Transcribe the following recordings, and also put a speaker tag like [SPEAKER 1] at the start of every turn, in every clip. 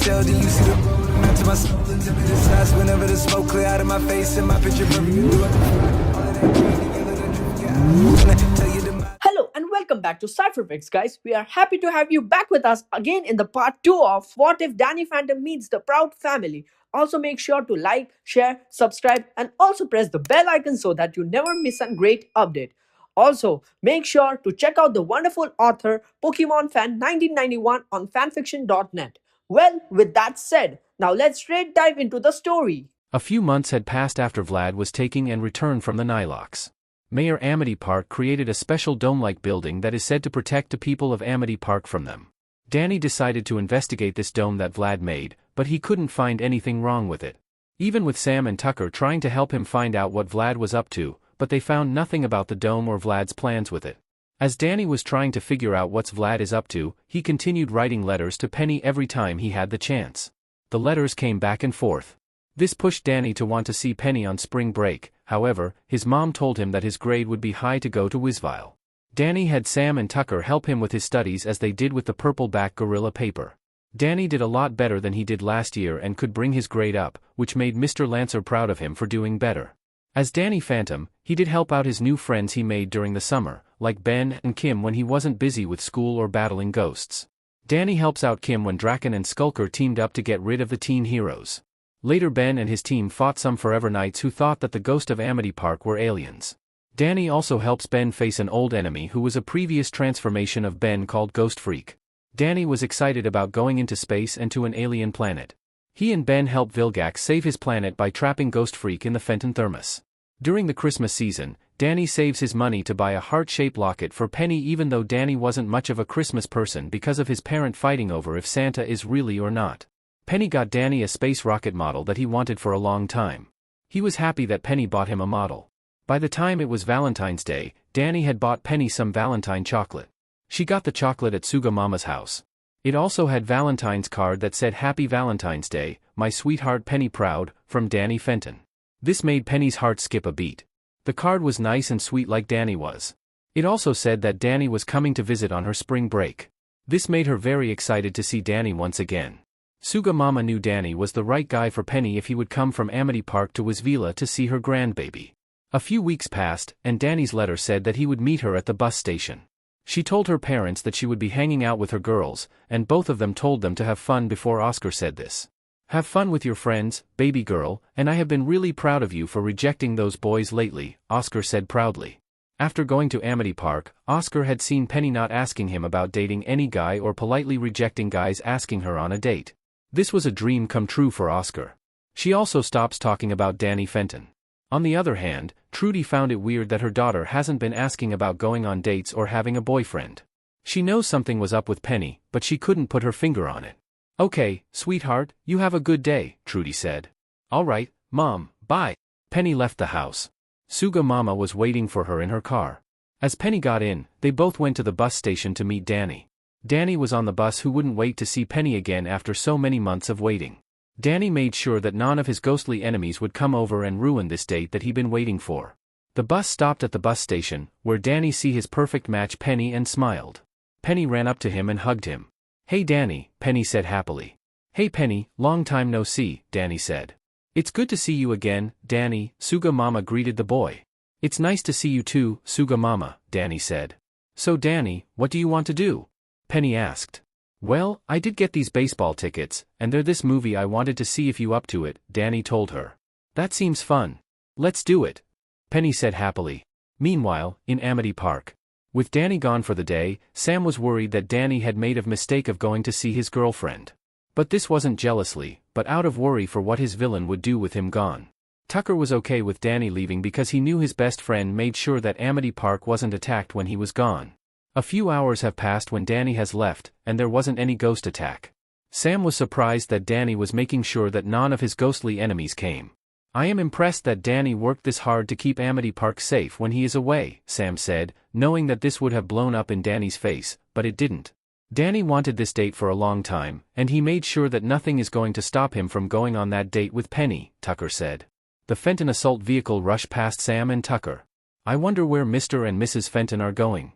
[SPEAKER 1] tell, then you see the road. I'm out to my soul into the sides whenever the smoke clear out of my face and my picture perfect. Do it. All of that green together, the truth, yeah. Tell you the
[SPEAKER 2] Hello and welcome back to Cypherfics, guys. We are happy to have you back with us again in the part 2 of What If Danny Phantom Meets the Proud Family. Also make sure to like, share, subscribe and also press the bell icon so that you never miss a great update. Also, make sure to check out the wonderful author Pokemon Fan 1991 on fanfiction.net. Well, with that said, now let's straight dive into the story.
[SPEAKER 3] A few months had passed after Vlad was taken and returned from the Nilox. Mayor Amity Park created a special dome-like building that is said to protect the people of Amity Park from them. Danny decided to investigate this dome that Vlad made, but he couldn't find anything wrong with it. Even with Sam and Tucker trying to help him find out what Vlad was up to, but they found nothing about the dome or Vlad's plans with it. As Danny was trying to figure out what Vlad is up to, he continued writing letters to Penny every time he had the chance. The letters came back and forth. This pushed Danny to want to see Penny on spring break. However, his mom told him that his grade would be high to go to Wisville. Danny had Sam and Tucker help him with his studies as they did with the purple-back gorilla paper. Danny did a lot better than he did last year and could bring his grade up, which made Mr. Lancer proud of him for doing better. As Danny Phantom, he did help out his new friends he made during the summer, like Ben and Kim when he wasn't busy with school or battling ghosts. Danny helps out Kim when Draken and Skulker teamed up to get rid of the teen heroes. Later Ben and his team fought some Forever Knights who thought that the ghost of Amity Park were aliens. Danny also helps Ben face an old enemy who was a previous transformation of Ben called Ghost Freak. Danny was excited about going into space and to an alien planet. He and Ben help Vilgax save his planet by trapping Ghost Freak in the Fenton thermos. During the Christmas season, Danny saves his money to buy a heart-shaped locket for Penny even though Danny wasn't much of a Christmas person because of his parent fighting over if Santa is really or not. Penny got Danny a space rocket model that he wanted for a long time. He was happy that Penny bought him a model. By the time it was Valentine's Day, Danny had bought Penny some Valentine chocolate. She got the chocolate at Suga Mama's house. It also had Valentine's card that said Happy Valentine's Day, my sweetheart Penny Proud, from Danny Phantom. This made Penny's heart skip a beat. The card was nice and sweet like Danny was. It also said that Danny was coming to visit on her spring break. This made her very excited to see Danny once again. Suga Mama knew Danny was the right guy for Penny if he would come from Amity Park to Wisvilla to see her grandbaby. A few weeks passed, and Danny's letter said that he would meet her at the bus station. She told her parents that she would be hanging out with her girls, and both of them told them to have fun before Oscar said this. Have fun with your friends, baby girl, and I have been really proud of you for rejecting those boys lately, Oscar said proudly. After going to Amity Park, Oscar had seen Penny not asking him about dating any guy or politely rejecting guys asking her on a date. This was a dream come true for Oscar. She also stops talking about Danny Phantom. On the other hand, Trudy found it weird that her daughter hasn't been asking about going on dates or having a boyfriend. She knows something was up with Penny, but she couldn't put her finger on it. Okay, sweetheart, you have a good day, Trudy said. Alright, Mom, bye. Penny left the house. Suga Mama was waiting for her in her car. As Penny got in, they both went to the bus station to meet Danny. Danny was on the bus who wouldn't wait to see Penny again after so many months of waiting. Danny made sure that none of his ghostly enemies would come over and ruin this date that he'd been waiting for. The bus stopped at the bus station, where Danny see his perfect match Penny and smiled. Penny ran up to him and hugged him. Hey Danny, Penny said happily. Hey Penny, long time no see, Danny said. It's good to see you again, Danny, Suga Mama greeted the boy. It's nice to see you too, Suga Mama, Danny said. So Danny, what do you want to do? Penny asked. Well, I did get these baseball tickets, and they're this movie I wanted to see if you up to it, Danny told her. That seems fun. Let's do it. Penny said happily. Meanwhile, in Amity Park. With Danny gone for the day, Sam was worried that Danny had made a mistake of going to see his girlfriend. But this wasn't jealously, but out of worry for what his villain would do with him gone. Tucker was okay with Danny leaving because he knew his best friend made sure that Amity Park wasn't attacked when he was gone. A few hours have passed when Danny has left, and there wasn't any ghost attack. Sam was surprised that Danny was making sure that none of his ghostly enemies came. I am impressed that Danny worked this hard to keep Amity Park safe when he is away, Sam said, knowing that this would have blown up in Danny's face, but it didn't. Danny wanted this date for a long time, and he made sure that nothing is going to stop him from going on that date with Penny, Tucker said. The Fenton assault vehicle rushed past Sam and Tucker. I wonder where Mr. and Mrs. Fenton are going.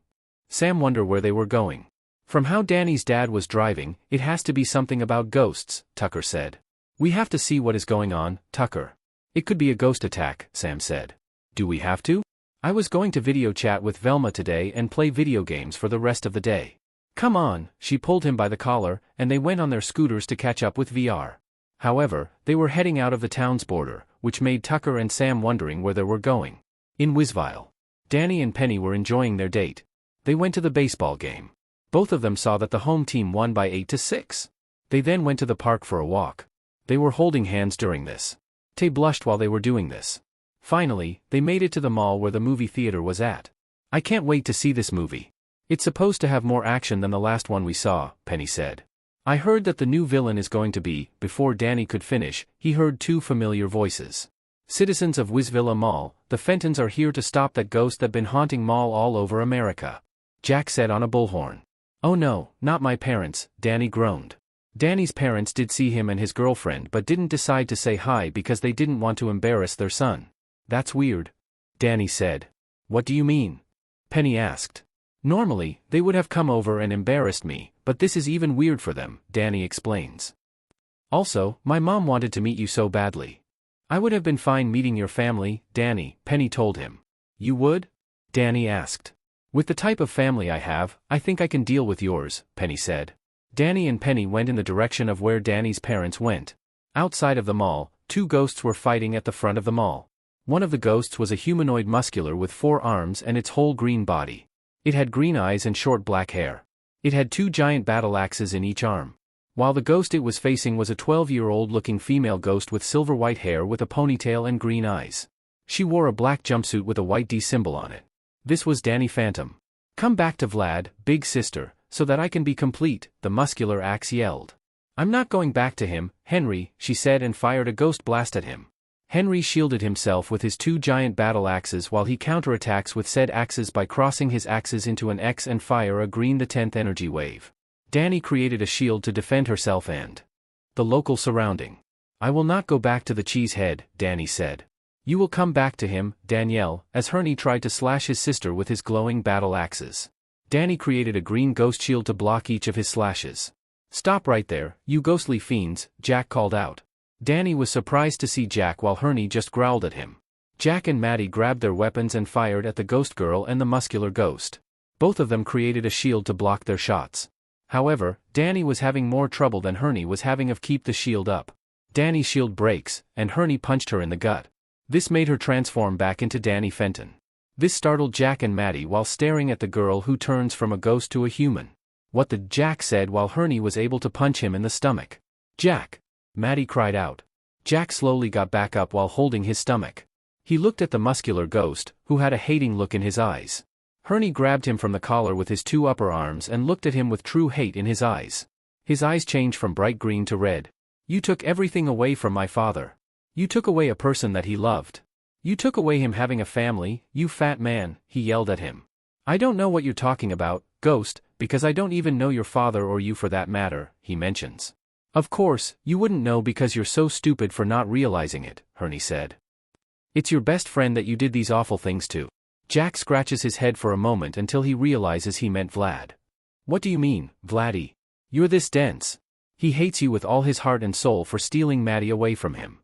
[SPEAKER 3] Sam wondered where they were going. From how Danny's dad was driving, it has to be something about ghosts, Tucker said. We have to see what is going on, Tucker. It could be a ghost attack, Sam said. Do we have to? I was going to video chat with Velma today and play video games for the rest of the day. Come on, she pulled him by the collar, and they went on their scooters to catch up with VR. However, they were heading out of the town's border, which made Tucker and Sam wondering where they were going. In Wisville, Danny and Penny were enjoying their date. They went to the baseball game. Both of them saw that the home team won by 8-6. They then went to the park for a walk. They were holding hands during this. Tay blushed while they were doing this. Finally, they made it to the mall where the movie theater was at. I can't wait to see this movie. It's supposed to have more action than the last one we saw, Penny said. I heard that the new villain is going to be. Before Danny could finish, he heard two familiar voices. Citizens of Wisville Mall, the Fentons are here to stop that ghost that been haunting Mall all over America. Jack said on a bullhorn. Oh no, not my parents, Danny groaned. Danny's parents did see him and his girlfriend but didn't decide to say hi because they didn't want to embarrass their son. That's weird. Danny said. What do you mean? Penny asked. Normally, they would have come over and embarrassed me, but this is even weird for them, Danny explains. Also, my mom wanted to meet you so badly. I would have been fine meeting your family, Danny, Penny told him. You would? Danny asked. With the type of family I have, I think I can deal with yours, Penny said. Danny and Penny went in the direction of where Danny's parents went. Outside of the mall, two ghosts were fighting at the front of the mall. One of the ghosts was a humanoid muscular with 4 arms and its whole green body. It had green eyes and short black hair. It had 2 giant battle axes in each arm. While the ghost it was facing was a 12-year-old looking female ghost with silver white hair with a ponytail and green eyes. She wore a black jumpsuit with a white D symbol on it. This was dannyphantom. Come back to Vlad, big sister, so that I can be complete, the muscular axe yelled. I'm not going back to him, Henry, she said and fired a ghost blast at him. Henry shielded himself with his 2 giant battle axes while he counterattacks with said axes by crossing his axes into an X and fire a green the 10th energy wave. Danny created a shield to defend herself and the local surrounding. I will not go back to the cheesehead, Danny said. You will come back to him, Danielle, as Henry tried to slash his sister with his glowing battle axes. Danny created a green ghost shield to block each of his slashes. Stop right there, you ghostly fiends, Jack called out. Danny was surprised to see Jack while Henry just growled at him. Jack and Maddie grabbed their weapons and fired at the ghost girl and the muscular ghost. Both of them created a shield to block their shots. However, Danny was having more trouble than Henry was having of keep the shield up. Danny's shield breaks, and Henry punched her in the gut. This made her transform back into Danny Fenton. This startled Jack and Maddie while staring at the girl who turns from a ghost to a human. What the Jack said while Henry was able to punch him in the stomach. Jack! Maddie cried out. Jack slowly got back up while holding his stomach. He looked at the muscular ghost, who had a hating look in his eyes. Henry grabbed him from the collar with his 2 upper arms and looked at him with true hate in his eyes. His eyes changed from bright green to red. You took everything away from my father. You took away a person that he loved. You took away him having a family, you fat man, he yelled at him. I don't know what you're talking about, ghost, because I don't even know your father or you for that matter, he mentions. Of course, you wouldn't know because you're so stupid for not realizing it, Henry said. It's your best friend that you did these awful things to. Jack scratches his head for a moment until he realizes he meant Vlad. What do you mean, Vladdy? You're this dense. He hates you with all his heart and soul for stealing Maddie away from him.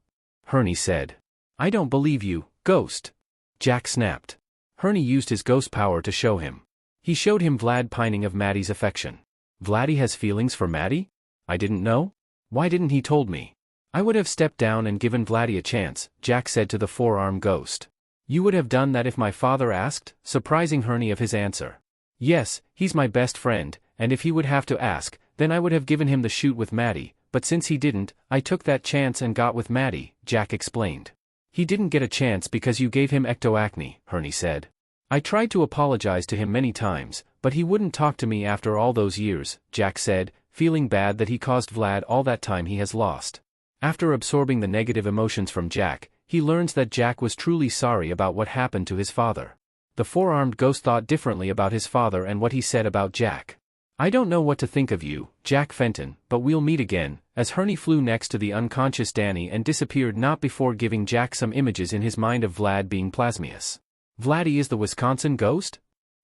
[SPEAKER 3] Henry said. I don't believe you, ghost. Jack snapped. Henry used his ghost power to show him. He showed him Vlad pining of Maddie's affection. Vladdy has feelings for Maddie? I didn't know? Why didn't he told me? I would have stepped down and given Vladdy a chance, Jack said to the 4-armed ghost. You would have done that if my father asked, surprising Henry of his answer. Yes, he's my best friend, and if he would have to ask, then I would have given him the shoot with Maddie, but since he didn't, I took that chance and got with Maddie, Jack explained. He didn't get a chance because you gave him ectoacne, Henry said. I tried to apologize to him many times, but he wouldn't talk to me after all those years, Jack said, feeling bad that he caused Vlad all that time he has lost. After absorbing the negative emotions from Jack, he learns that Jack was truly sorry about what happened to his father. The 4-armed ghost thought differently about his father and what he said about Jack. I don't know what to think of you, Jack Fenton, but we'll meet again, as Henry flew next to the unconscious Danny and disappeared not before giving Jack some images in his mind of Vlad being plasmius. Vladdy is the Wisconsin ghost?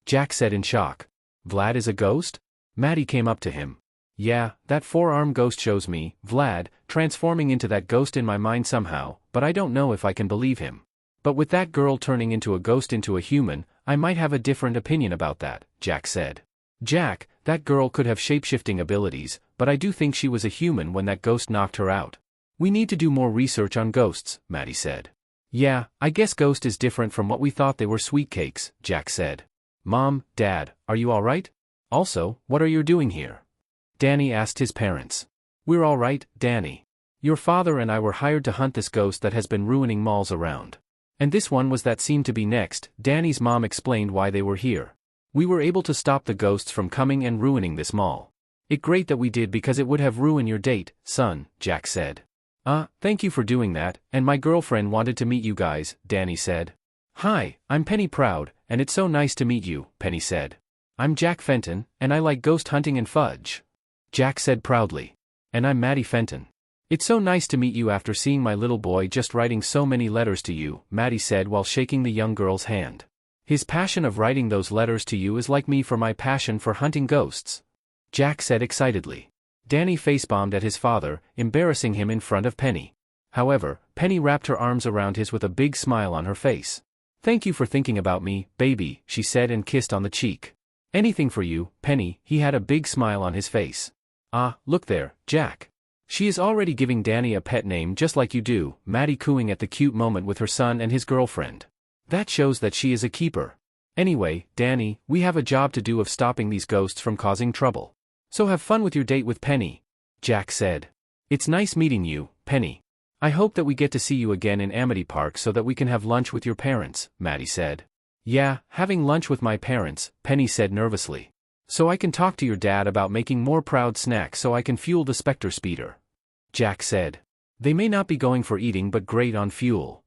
[SPEAKER 3] Jack said in shock. Vlad is a ghost? Maddie came up to him. Yeah, that four-armed ghost shows me, Vlad, transforming into that ghost in my mind somehow, but I don't know if I can believe him. But with that girl turning into a ghost into a human, I might have a different opinion about that, Jack said. Jack, that girl could have shape-shifting abilities, but I do think she was a human when that ghost knocked her out. We need to do more research on ghosts, Maddie said. Yeah, I guess ghost is different from what we thought they were sweet cakes, Jack said. Mom, Dad, are you alright? Also, what are you doing here? Danny asked his parents. We're alright, Danny. Your father and I were hired to hunt this ghost that has been ruining malls around. And this one was that seemed to be next. Danny's mom explained why they were here. We were able to stop the ghosts from coming and ruining this mall. It's great that we did because it would have ruined your date, son, Jack said. Thank you for doing that, and my girlfriend wanted to meet you guys, Danny said. Hi, I'm Penny Proud, and it's so nice to meet you, Penny said. I'm Jack Fenton, and I like ghost hunting and fudge. Jack said proudly. And I'm Maddie Fenton. It's so nice to meet you after seeing my little boy just writing so many letters to you, Maddie said while shaking the young girl's hand. His passion of writing those letters to you is like me for my passion for hunting ghosts. Jack said excitedly. Danny facebombed at his father, embarrassing him in front of Penny. However, Penny wrapped her arms around his with a big smile on her face. Thank you for thinking about me, baby, she said and kissed on the cheek. Anything for you, Penny, he had a big smile on his face. Look there, Jack. She is already giving Danny a pet name just like you do, Maddie cooing at the cute moment with her son and his girlfriend. That shows that she is a keeper. Anyway, Danny, we have a job to do of stopping these ghosts from causing trouble. So have fun with your date with Penny. Jack said. It's nice meeting you, Penny. I hope that we get to see you again in Amity Park so that we can have lunch with your parents, Maddie said. Yeah, having lunch with my parents, Penny said nervously. So I can talk to your dad about making more proud snacks so I can fuel the Spectre speeder. Jack said. They may not be going for eating but great on fuel.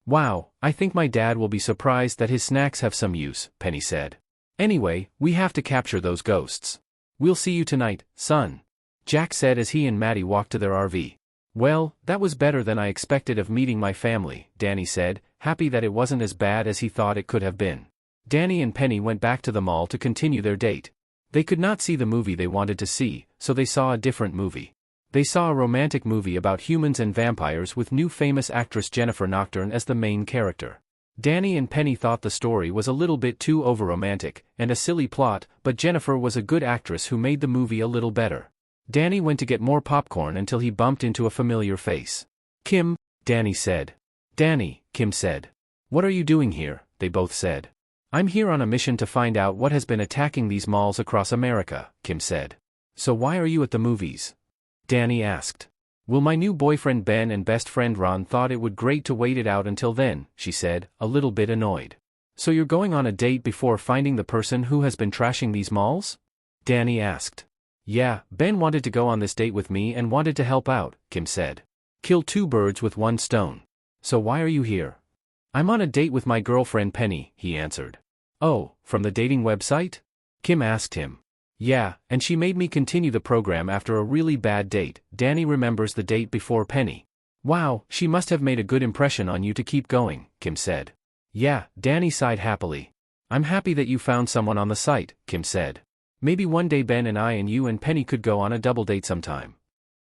[SPEAKER 3] Wow, I think my dad will be surprised that his snacks have some use, Penny said. Anyway, we have to capture those ghosts. We'll see you tonight, son. Jack said as he and Maddie walked to their RV. Well, that was better than I expected of meeting my family, Danny said, happy that it wasn't as bad as he thought it could have been. Danny and Penny went back to the mall to continue their date. They could not see the movie they wanted to see, so they saw a different movie. They saw a romantic movie about humans and vampires with new famous actress Jennifer Nocturne as the main character. Danny and Penny thought the story was a little bit too over-romantic, and a silly plot, but Jennifer was a good actress who made the movie a little better. Danny went to get more popcorn until he bumped into a familiar face. Kim, Danny said. Danny, Kim said. What are you doing here? They both said. I'm here on a mission to find out what has been attacking these malls across America, Kim said. So why are you at the movies? Danny asked. Well, my new boyfriend Ben and best friend Ron thought it would great to wait it out until then, she said, a little bit annoyed. So you're going on a date before finding the person who has been trashing these malls? Danny asked. Yeah, Ben wanted to go on this date with me and wanted to help out, Kim said. Kill two birds with one stone. So why are you here? I'm on a date with my girlfriend Penny, he answered. Oh, from the dating website? Kim asked him. Yeah, and she made me continue the program after a really bad date. Danny remembers the date before Penny. Wow, she must have made a good impression on you to keep going, Kim said. Yeah, Danny sighed happily. I'm happy that you found someone on the site, Kim said. Maybe one day Ben and I and you and Penny could go on a double date sometime.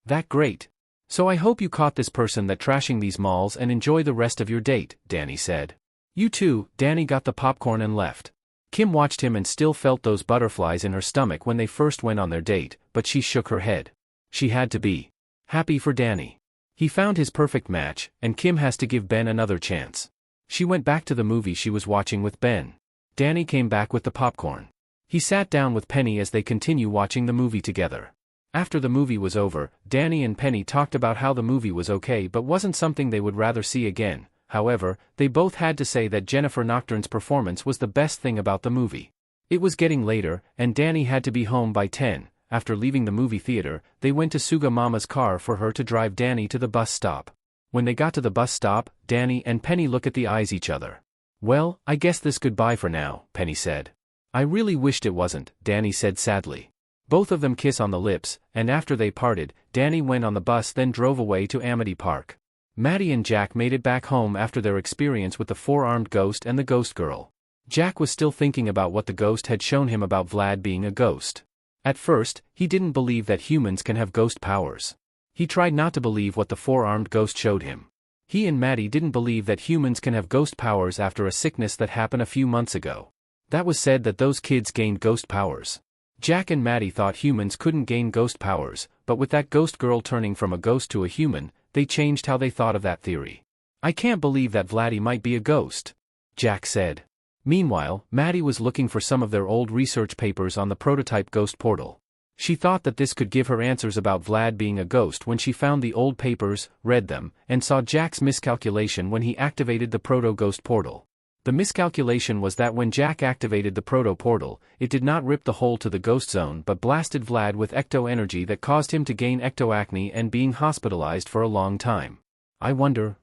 [SPEAKER 3] That great. So I hope you caught this person that trashing these malls and enjoy the rest of your date, Danny said. You too. Danny got the popcorn and left. Kim watched him and still felt those butterflies in her stomach when they first went on their date, but she shook her head. She had to be happy for Danny. He found his perfect match, and Kim has to give Ben another chance. She went back to the movie she was watching with Ben. Danny came back with the popcorn. He sat down with Penny as they continue watching the movie together. After the movie was over, Danny and Penny talked about how the movie was okay but wasn't something they would rather see again. However, they both had to say that Jennifer Nocturne's performance was the best thing about the movie. It was getting later, and Danny had to be home by 10. After leaving the movie theater, they went to Suga Mama's car for her to drive Danny to the bus stop. When they got to the bus stop, Danny and Penny looked at the eyes each other. Well, I guess this goodbye for now, Penny said. I really wished it wasn't, Danny said sadly. Both of them kiss on the lips, and after they parted, Danny went on the bus then drove away to Amity Park. Maddie and Jack made it back home after their experience with the four-armed ghost and the ghost girl. Jack was still thinking about what the ghost had shown him about Vlad being a ghost. At first, he didn't believe that humans can have ghost powers. He tried not to believe what the four-armed ghost showed him. He and Maddie didn't believe that humans can have ghost powers after a sickness that happened a few months ago. That was said that those kids gained ghost powers. Jack and Maddie thought humans couldn't gain ghost powers, but with that ghost girl turning from a ghost to a human, they changed how they thought of that theory. "I can't believe that Vladdy might be a ghost," Jack said. Meanwhile, Maddie was looking for some of their old research papers on the prototype ghost portal. She thought that this could give her answers about Vlad being a ghost when she found the old papers, read them, and saw Jack's miscalculation when he activated the proto-ghost portal. The miscalculation was that when Jack activated the proto-portal, it did not rip the hole to the ghost zone but blasted Vlad with ecto-energy that caused him to gain ectoacne and being hospitalized for a long time. "I wonder,"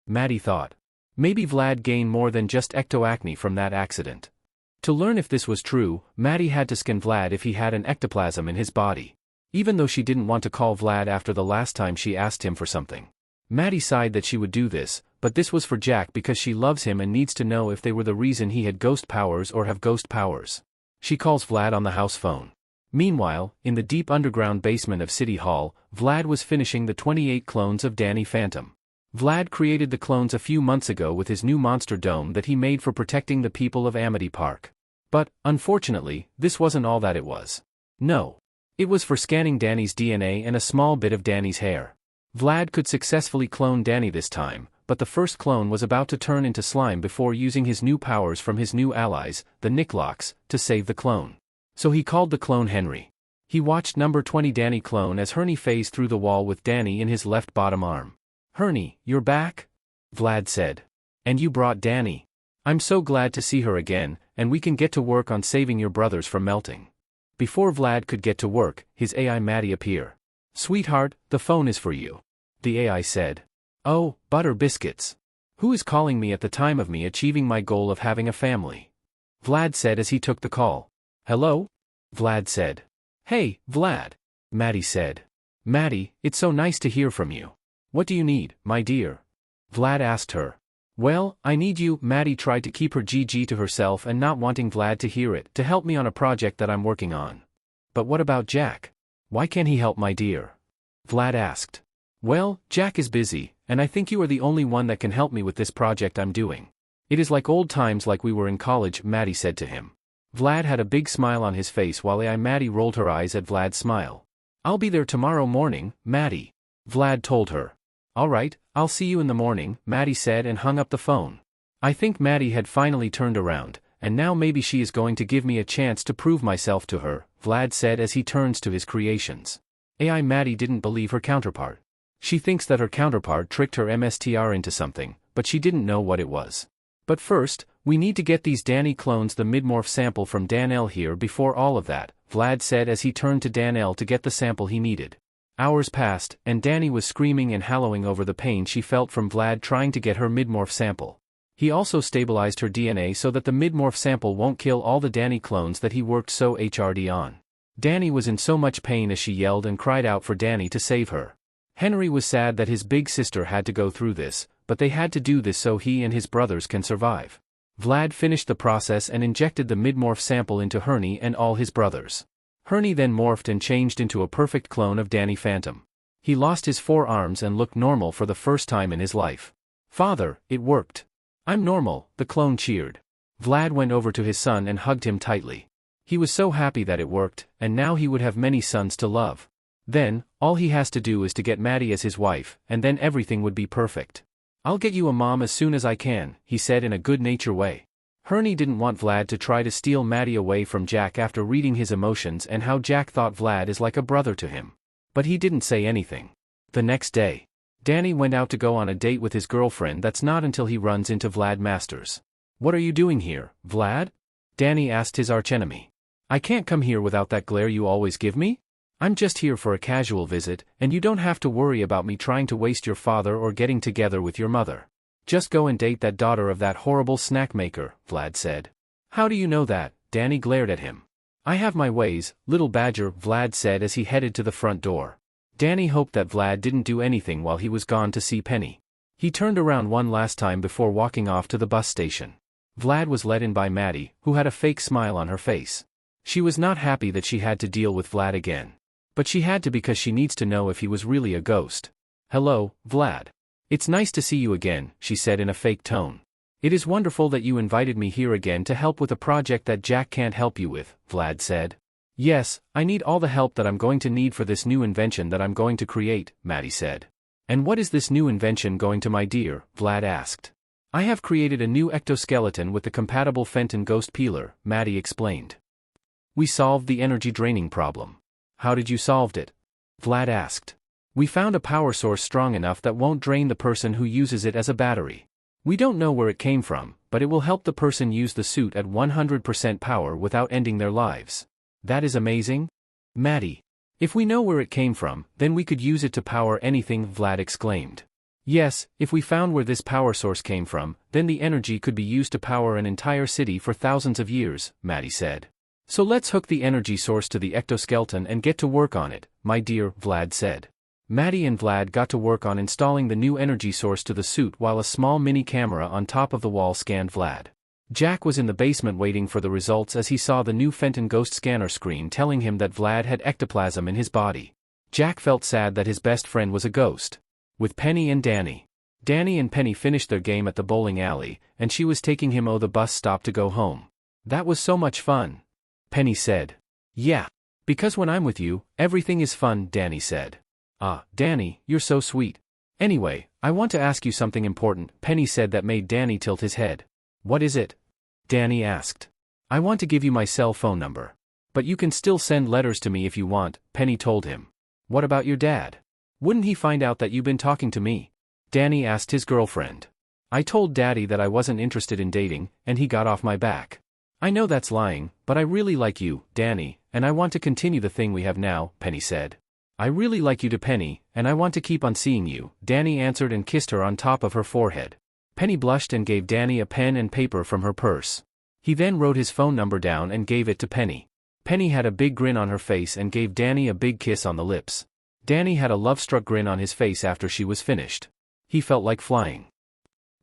[SPEAKER 3] Maddie thought. Maybe Vlad gained more than just ectoacne from that accident. To learn if this was true, Maddie had to scan Vlad if he had an ectoplasm in his body. Even though she didn't want to call Vlad after the last time she asked him for something. Maddie sighed that she would do this, but this was for Jack because she loves him and needs to know if they were the reason he had ghost powers or have ghost powers. She calls Vlad on the house phone. Meanwhile, in the deep underground basement of City Hall, Vlad was finishing the 28 clones of dannyphantom. Vlad created the clones a few months ago with his new monster dome that he made for protecting the people of Amity Park. But, unfortunately, this wasn't all that it was. No. It was for scanning Danny's DNA and a small bit of Danny's hair. Vlad could successfully clone Danny this time, but the first clone was about to turn into slime before using his new powers from his new allies, the Nicklocks, to save the clone. So he called the clone Henry. He watched number 20 Danny clone as Henry phased through the wall with Danny in his left bottom arm. "Henry, you're back?" Vlad said. "And you brought Danny. I'm so glad to see her again, and we can get to work on saving your brothers from melting." Before Vlad could get to work, his AI Maddie appeared. "Sweetheart, the phone is for you," the AI said. "Oh, butter biscuits. Who is calling me at the time of me achieving my goal of having a family?" Vlad said as he took the call. "Hello?" Vlad said. "Hey, Vlad," Maddie said. "Maddie, it's so nice to hear from you. What do you need, my dear?" Vlad asked her. "Well, I need you." Maddie tried to keep her GG to herself and not wanting Vlad to hear it, "to help me on a project that I'm working on." "But what about Jack? Why can't he help, my dear?" Vlad asked. "Well, Jack is busy, and I think you are the only one that can help me with this project I'm doing. It is like old times like we were in college," Maddie said to him. Vlad had a big smile on his face while AI Maddie rolled her eyes at Vlad's smile. "I'll be there tomorrow morning, Maddie," Vlad told her. "All right, I'll see you in the morning," Maddie said and hung up the phone. I think Maddie had finally turned around, and now maybe she is going to give me a chance to prove myself to her, Vlad said as he turns to his creations. AI Maddie didn't believe her counterpart. She thinks that her counterpart tricked her MSTR into something, but she didn't know what it was. "But first, we need to get these Danny clones the midmorph sample from Dan L here before all of that," Vlad said as he turned to Dan L to get the sample he needed. Hours passed, and Danny was screaming and howling over the pain she felt from Vlad trying to get her midmorph sample. He also stabilized her DNA so that the midmorph sample won't kill all the Danny clones that he worked so hard on. Danny was in so much pain as she yelled and cried out for Danny to save her. Henry was sad that his big sister had to go through this, but they had to do this so he and his brothers can survive. Vlad finished the process and injected the midmorph sample into Henry and all his brothers. Henry then morphed and changed into a perfect clone of dannyphantom. He lost his 4 arms and looked normal for the first time in his life. "Father, it worked. I'm normal," the clone cheered. Vlad went over to his son and hugged him tightly. He was so happy that it worked, and now he would have many sons to love. Then, all he has to do is to get Maddie as his wife, and then everything would be perfect. "I'll get you a mom as soon as I can," he said in a good-natured way. Henry didn't want Vlad to try to steal Maddie away from Jack after reading his emotions and how Jack thought Vlad is like a brother to him. But he didn't say anything. The next day, Danny went out to go on a date with his girlfriend. That's not until he runs into Vlad Masters. "What are you doing here, Vlad?" Danny asked his archenemy. "I can't come here without that glare you always give me. I'm just here for a casual visit, and you don't have to worry about me trying to waste your father or getting together with your mother. Just go and date that daughter of that horrible snack maker," Vlad said. "How do you know that?" Danny glared at him. "I have my ways, little badger," Vlad said as he headed to the front door. Danny hoped that Vlad didn't do anything while he was gone to see Penny. He turned around one last time before walking off to the bus station. Vlad was let in by Maddie, who had a fake smile on her face. She was not happy that she had to deal with Vlad again. But she had to because she needs to know if he was really a ghost. "Hello, Vlad. It's nice to see you again," she said in a fake tone. "It is wonderful that you invited me here again to help with a project that Jack can't help you with," Vlad said. "Yes, I need all the help that I'm going to need for this new invention that I'm going to create," Maddie said. "And what is this new invention going to, my dear?" Vlad asked. "I have created a new ectoskeleton with the compatible Fenton ghost peeler," Maddie explained. "We solved the energy draining problem." "How did you solve it?" Vlad asked. "We found a power source strong enough that won't drain the person who uses it as a battery. We don't know where it came from, but it will help the person use the suit at 100% power without ending their lives." "That is amazing." "Maddie. If we know where it came from, then we could use it to power anything," Vlad exclaimed. "Yes, if we found where this power source came from, then the energy could be used to power an entire city for thousands of years," Maddie said. "So let's hook the energy source to the ectoskeleton and get to work on it, my dear," Vlad said. Maddie and Vlad got to work on installing the new energy source to the suit while a small mini camera on top of the wall scanned Vlad. Jack was in the basement waiting for the results as he saw the new Fenton ghost scanner screen telling him that Vlad had ectoplasm in his body. Jack felt sad that his best friend was a ghost. With Penny and Danny. Danny and Penny finished their game at the bowling alley, and she was taking him to the bus stop to go home. "That was so much fun," Penny said. "Yeah. Because when I'm with you, everything is fun," Danny said. "Ah, Danny, you're so sweet. Anyway, I want to ask you something important," Penny said that made Danny tilt his head. "What is it?" Danny asked. "I want to give you my cell phone number. But you can still send letters to me if you want," Penny told him. "What about your dad? Wouldn't he find out that you've been talking to me?" Danny asked his girlfriend. "I told Daddy that I wasn't interested in dating, and he got off my back." "I know that's lying, but I really like you, Danny, and I want to continue the thing we have now," Penny said. "I really like you too, Penny, and I want to keep on seeing you," Danny answered and kissed her on top of her forehead. Penny blushed and gave Danny a pen and paper from her purse. He then wrote his phone number down and gave it to Penny. Penny had a big grin on her face and gave Danny a big kiss on the lips. Danny had a love-struck grin on his face after she was finished. He felt like flying.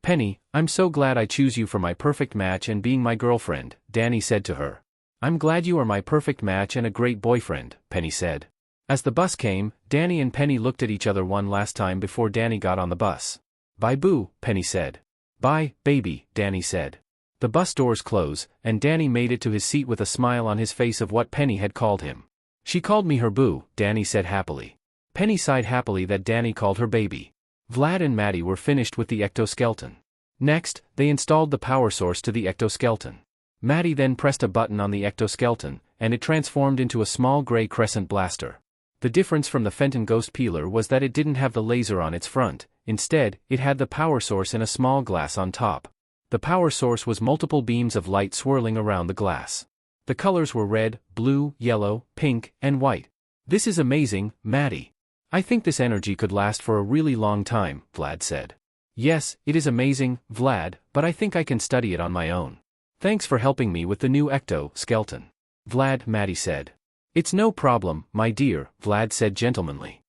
[SPEAKER 3] "Penny, I'm so glad I choose you for my perfect match and being my girlfriend," Danny said to her. "I'm glad you are my perfect match and a great boyfriend," Penny said. As the bus came, Danny and Penny looked at each other one last time before Danny got on the bus. "Bye boo," Penny said. "Bye, baby," Danny said. The bus doors closed, and Danny made it to his seat with a smile on his face of what Penny had called him. "She called me her boo," Danny said happily. Penny sighed happily that Danny called her baby. Vlad and Maddie were finished with the ectoskeleton. Next, they installed the power source to the ectoskeleton. Maddie then pressed a button on the ectoskeleton, and it transformed into a small gray crescent blaster. The difference from the Fenton ghost peeler was that it didn't have the laser on its front. Instead, it had the power source in a small glass on top. The power source was multiple beams of light swirling around the glass. The colors were red, blue, yellow, pink, and white. "This is amazing, Maddie. I think this energy could last for a really long time," Vlad said. "Yes, it is amazing, Vlad, but I think I can study it on my own. Thanks for helping me with the new ecto-skeleton." Maddie said. "It's no problem, my dear," Vlad said gentlemanly.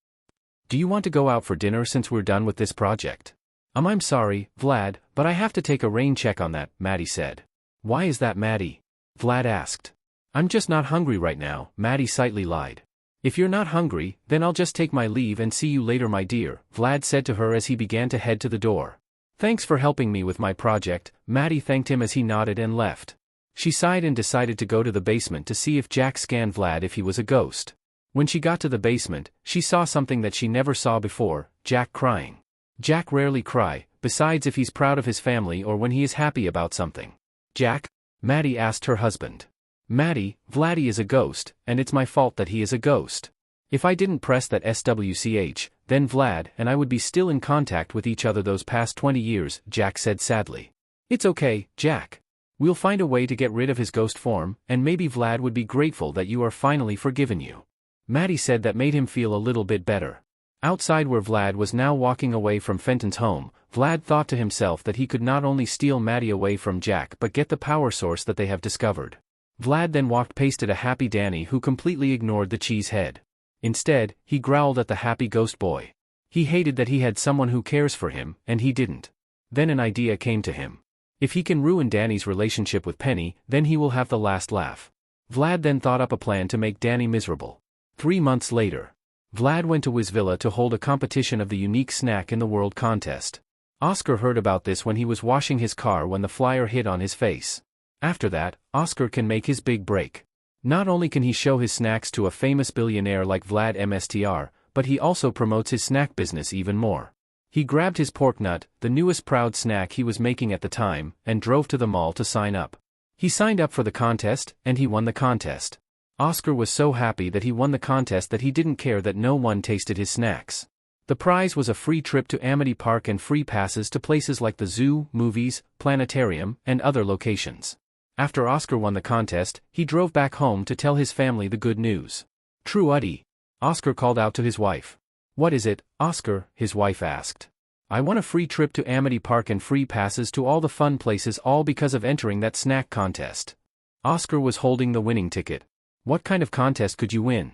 [SPEAKER 3] "Do you want to go out for dinner since we're done with this project?" I'm sorry, Vlad, but I have to take a rain check on that," Maddie said. "Why is that, Maddie?" Vlad asked. "I'm just not hungry right now," Maddie slightly lied. "If you're not hungry, then I'll just take my leave and see you later, my dear," Vlad said to her as he began to head to the door. "Thanks for helping me with my project," Maddie thanked him as he nodded and left. She sighed and decided to go to the basement to see if Jack scanned Vlad if he was a ghost. When she got to the basement, she saw something that she never saw before: Jack crying. Jack rarely cry, besides if he's proud of his family or when he is happy about something. "Jack?" Maddie asked her husband. "Maddie, Vladdy is a ghost, and it's my fault that he is a ghost. If I didn't press that SWCH, then Vlad and I would be still in contact with each other those past 20 years, Jack said sadly. "It's okay, Jack. We'll find a way to get rid of his ghost form, and maybe Vlad would be grateful that you are finally forgiven you." Maddie said that made him feel a little bit better. Outside where Vlad was now walking away from Fenton's home, Vlad thought to himself that he could not only steal Maddie away from Jack but get the power source that they have discovered. Vlad then walked past a happy Danny who completely ignored the cheese head. Instead, he growled at the happy ghost boy. He hated that he had someone who cares for him, and he didn't. Then an idea came to him. If he can ruin Danny's relationship with Penny, then he will have the last laugh. Vlad then thought up a plan to make Danny miserable. 3 months later, Vlad went to his villa to hold a competition of the unique snack in the world contest. Oscar heard about this when he was washing his car when the flyer hit on his face. After that, Oscar can make his big break. Not only can he show his snacks to a famous billionaire like Vlad Mstr, but he also promotes his snack business even more. He grabbed his pork nut, the newest proud snack he was making at the time, and drove to the mall to sign up. He signed up for the contest, and he won the contest. Oscar was so happy that he won the contest that he didn't care that no one tasted his snacks. The prize was a free trip to Amity Park and free passes to places like the zoo, movies, planetarium, and other locations. After Oscar won the contest, he drove back home to tell his family the good news. "True Uddy," Oscar called out to his wife. "What is it, Oscar?" his wife asked. "I won a free trip to Amity Park and free passes to all the fun places, all because of entering that snack contest." Oscar was holding the winning ticket. "What kind of contest could you win?"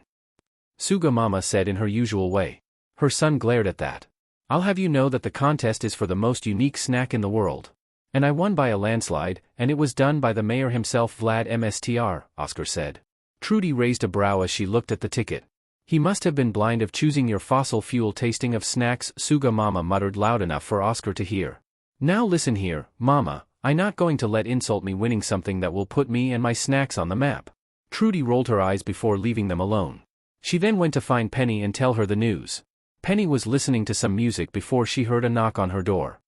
[SPEAKER 3] Suga Mama said in her usual way. Her son glared at that. "I'll have you know that the contest is for the most unique snack in the world. And I won by a landslide, and it was done by the mayor himself, Vlad Mstr, Oscar said. Trudy raised a brow as she looked at the ticket. "He must have been blind of choosing your fossil fuel tasting of snacks," Suga Mama muttered loud enough for Oscar to hear. "Now listen here, Mama, I'm not going to let insult me winning something that will put me and my snacks on the map." Trudy rolled her eyes before leaving them alone. She then went to find Penny and tell her the news. Penny was listening to some music before she heard a knock on her door.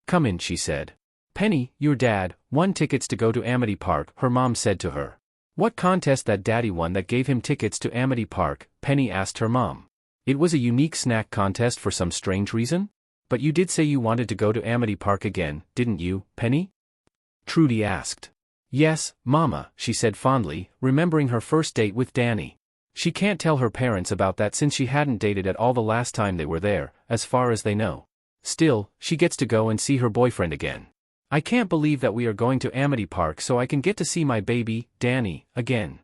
[SPEAKER 3] "Come in," she said. "Penny, your dad won tickets to go to Amity Park," her mom said to her. "What contest that daddy won that gave him tickets to Amity Park?" Penny asked her mom. "It was a unique snack contest for some strange reason? But you did say you wanted to go to Amity Park again, didn't you, Penny?" Trudy asked. "Yes, Mama," she said fondly, remembering her first date with Danny. She can't tell her parents about that since she hadn't dated at all the last time they were there, as far as they know. Still, she gets to go and see her boyfriend again. "I can't believe that we are going to Amity Park so I can get to see my baby, Danny, again,"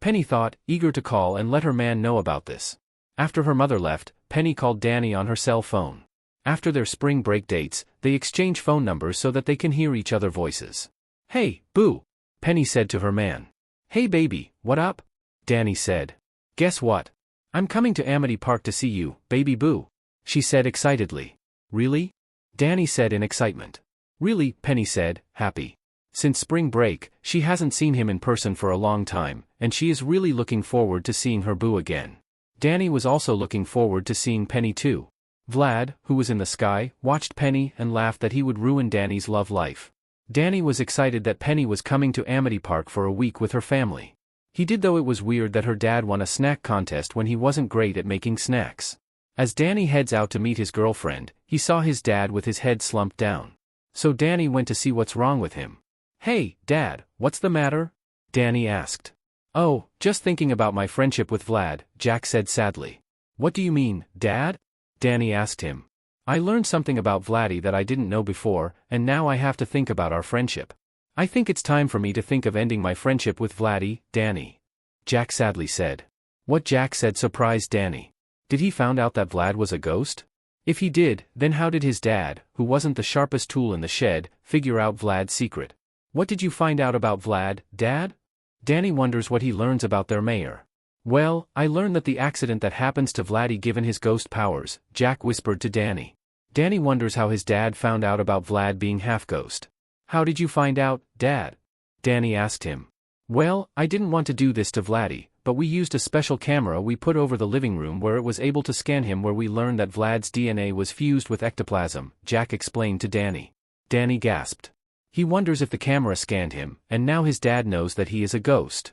[SPEAKER 3] Penny thought, eager to call and let her man know about this. After her mother left, Penny called Danny on her cell phone. After their spring break dates, they exchange phone numbers so that they can hear each other's voices. "Hey, boo," Penny said to her man. "Hey baby, what up?" Danny said. "Guess what? I'm coming to Amity Park to see you, baby boo," she said excitedly. "Really?" Danny said in excitement. "Really," Penny said, happy. Since spring break, she hasn't seen him in person for a long time, and she is really looking forward to seeing her boo again. Danny was also looking forward to seeing Penny too. Vlad, who was in the sky, watched Penny and laughed that he would ruin Danny's love life. Danny was excited that Penny was coming to Amity Park for a week with her family. He did, though it was weird that her dad won a snack contest when he wasn't great at making snacks. As Danny heads out to meet his girlfriend, he saw his dad with his head slumped down. So Danny went to see what's wrong with him. "Hey, Dad, what's the matter?" Danny asked. "Oh, just thinking about my friendship with Vlad," Jack said sadly. "What do you mean, Dad?" Danny asked him. "I learned something about Vladdy that I didn't know before, and now I have to think about our friendship. I think it's time for me to think of ending my friendship with Vladdy, Danny," Jack sadly said. What Jack said surprised Danny. Did he found out that Vlad was a ghost? If he did, then how did his dad, who wasn't the sharpest tool in the shed, figure out Vlad's secret? "What did you find out about Vlad, Dad?" Danny wonders what he learns about their mayor. "Well, I learned that the accident that happens to Vladdy given his ghost powers," Jack whispered to Danny. Danny wonders how his dad found out about Vlad being half-ghost. "How did you find out, Dad?" Danny asked him. "Well, I didn't want to do this to Vladdy, but we used a special camera we put over the living room where it was able to scan him, where we learned that Vlad's DNA was fused with ectoplasm," Jack explained to Danny. Danny gasped. He wonders if the camera scanned him, and now his dad knows that he is a ghost.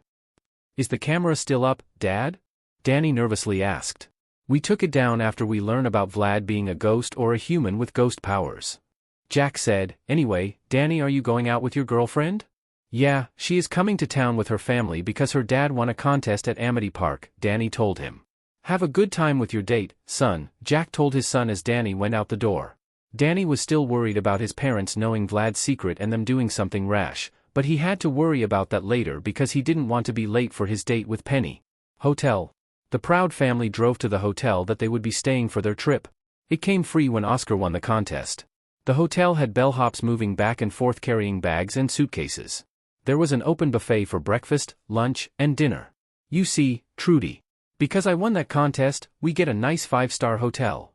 [SPEAKER 3] "Is the camera still up, Dad?" Danny nervously asked. "We took it down after we learned about Vlad being a ghost or a human with ghost powers," Jack said. "Anyway, Danny, are you going out with your girlfriend?" "Yeah, she is coming to town with her family because her dad won a contest at Amity Park," Danny told him. "Have a good time with your date, son," Jack told his son as Danny went out the door. Danny was still worried about his parents knowing Vlad's secret and them doing something rash, but he had to worry about that later because he didn't want to be late for his date with Penny. Hotel. The proud family drove to the hotel that they would be staying for their trip. It came free when Oscar won the contest. The hotel had bellhops moving back and forth carrying bags and suitcases. There was an open buffet for breakfast, lunch, and dinner. You see, Trudy. Because I won that contest, we get a nice 5-star hotel.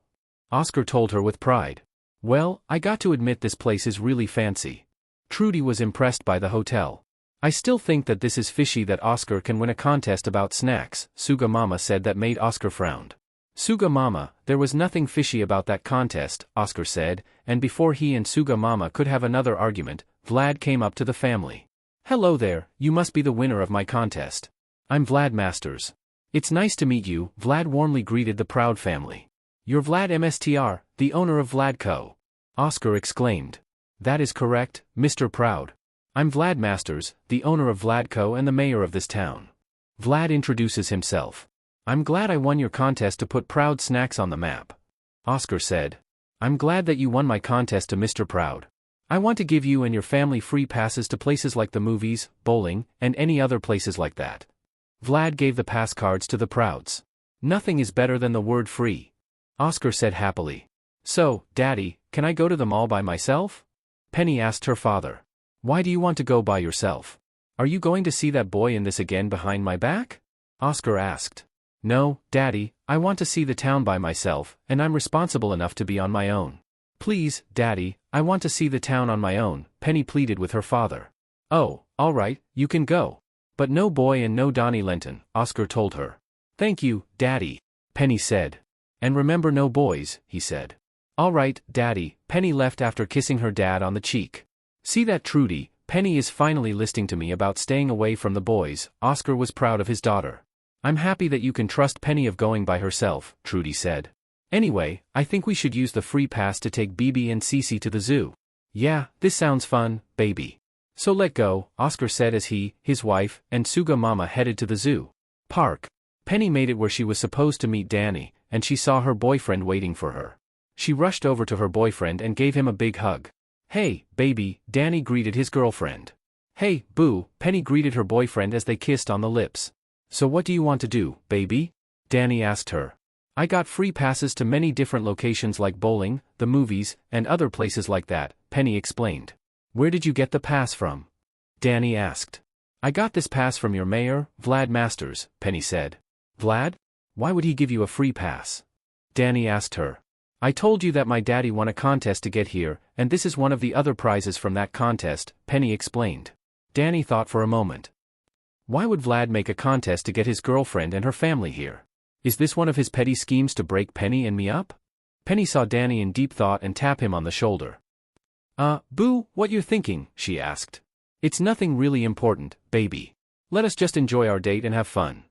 [SPEAKER 3] Oscar told her with pride. Well, I got to admit this place is really fancy. Trudy was impressed by the hotel. I still think that this is fishy that Oscar can win a contest about snacks, Suga Mama said. That made Oscar frowned. Suga Mama, there was nothing fishy about that contest, Oscar said, and before he and Suga Mama could have another argument, Vlad came up to the family. Hello there, you must be the winner of my contest. I'm Vlad Masters. It's nice to meet you, Vlad warmly greeted the Proud family. You're Vlad Mstr, the owner of Vlad Co. Oscar exclaimed. That is correct, Mr. Proud. I'm Vlad Masters, the owner of Vlad Co. and the mayor of this town. Vlad introduces himself. I'm glad I won your contest to put Proud Snacks on the map. Oscar said. I'm glad that you won my contest to Mr. Proud. I want to give you and your family free passes to places like the movies, bowling, and any other places like that. Vlad gave the pass cards to the Prouds. Nothing is better than the word free. Oscar said happily. So, Daddy, can I go to them all by myself? Penny asked her father. Why do you want to go by yourself? Are you going to see that boy in this again behind my back? Oscar asked. No, Daddy, I want to see the town by myself, and I'm responsible enough to be on my own. Please, Daddy, I want to see the town on my own, Penny pleaded with her father. Oh, all right, you can go. But no boy and no Donnie Lenton, Oscar told her. Thank you, Daddy, Penny said. And remember, no boys, he said. All right, Daddy, Penny left after kissing her dad on the cheek. See that, Trudy, Penny is finally listening to me about staying away from the boys. Oscar was proud of his daughter. I'm happy that you can trust Penny of going by herself, Trudy said. Anyway, I think we should use the free pass to take BB and Cece to the zoo. Yeah, this sounds fun, baby. So let go, Oscar said as he, his wife, and Suga Mama headed to the zoo. Park. Penny made it where she was supposed to meet Danny, and she saw her boyfriend waiting for her. She rushed over to her boyfriend and gave him a big hug. Hey, baby, Danny greeted his girlfriend. Hey, boo, Penny greeted her boyfriend as they kissed on the lips. So what do you want to do, baby? Danny asked her. I got free passes to many different locations like bowling, the movies, and other places like that, Penny explained. Where did you get the pass from? Danny asked. I got this pass from your mayor, Vlad Masters, Penny said. Vlad? Why would he give you a free pass? Danny asked her. I told you that my daddy won a contest to get here, and this is one of the other prizes from that contest, Penny explained. Danny thought for a moment. Why would Vlad make a contest to get his girlfriend and her family here? Is this one of his petty schemes to break Penny and me up? Penny saw Danny in deep thought and tap him on the shoulder. Boo, what you're thinking, she asked. It's nothing really important, baby. Let us just enjoy our date and have fun.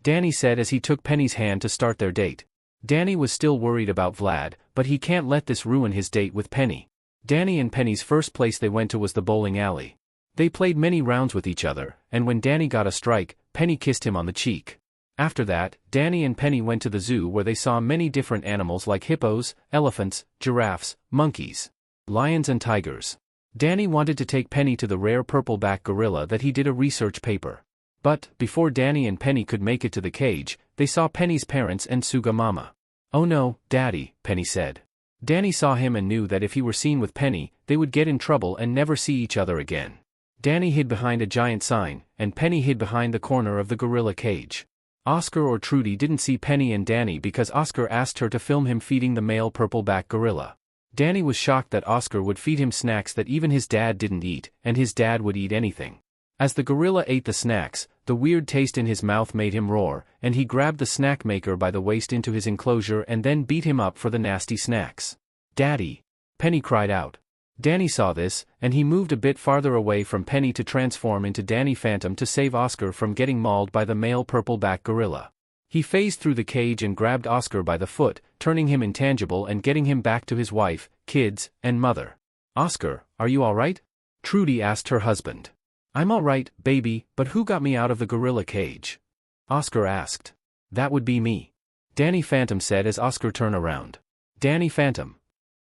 [SPEAKER 3] Danny said as he took Penny's hand to start their date. Danny was still worried about Vlad, but he can't let this ruin his date with Penny. Danny and Penny's first place they went to was the bowling alley. They played many rounds with each other, and when Danny got a strike, Penny kissed him on the cheek. After that, Danny and Penny went to the zoo where they saw many different animals like hippos, elephants, giraffes, monkeys, lions and tigers. Danny wanted to take Penny to the rare purple-back gorilla that he did a research paper. But, before Danny and Penny could make it to the cage, they saw Penny's parents and Suga Mama. Oh no, Daddy, Penny said. Danny saw him and knew that if he were seen with Penny, they would get in trouble and never see each other again. Danny hid behind a giant sign, and Penny hid behind the corner of the gorilla cage. Oscar or Trudy didn't see Penny and Danny because Oscar asked her to film him feeding the male purple-back gorilla. Danny was shocked that Oscar would feed him snacks that even his dad didn't eat, and his dad would eat anything. As the gorilla ate the snacks, the weird taste in his mouth made him roar, and he grabbed the snack maker by the waist into his enclosure and then beat him up for the nasty snacks. Daddy! Penny cried out. Danny saw this, and he moved a bit farther away from Penny to transform into dannyphantom to save Oscar from getting mauled by the male purple-back gorilla. He phased through the cage and grabbed Oscar by the foot, turning him intangible and getting him back to his wife, kids, and mother. Oscar, are you alright? Trudy asked her husband. I'm alright, baby, but who got me out of the gorilla cage? Oscar asked. That would be me. Dannyphantom said as Oscar turned around. Dannyphantom.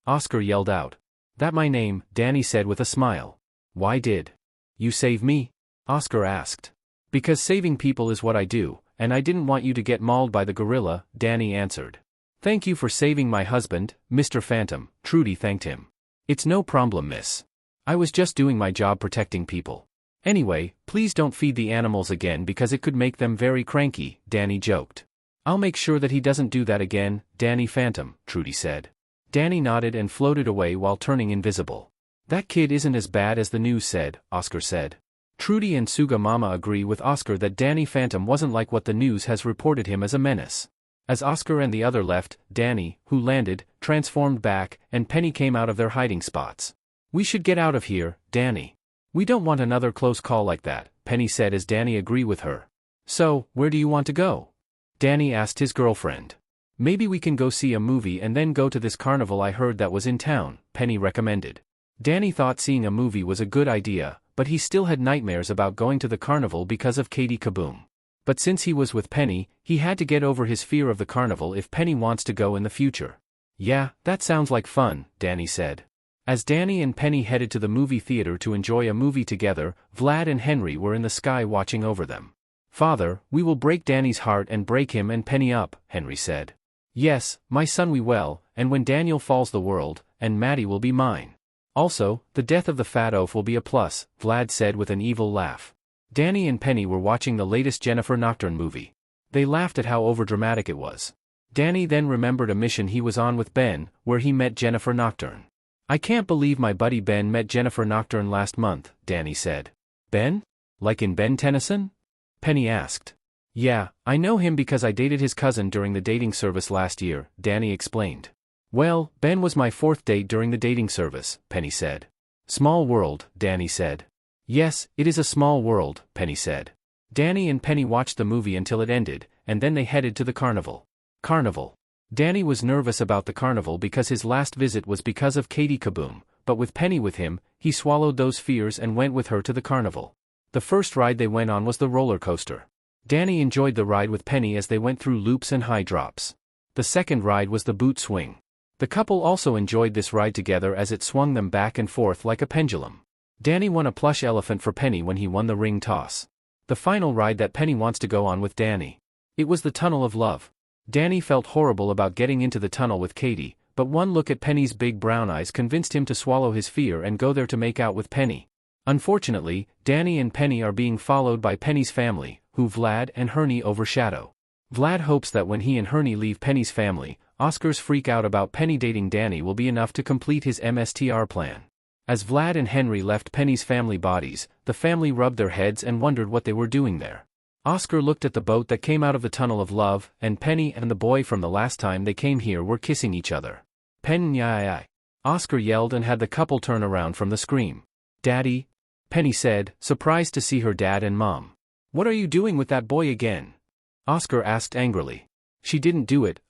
[SPEAKER 3] Oscar yelled out. That my name, Danny said with a smile. Why did you save me? Oscar asked. Because saving people is what I do, and I didn't want you to get mauled by the gorilla, Danny answered. Thank you for saving my husband, Mr. Phantom, Trudy thanked him. It's no problem, miss. I was just doing my job protecting people. Anyway, please don't feed the animals again because it could make them very cranky, Danny joked. I'll make sure that he doesn't do that again, Dannyphantom, Trudy said. Danny nodded and floated away while turning invisible. That kid isn't as bad as the news said, Oscar said. Trudy and Suga Mama agree with Oscar that Dannyphantom wasn't like what the news has reported him as a menace. As Oscar and the other left, Danny, who landed, transformed back, and Penny came out of their hiding spots. We should get out of here, Danny. We don't want another close call like that, Penny said as Danny agreed with her. So, where do you want to go? Danny asked his girlfriend. Maybe we can go see a movie and then go to this carnival I heard that was in town, Penny recommended. Danny thought seeing a movie was a good idea, but he still had nightmares about going to the carnival because of Katie Kaboom. But since he was with Penny, he had to get over his fear of the carnival if Penny wants to go in the future. Yeah, that sounds like fun, Danny said. As Danny and Penny headed to the movie theater to enjoy a movie together, Vlad and Henry were in the sky watching over them. Father, we will break Danny's heart and break him and Penny up, Henry said. Yes, my son we will, and when Daniel falls the world, and Maddie will be mine. Also, the death of the fat oaf will be a plus, Vlad said with an evil laugh. Danny and Penny were watching the latest Jennifer Nocturne movie. They laughed at how overdramatic it was. Danny then remembered a mission he was on with Ben, where he met Jennifer Nocturne. I can't believe my buddy Ben met Jennifer Nocturne last month, Danny said. Ben? Like in Ben Tennyson? Penny asked. Yeah, I know him because I dated his cousin during the dating service last year, Danny explained. Well, Ben was my fourth date during the dating service, Penny said. Small world, Danny said. Yes, it is a small world, Penny said. Danny and Penny watched the movie until it ended, and then they headed to the carnival. Carnival. Danny was nervous about the carnival because his last visit was because of Katie Kaboom, but with Penny with him, he swallowed those fears and went with her to the carnival. The first ride they went on was the roller coaster. Danny enjoyed the ride with Penny as they went through loops and high drops. The second ride was the boot swing. The couple also enjoyed this ride together as it swung them back and forth like a pendulum. Danny won a plush elephant for Penny when he won the ring toss. The final ride that Penny wants to go on with Danny. It was the Tunnel of Love. Danny felt horrible about getting into the tunnel with Katie, but one look at Penny's big brown eyes convinced him to swallow his fear and go there to make out with Penny. Unfortunately, Danny and Penny are being followed by Penny's family, who Vlad and Herney overshadow. Vlad hopes that when he and Herney leave Penny's family, Oscar's freak out about Penny dating Danny will be enough to complete his MSTR plan. As Vlad and Henry left Penny's family bodies, the family rubbed their heads and wondered what they were doing there. Oscar looked at the boat that came out of the Tunnel of Love, and Penny and the boy from the last time they came here were kissing each other. Penny! Oscar yelled and had the couple turn around from the scream. Daddy? Penny said, surprised to see her dad and mom. What are you doing with that boy again? Oscar asked angrily. She didn't do it,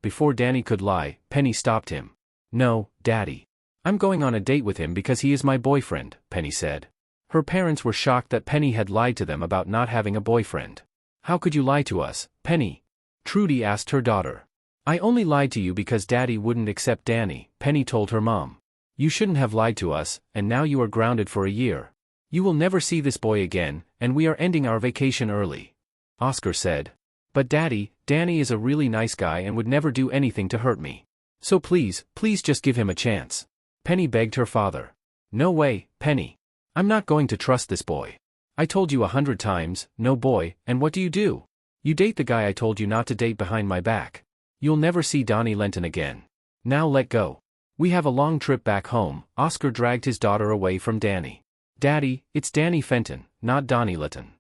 [SPEAKER 3] before Danny could lie, Penny stopped him. No, Daddy. I'm going on a date with him because he is my boyfriend, Penny said. Her parents were shocked that Penny had lied to them about not having a boyfriend. How could you lie to us, Penny? Trudy asked her daughter. I only lied to you because Daddy wouldn't accept Danny, Penny told her mom. You shouldn't have lied to us, and now you are grounded for a year. You will never see this boy again, and we are ending our vacation early. Oscar said. But Daddy, Danny is a really nice guy and would never do anything to hurt me. So please just give him a chance. Penny begged her father. No way, Penny. I'm not going to trust this boy. I told you 100 times, no boy, and what do? You date the guy I told you not to date behind my back. You'll never see Donnie Lenton again. Now let go. We have a long trip back home. Oscar dragged his daughter away from Danny. Daddy, it's Danny Fenton, not Donnie Lenton.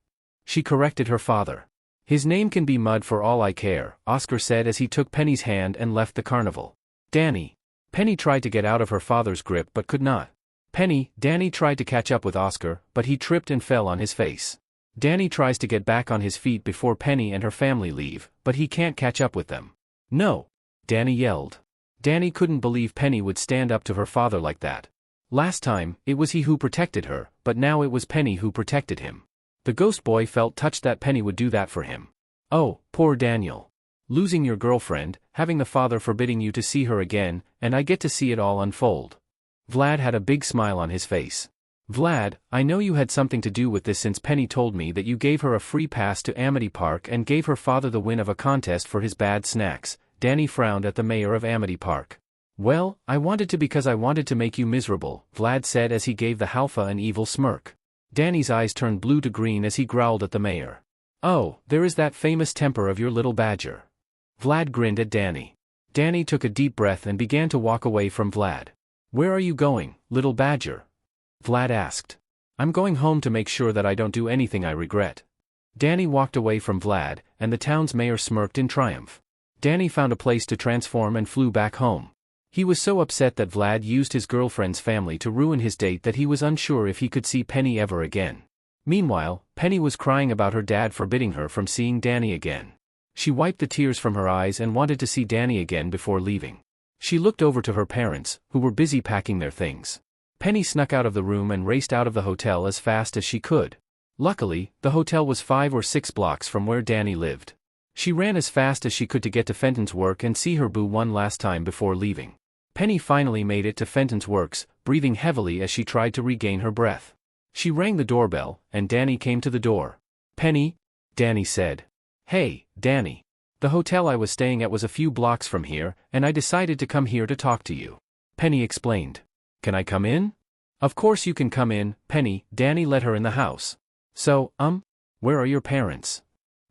[SPEAKER 3] She corrected her father. His name can be Mud for all I care, Oscar said as he took Penny's hand and left the carnival. Danny. Penny tried to get out of her father's grip but could not. Danny tried to catch up with Oscar, but he tripped and fell on his face. Danny tries to get back on his feet before Penny and her family leave, but he can't catch up with them. No! Danny yelled. Danny couldn't believe Penny would stand up to her father like that. Last time, it was he who protected her, but now it was Penny who protected him. The ghost boy felt touched that Penny would do that for him. Oh, poor Daniel. Losing your girlfriend, having the father forbidding you to see her again, and I get to see it all unfold. Vlad had a big smile on his face. Vlad, I know you had something to do with this since Penny told me that you gave her a free pass to Amity Park and gave her father the win of a contest for his bad snacks. Danny frowned at the mayor of Amity Park. Well, I wanted to because I wanted to make you miserable, Vlad said as he gave the Halfa an evil smirk. Danny's eyes turned blue to green as he growled at the mayor. "Oh, there is that famous temper of your little badger." Vlad grinned at Danny. Danny took a deep breath and began to walk away from Vlad. "Where are you going, little badger?" Vlad asked. "I'm going home to make sure that I don't do anything I regret." Danny walked away from Vlad, and the town's mayor smirked in triumph. Danny found a place to transform and flew back home. He was so upset that Vlad used his girlfriend's family to ruin his date that he was unsure if he could see Penny ever again. Meanwhile, Penny was crying about her dad forbidding her from seeing Danny again. She wiped the tears from her eyes and wanted to see Danny again before leaving. She looked over to her parents, who were busy packing their things. Penny snuck out of the room and raced out of the hotel as fast as she could. Luckily, the hotel was 5 or 6 blocks from where Danny lived. She ran as fast as she could to get to Fenton's work and see her boo one last time before leaving. Penny finally made it to Fenton's works, breathing heavily as she tried to regain her breath. She rang the doorbell, and Danny came to the door. "Penny?" Danny said. "Hey, Danny. The hotel I was staying at was a few blocks from here, and I decided to come here to talk to you." Penny explained. "Can I come in?" "Of course you can come in, Penny." Danny let her in the house. "So, where are your parents?"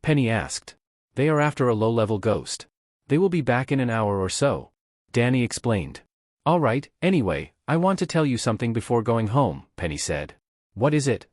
[SPEAKER 3] Penny asked. "They are after a low-level ghost. They will be back in an hour or so," Danny explained. "All right, anyway, I want to tell you something before going home," Penny said. "What is it?"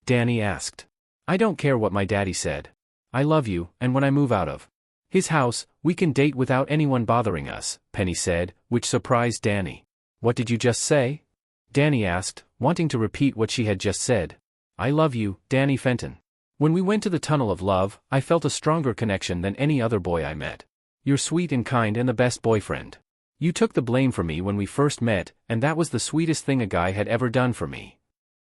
[SPEAKER 3] Danny asked. "I don't care what my daddy said. I love you, and when I move out of his house, we can date without anyone bothering us," Penny said, which surprised Danny. "What did you just say?" Danny asked, wanting to repeat what she had just said. "I love you, dannyphantom. When we went to the tunnel of love, I felt a stronger connection than any other boy I met. You're sweet and kind and the best boyfriend. You took the blame for me when we first met, and that was the sweetest thing a guy had ever done for me,"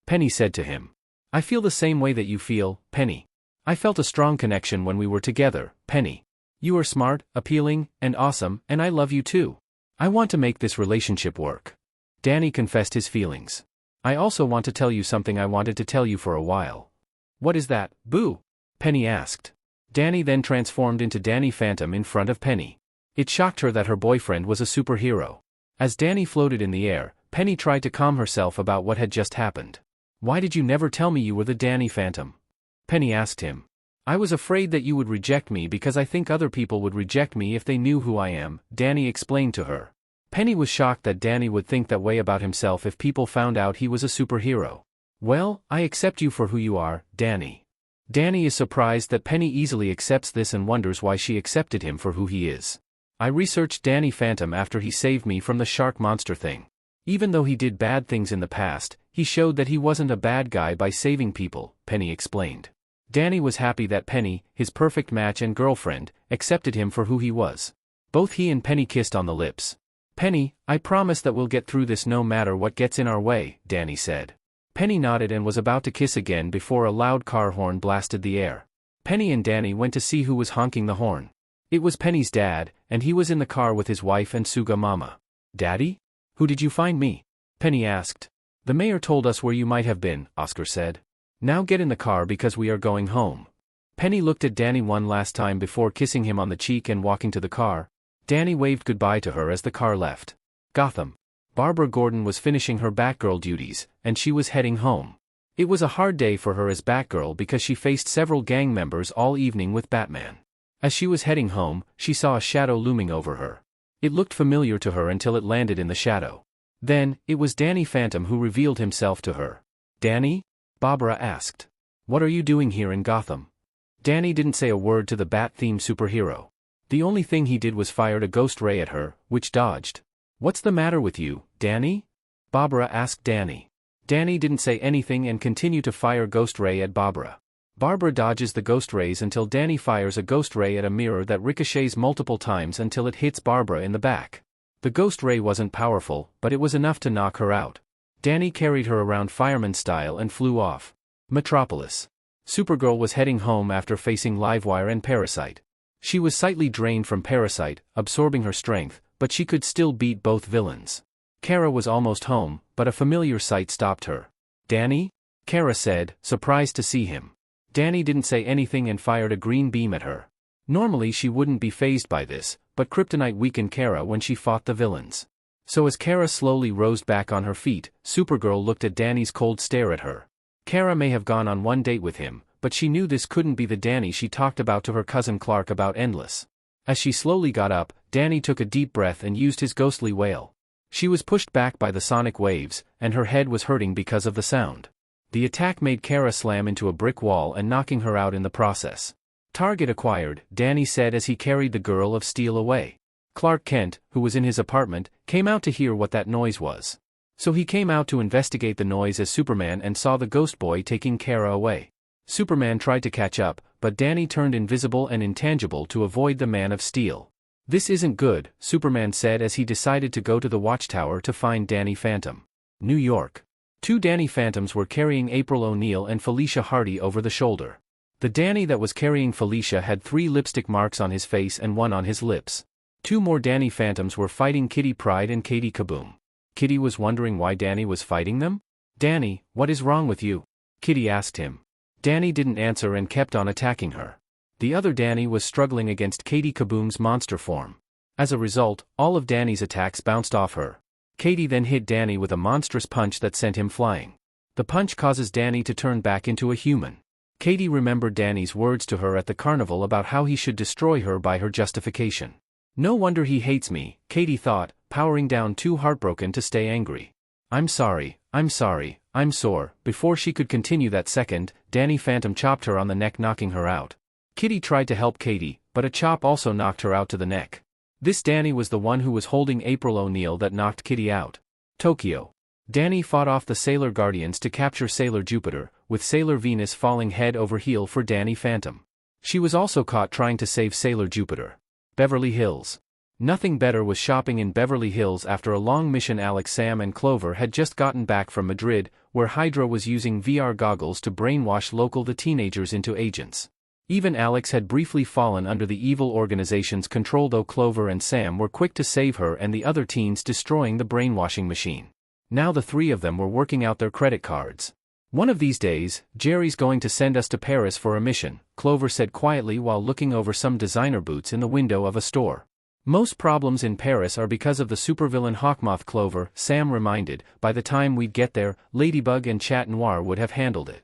[SPEAKER 3] Penny said to him. "I feel the same way that you feel, Penny. I felt a strong connection when we were together, Penny. You are smart, appealing, and awesome, and I love you too. I want to make this relationship work." Danny confessed his feelings. "I also want to tell you something I wanted to tell you for a while." "What is that, boo?" Penny asked. Danny then transformed into dannyphantom in front of Penny. It shocked her that her boyfriend was a superhero. As Danny floated in the air, Penny tried to calm herself about what had just happened. "Why did you never tell me you were the dannyphantom?" Penny asked him. "I was afraid that you would reject me because I think other people would reject me if they knew who I am," Danny explained to her. Penny was shocked that Danny would think that way about himself if people found out he was a superhero. "Well, I accept you for who you are, Danny." Danny is surprised that Penny easily accepts this and wonders why she accepted him for who he is. "I researched dannyphantom after he saved me from the shark monster thing. Even though he did bad things in the past, he showed that he wasn't a bad guy by saving people," Penny explained. Danny was happy that Penny, his perfect match and girlfriend, accepted him for who he was. Both he and Penny kissed on the lips. "Penny, I promise that we'll get through this no matter what gets in our way," Danny said. Penny nodded and was about to kiss again before a loud car horn blasted the air. Penny and Danny went to see who was honking the horn. It was Penny's dad, and he was in the car with his wife and Suga Mama. "Daddy? Who did you find me?" Penny asked. "The mayor told us where you might have been," Oscar said. "Now get in the car because we are going home." Penny looked at Danny one last time before kissing him on the cheek and walking to the car. Danny waved goodbye to her as the car left. Gotham. Barbara Gordon was finishing her Batgirl duties, and she was heading home. It was a hard day for her as Batgirl because she faced several gang members all evening with Batman. As she was heading home, she saw a shadow looming over her. It looked familiar to her until it landed in the shadow. Then, it was dannyphantom who revealed himself to her. "Danny?" Barbara asked. "What are you doing here in Gotham?" Danny didn't say a word to the bat-themed superhero. The only thing he did was fired a ghost ray at her, which dodged. "What's the matter with you, Danny?" Barbara asked Danny. Danny didn't say anything and continued to fire ghost ray at Barbara. Barbara dodges the ghost rays until Danny fires a ghost ray at a mirror that ricochets multiple times until it hits Barbara in the back. The ghost ray wasn't powerful, but it was enough to knock her out. Danny carried her around fireman style and flew off. Metropolis. Supergirl was heading home after facing Livewire and Parasite. She was slightly drained from Parasite, absorbing her strength, but she could still beat both villains. Kara was almost home, but a familiar sight stopped her. "Danny?" Kara said, surprised to see him. Danny didn't say anything and fired a green beam at her. Normally she wouldn't be fazed by this, but kryptonite weakened Kara when she fought the villains. So as Kara slowly rose back on her feet, Supergirl looked at Danny's cold stare at her. Kara may have gone on one date with him, but she knew this couldn't be the Danny she talked about to her cousin Clark about endless. As she slowly got up, Danny took a deep breath and used his ghostly wail. She was pushed back by the sonic waves, and her head was hurting because of the sound. The attack made Kara slam into a brick wall and knocking her out in the process. Target acquired, Danny said as he carried the girl of steel away. Clark Kent, who was in his apartment, came out to hear what that noise was. So he came out to investigate the noise as Superman and saw the ghost boy taking Kara away. Superman tried to catch up, but Danny turned invisible and intangible to avoid the Man of Steel. This isn't good, Superman said as he decided to go to the watchtower to find Danny Phantom. New York. Two Danny Phantoms were carrying April O'Neil and Felicia Hardy over the shoulder. The Danny that was carrying Felicia had 3 lipstick marks on his face and 1 on his lips. 2 more Danny Phantoms were fighting Kitty Pryde and Katie Kaboom. Kitty was wondering why Danny was fighting them? "Danny, what is wrong with you?" Kitty asked him. Danny didn't answer and kept on attacking her. The other Danny was struggling against Katie Kaboom's monster form. As a result, all of Danny's attacks bounced off her. Katie then hit Danny with a monstrous punch that sent him flying. The punch causes Danny to turn back into a human. Katie remembered Danny's words to her at the carnival about how he should destroy her by her justification. "No wonder he hates me," Katie thought, powering down too heartbroken to stay angry. I'm sorry, I'm sore." Before she could continue that second, Danny Phantom chopped her on the neck, knocking her out. Kitty tried to help Katie, but a chop also knocked her out to the neck. This Danny was the one who was holding April O'Neil that knocked Kitty out. Tokyo. Danny fought off the Sailor Guardians to capture Sailor Jupiter, with Sailor Venus falling head over heel for Danny Phantom. She was also caught trying to save Sailor Jupiter. Beverly Hills. Nothing better was shopping in Beverly Hills after a long mission. Alex, Sam and Clover had just gotten back from Madrid, where Hydra was using VR goggles to brainwash the teenagers into agents. Even Alex had briefly fallen under the evil organization's control, though Clover and Sam were quick to save her and the other teens, destroying the brainwashing machine. Now the 3 of them were working out their credit cards. "One of these days, Jerry's going to send us to Paris for a mission," Clover said quietly while looking over some designer boots in the window of a store. "Most problems in Paris are because of the supervillain Hawkmoth." Clover, Sam reminded, "by the time we'd get there, Ladybug and Chat Noir would have handled it."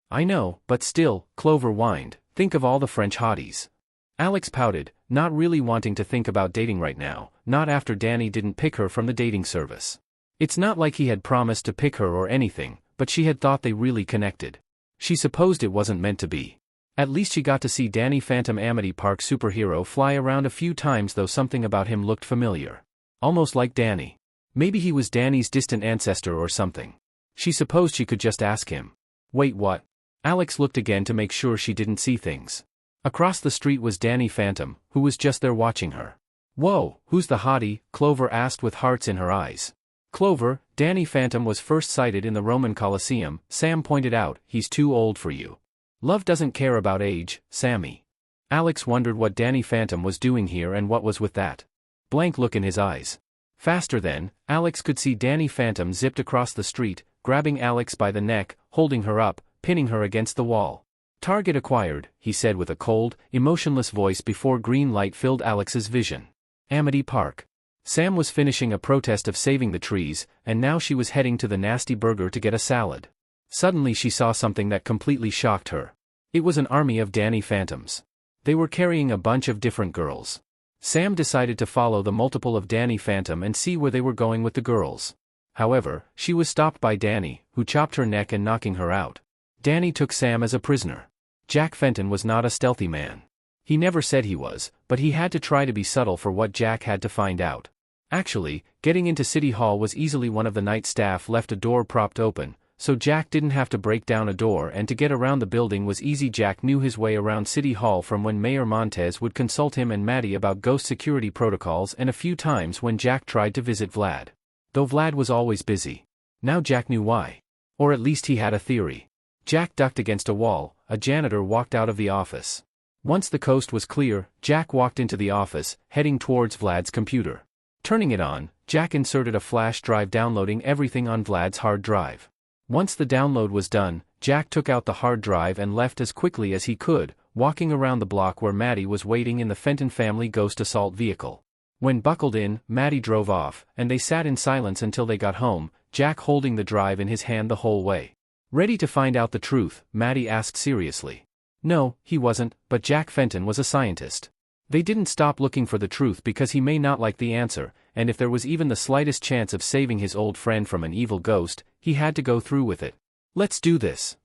[SPEAKER 3] "I know, but still," Clover whined, "think of all the French hotties." Alex pouted, not really wanting to think about dating right now, not after Danny didn't pick her from the dating service. It's not like he had promised to pick her or anything, but she had thought they really connected. She supposed it wasn't meant to be. At least she got to see Danny Phantom, Amity Park superhero, fly around a few times, though something about him looked familiar. Almost like Danny. Maybe he was Danny's distant ancestor or something. She supposed she could just ask him. Wait, what? Alex looked again to make sure she didn't see things. Across the street was Danny Phantom, who was just there watching her. "Whoa, who's the hottie?" Clover asked with hearts in her eyes. "Clover, Danny Phantom was first sighted in the Roman Colosseum," Sam pointed out. "He's too old for you." "Love doesn't care about age, Sammy." Alex wondered what Danny Phantom was doing here and what was with that blank look in his eyes. Faster then, Alex could see Danny Phantom zipped across the street, grabbing Alex by the neck, holding her up, pinning her against the wall. "Target acquired," he said with a cold, emotionless voice before green light filled Alex's vision. Amity Park. Sam was finishing a protest of saving the trees, and now she was heading to the Nasty Burger to get a salad. Suddenly she saw something that completely shocked her. It was an army of Danny Phantoms. They were carrying a bunch of different girls. Sam decided to follow the multiple of Danny Phantom and see where they were going with the girls. However, she was stopped by Danny, who chopped her neck and knocking her out. Danny took Sam as a prisoner. Jack Fenton was not a stealthy man. He never said he was, but he had to try to be subtle for what Jack had to find out. Actually, getting into City Hall was easily. One of the night staff left a door propped open, so Jack didn't have to break down a door, and to get around the building was easy. Jack knew his way around City Hall from when Mayor Montez would consult him and Maddie about ghost security protocols, and a few times when Jack tried to visit Vlad. Though Vlad was always busy. Now Jack knew why. Or at least he had a theory. Jack ducked against a wall. A janitor walked out of the office. Once the coast was clear, Jack walked into the office, heading towards Vlad's computer. Turning it on, Jack inserted a flash drive, downloading everything on Vlad's hard drive. Once the download was done, Jack took out the hard drive and left as quickly as he could, walking around the block where Maddie was waiting in the Fenton family ghost assault vehicle. When buckled in, Maddie drove off, and they sat in silence until they got home, Jack holding the drive in his hand the whole way. Ready to find out the truth, Maddie asked seriously. No, he wasn't, but Jack Fenton was a scientist. They didn't stop looking for the truth because he may not like the answer, and if there was even the slightest chance of saving his old friend from an evil ghost, he had to go through with it. Let's do this.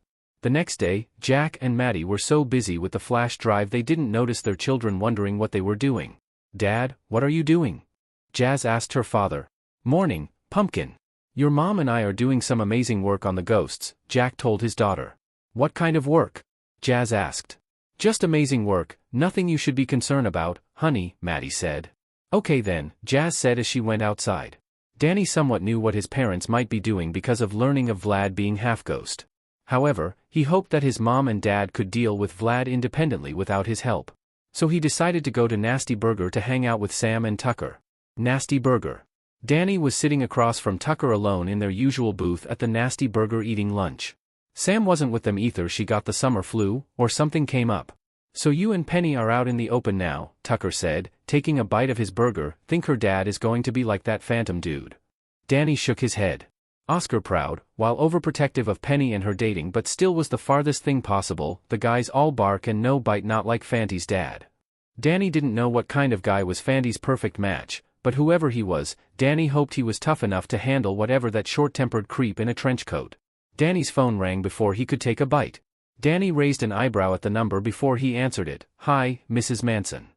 [SPEAKER 3] The next day, Jack and Maddie were so busy with the flash drive they didn't notice their children wondering what they were doing. Dad, what are you doing? Jazz asked her father. Morning, Pumpkin. Your mom and I are doing some amazing work on the ghosts, Jack told his daughter. What kind of work? Jazz asked. Just amazing work, nothing you should be concerned about, honey, Maddie said. Okay then, Jazz said as she went outside. Danny somewhat knew what his parents might be doing because of learning of Vlad being half-ghost. However, he hoped that his mom and dad could deal with Vlad independently without his help. So he decided to go to Nasty Burger to hang out with Sam and Tucker. Nasty Burger. Danny was sitting across from Tucker alone in their usual booth at the Nasty Burger eating lunch. Sam wasn't with them either. She got the summer flu, or something came up. So you and Penny are out in the open now, Tucker said, taking a bite of his burger. Think her dad is going to be like that Phantom dude. Danny shook his head. Oscar proud, while overprotective of Penny and her dating but still was the farthest thing possible, the guy's all bark and no bite, not like Fanty's dad. Danny didn't know what kind of guy was Fanty's perfect match, but whoever he was, Danny hoped he was tough enough to handle whatever that short-tempered creep in a trench coat. Danny's phone rang before he could take a bite. Danny raised an eyebrow at the number before he answered it. Hi, Mrs. Manson.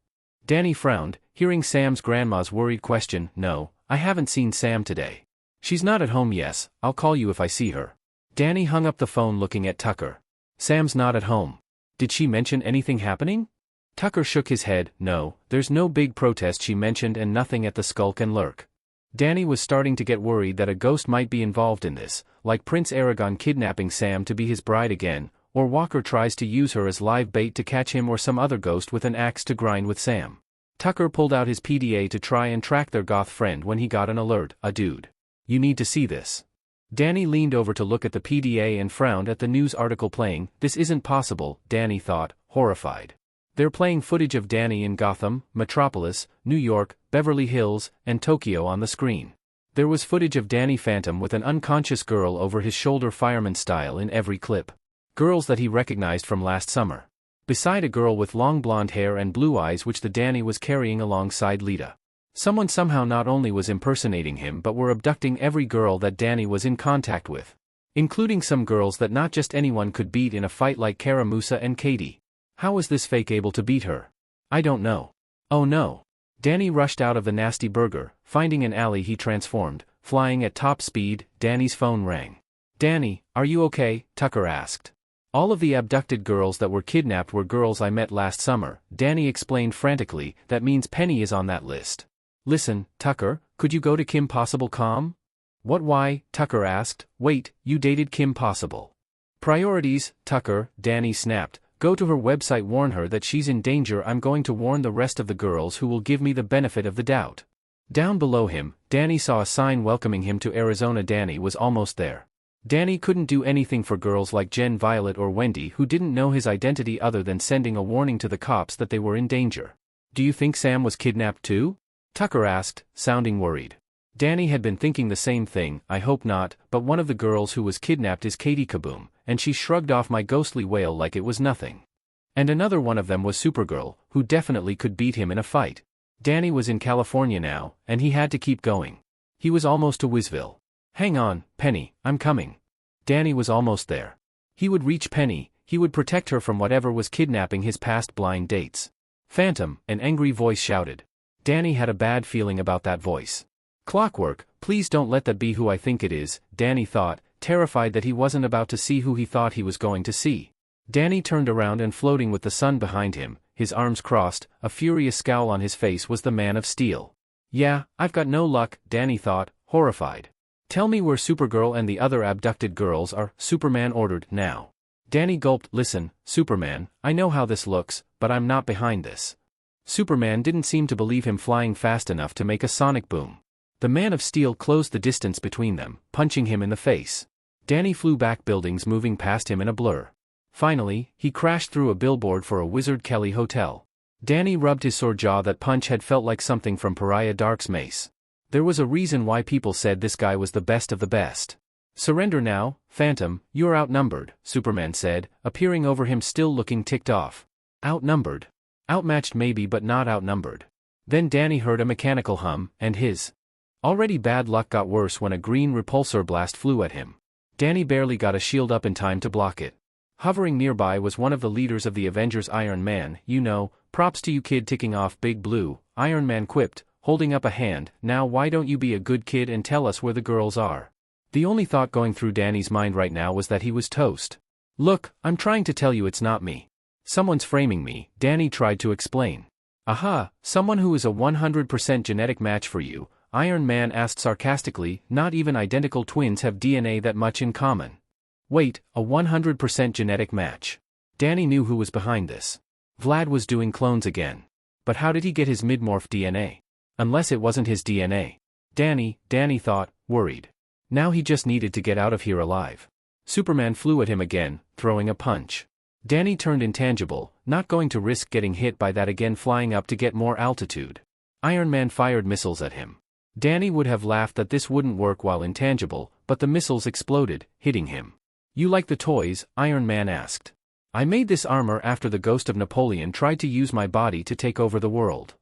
[SPEAKER 3] Danny frowned, hearing Sam's grandma's worried question. No, I haven't seen Sam today. She's not at home. Yes, I'll call you if I see her. Danny hung up the phone looking at Tucker. Sam's not at home. Did she mention anything happening? Tucker shook his head. No, there's no big protest she mentioned and nothing at the Skulk and Lurk. Danny was starting to get worried that a ghost might be involved in this, like Prince Aragon kidnapping Sam to be his bride again, or Walker tries to use her as live bait to catch him, or some other ghost with an axe to grind with Sam. Tucker pulled out his PDA to try and track their goth friend when he got an alert. A dude. You need to see this. Danny leaned over to look at the PDA and frowned at the news article playing. This isn't possible, Danny thought, horrified. They're playing footage of Danny in Gotham, Metropolis, New York, Beverly Hills, and Tokyo on the screen. There was footage of Danny Phantom with an unconscious girl over his shoulder, fireman style, in every clip. Girls that he recognized from last summer. Beside a girl with long blonde hair and blue eyes which the Danny was carrying alongside Lita. Someone somehow not only was impersonating him but were abducting every girl that Danny was in contact with. Including some girls that not just anyone could beat in a fight like Kara Musa and Katie. How was this fake able to beat her? I don't know. Oh no. Danny rushed out of the Nasty Burger, finding an alley he transformed, flying at top speed. Danny's phone rang. Danny, are you okay? Tucker asked. All of the abducted girls that were kidnapped were girls I met last summer, Danny explained frantically. That means Penny is on that list. Listen, Tucker, could you go to Kim Possible.com? What, why? Tucker asked. Wait, you dated Kim Possible. Priorities, Tucker, Danny snapped. Go to her website, warn her that she's in danger. I'm going to warn the rest of the girls who will give me the benefit of the doubt. Down below him, Danny saw a sign welcoming him to Arizona. Danny was almost there. Danny couldn't do anything for girls like Jen, Violet, or Wendy who didn't know his identity other than sending a warning to the cops that they were in danger. Do you think Sam was kidnapped too? Tucker asked, sounding worried. Danny had been thinking the same thing. I hope not, but one of the girls who was kidnapped is Katie Kaboom, and she shrugged off my ghostly wail like it was nothing. And another one of them was Supergirl, who definitely could beat him in a fight. Danny was in California now, and he had to keep going. He was almost to Wisville. Hang on, Penny, I'm coming. Danny was almost there. He would reach Penny, he would protect her from whatever was kidnapping his past blind dates. Phantom, an angry voice shouted. Danny had a bad feeling about that voice. Clockwork, please don't let that be who I think it is, Danny thought, terrified that he wasn't about to see who he thought he was going to see. Danny turned around, and floating with the sun behind him, his arms crossed, a furious scowl on his face, was the Man of Steel. Yeah, I've got no luck, Danny thought, horrified. Tell me where Supergirl and the other abducted girls are, Superman ordered. Now. Danny gulped. Listen, Superman, I know how this looks, but I'm not behind this. Superman didn't seem to believe him, flying fast enough to make a sonic boom. The Man of Steel closed the distance between them, punching him in the face. Danny flew back, buildings moving past him in a blur. Finally, he crashed through a billboard for a Wizard Kelly hotel. Danny rubbed his sore jaw. That punch had felt like something from Pariah Dark's mace. There was a reason why people said this guy was the best of the best. Surrender now, Phantom, you're outnumbered, Superman said, appearing over him still looking ticked off. Outnumbered? Outmatched maybe but not outnumbered. Then Danny heard a mechanical hum, and his already bad luck got worse when a green repulsor blast flew at him. Danny barely got a shield up in time to block it. Hovering nearby was one of the leaders of the Avengers, Iron Man. You know, props to you kid, ticking off Big Blue, Iron Man quipped, holding up a hand. Now why don't you be a good kid and tell us where the girls are? The only thought going through Danny's mind right now was that he was toast. Look, I'm trying to tell you it's not me. Someone's framing me, Danny tried to explain. Aha, someone who is a 100% genetic match for you, Iron Man asked sarcastically. Not even identical twins have DNA that much in common. Wait, a 100% genetic match. Danny knew who was behind this. Vlad was doing clones again. But how did he get his midmorph DNA? Unless it wasn't his DNA. Danny thought, worried. Now he just needed to get out of here alive. Superman flew at him again, throwing a punch. Danny turned intangible, not going to risk getting hit by that again, flying up to get more altitude. Iron Man fired missiles at him. Danny would have laughed that this wouldn't work while intangible, but the missiles exploded, hitting him. You like the toys? Iron Man asked. I made this armor after the ghost of Napoleon tried to use my body to take over the world.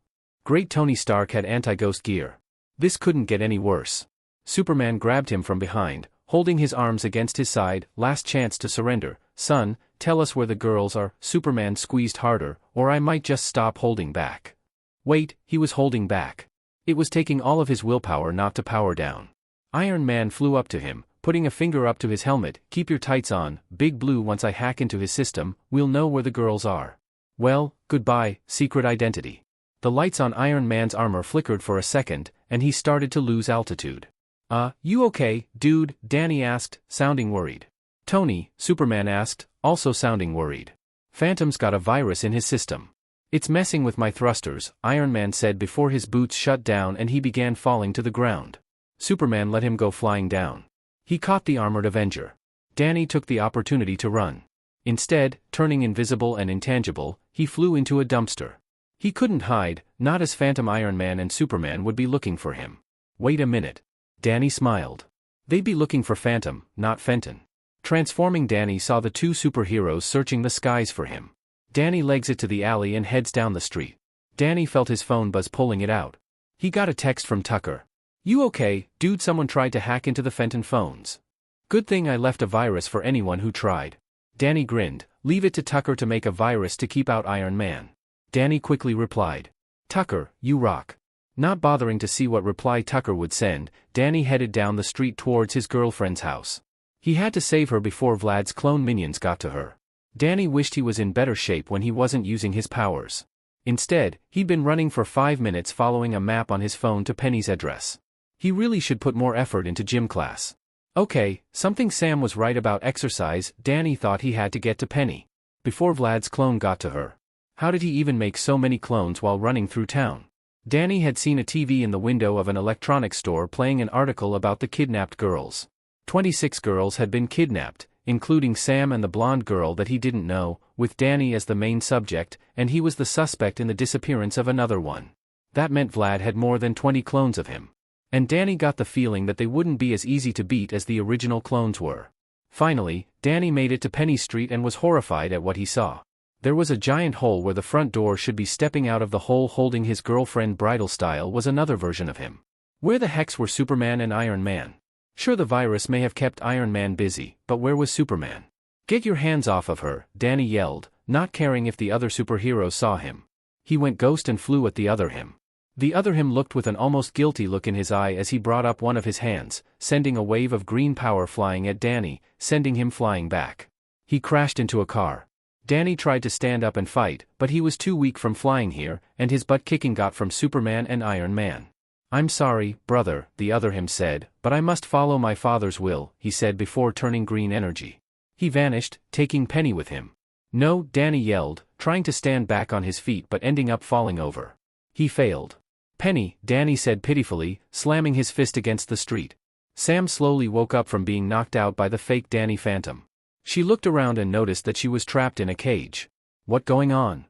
[SPEAKER 3] Great Tony Stark had anti-ghost gear. This couldn't get any worse. Superman grabbed him from behind, holding his arms against his side. Last chance to surrender, son, tell us where the girls are. Superman squeezed harder, or I might just stop holding back. Wait, he was holding back. It was taking all of his willpower not to power down. Iron Man flew up to him, putting a finger up to his helmet. Keep your tights on, Big Blue. Once I hack into his system, we'll know where the girls are. Well, goodbye, secret identity. The lights on Iron Man's armor flickered for a second, and he started to lose altitude. You okay, dude? Danny asked, sounding worried. Tony, Superman asked, also sounding worried. Phantom's got a virus in his system. It's messing with my thrusters, Iron Man said before his boots shut down and he began falling to the ground. Superman let him go flying down. He caught the armored Avenger. Danny took the opportunity to run. Instead, turning invisible and intangible, he flew into a dumpster. He couldn't hide, not as Phantom. Iron Man and Superman would be looking for him. Wait a minute. Danny smiled. They'd be looking for Phantom, not Fenton. Transforming, Danny saw the two superheroes searching the skies for him. Danny legs it to the alley and heads down the street. Danny felt his phone buzz, pulling it out. He got a text from Tucker. You okay, dude? Someone tried to hack into the Fenton phones. Good thing I left a virus for anyone who tried. Danny grinned. Leave it to Tucker to make a virus to keep out Iron Man. Danny quickly replied. Tucker, you rock. Not bothering to see what reply Tucker would send, Danny headed down the street towards his girlfriend's house. He had to save her before Vlad's clone minions got to her. Danny wished he was in better shape when he wasn't using his powers. Instead, he'd been running for 5 minutes following a map on his phone to Penny's address. He really should put more effort into gym class. Okay, something Sam was right about exercise. Danny thought he had to get to Penny before Vlad's clone got to her. How did he even make so many clones while running through town? Danny had seen a TV in the window of an electronics store playing an article about the kidnapped girls. 26 girls had been kidnapped, including Sam and the blonde girl that he didn't know, with Danny as the main subject, and he was the suspect in the disappearance of another one. That meant Vlad had more than 20 clones of him. And Danny got the feeling that they wouldn't be as easy to beat as the original clones were. Finally, Danny made it to Penny Street and was horrified at what he saw. There was a giant hole where the front door should be. Stepping out of the hole holding his girlfriend bridal style was another version of him. Where the heck were Superman and Iron Man? Sure, the virus may have kept Iron Man busy, but where was Superman? Get your hands off of her, Danny yelled, not caring if the other superheroes saw him. He went ghost and flew at the other him. The other him looked with an almost guilty look in his eye as he brought up one of his hands, sending a wave of green power flying at Danny, sending him flying back. He crashed into a car. Danny tried to stand up and fight, but he was too weak from flying here, and his butt kicking got from Superman and Iron Man. I'm sorry, brother, the other him said, but I must follow my father's will, he said before turning green energy. He vanished, taking Penny with him. No, Danny yelled, trying to stand back on his feet but ending up falling over. He failed. Penny, Danny said pitifully, slamming his fist against the street. Sam slowly woke up from being knocked out by the fake dannyphantom. She looked around and noticed that she was trapped in a cage. What going on?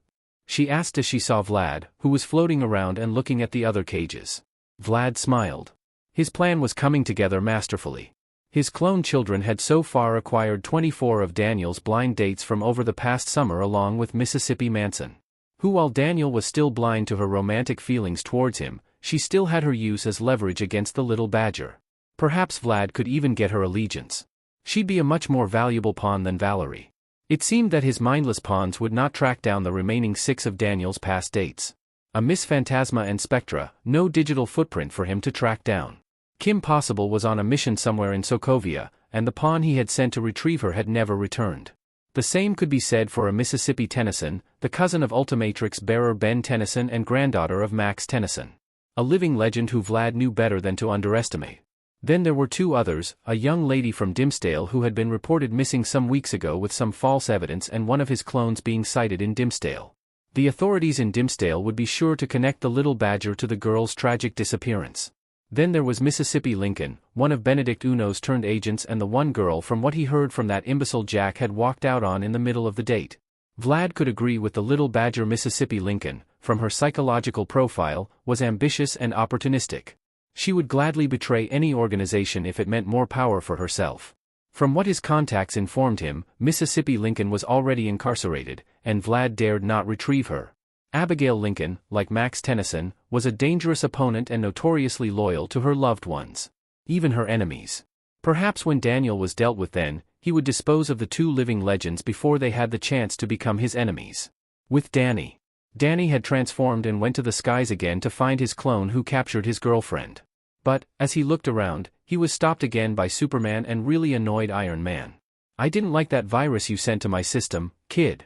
[SPEAKER 3] She asked as she saw Vlad, who was floating around and looking at the other cages. Vlad smiled. His plan was coming together masterfully. His clone children had so far acquired 24 of Daniel's blind dates from over the past summer along with Mississippi Manson, who, while Daniel was still blind to her romantic feelings towards him, she still had her use as leverage against the little badger. Perhaps Vlad could even get her allegiance. She'd be a much more valuable pawn than Valerie. It seemed that his mindless pawns would not track down the remaining 6 of Daniel's past dates. A Miss Phantasma and Spectra, no digital footprint for him to track down. Kim Possible was on a mission somewhere in Sokovia, and the pawn he had sent to retrieve her had never returned. The same could be said for a Mississippi Tennyson, the cousin of Ultimatrix bearer Ben Tennyson and granddaughter of Max Tennyson. A living legend who Vlad knew better than to underestimate. Then there were 2 others, a young lady from Dimsdale who had been reported missing some weeks ago with some false evidence and one of his clones being sighted in Dimsdale. The authorities in Dimsdale would be sure to connect the little badger to the girl's tragic disappearance. Then there was Mississippi Lincoln, one of Benedict Uno's turned agents and the one girl from what he heard from that imbecile Jack had walked out on in the middle of the date. Vlad could agree with the little badger. Mississippi Lincoln, from her psychological profile, was ambitious and opportunistic. She would gladly betray any organization if it meant more power for herself. From what his contacts informed him, Mississippi Lincoln was already incarcerated, and Vlad dared not retrieve her. Abigail Lincoln, like Max Tennyson, was a dangerous opponent and notoriously loyal to her loved ones. Even her enemies. Perhaps when Daniel was dealt with then, he would dispose of the 2 living legends before they had the chance to become his enemies. With Danny. Danny had transformed and went to the skies again to find his clone who captured his girlfriend. But, as he looked around, he was stopped again by Superman and really annoyed Iron Man. "I didn't like that virus you sent to my system, kid,"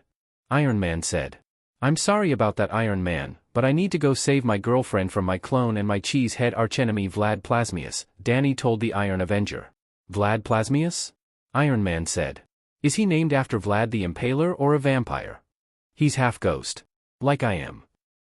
[SPEAKER 3] Iron Man said. "I'm sorry about that, Iron Man, but I need to go save my girlfriend from my clone and my cheesehead archenemy Vlad Plasmius," Danny told the Iron Avenger. "Vlad Plasmius?" Iron Man said. "Is he named after Vlad the Impaler or a vampire?" "He's half ghost. Like I am,"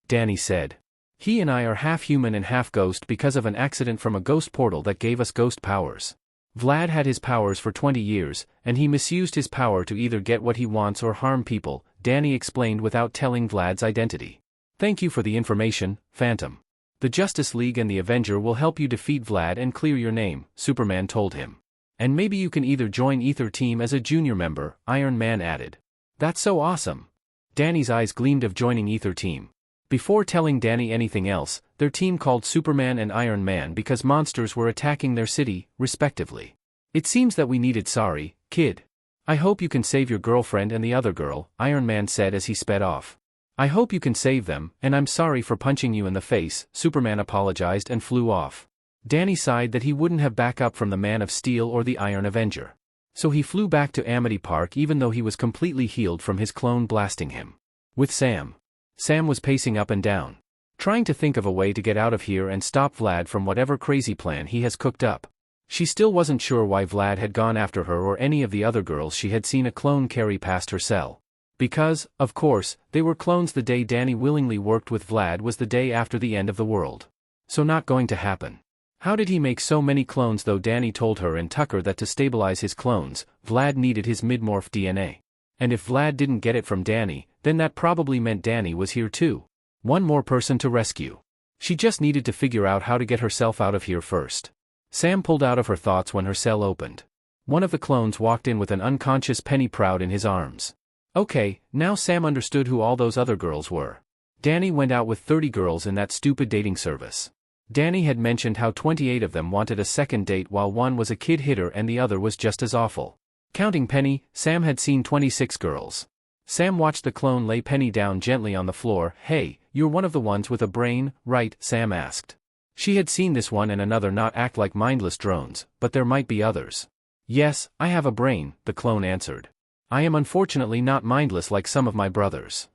[SPEAKER 3] Danny said. "He and I are half human and half ghost because of an accident from a ghost portal that gave us ghost powers. Vlad had his powers for 20 years, and he misused his power to either get what he wants or harm people," Danny explained without telling Vlad's identity. "Thank you for the information, Phantom. The Justice League and the Avenger will help you defeat Vlad and clear your name," Superman told him. "And maybe you can either join Ether Team as a junior member," Iron Man added. "That's so awesome." Danny's eyes gleamed of joining Ether Team. Before telling Danny anything else, their team called Superman and Iron Man because monsters were attacking their city, respectively. "It seems that we needed sorry, kid. I hope you can save your girlfriend and the other girl," Iron Man said as he sped off. "I hope you can save them, and I'm sorry for punching you in the face," Superman apologized and flew off. Danny sighed that he wouldn't have backup from the Man of Steel or the Iron Avenger. So he flew back to Amity Park even though he was completely healed from his clone blasting him. With Sam. Sam was pacing up and down, trying to think of a way to get out of here and stop Vlad from whatever crazy plan he has cooked up. She still wasn't sure why Vlad had gone after her or any of the other girls she had seen a clone carry past her cell. Because, of course, they were clones. The day Danny willingly worked with Vlad was the day after the end of the world. So not going to happen. How did he make so many clones though? Danny told her and Tucker that to stabilize his clones, Vlad needed his midmorph DNA. And if Vlad didn't get it from Danny, then that probably meant Danny was here too. One more person to rescue. She just needed to figure out how to get herself out of here first. Sam pulled out of her thoughts when her cell opened. One of the clones walked in with an unconscious Penny Proud in his arms. Okay, now Sam understood who all those other girls were. Danny went out with 30 girls in that stupid dating service. Danny had mentioned how 28 of them wanted a second date while one was a kid hitter and the other was just as awful. Counting Penny, Sam had seen 26 girls. Sam watched the clone lay Penny down gently on the floor. "Hey, you're one of the ones with a brain, right?" Sam asked. She had seen this one and another not act like mindless drones, but there might be others. "Yes, I have a brain," the clone answered. "I am unfortunately not mindless like some of my brothers.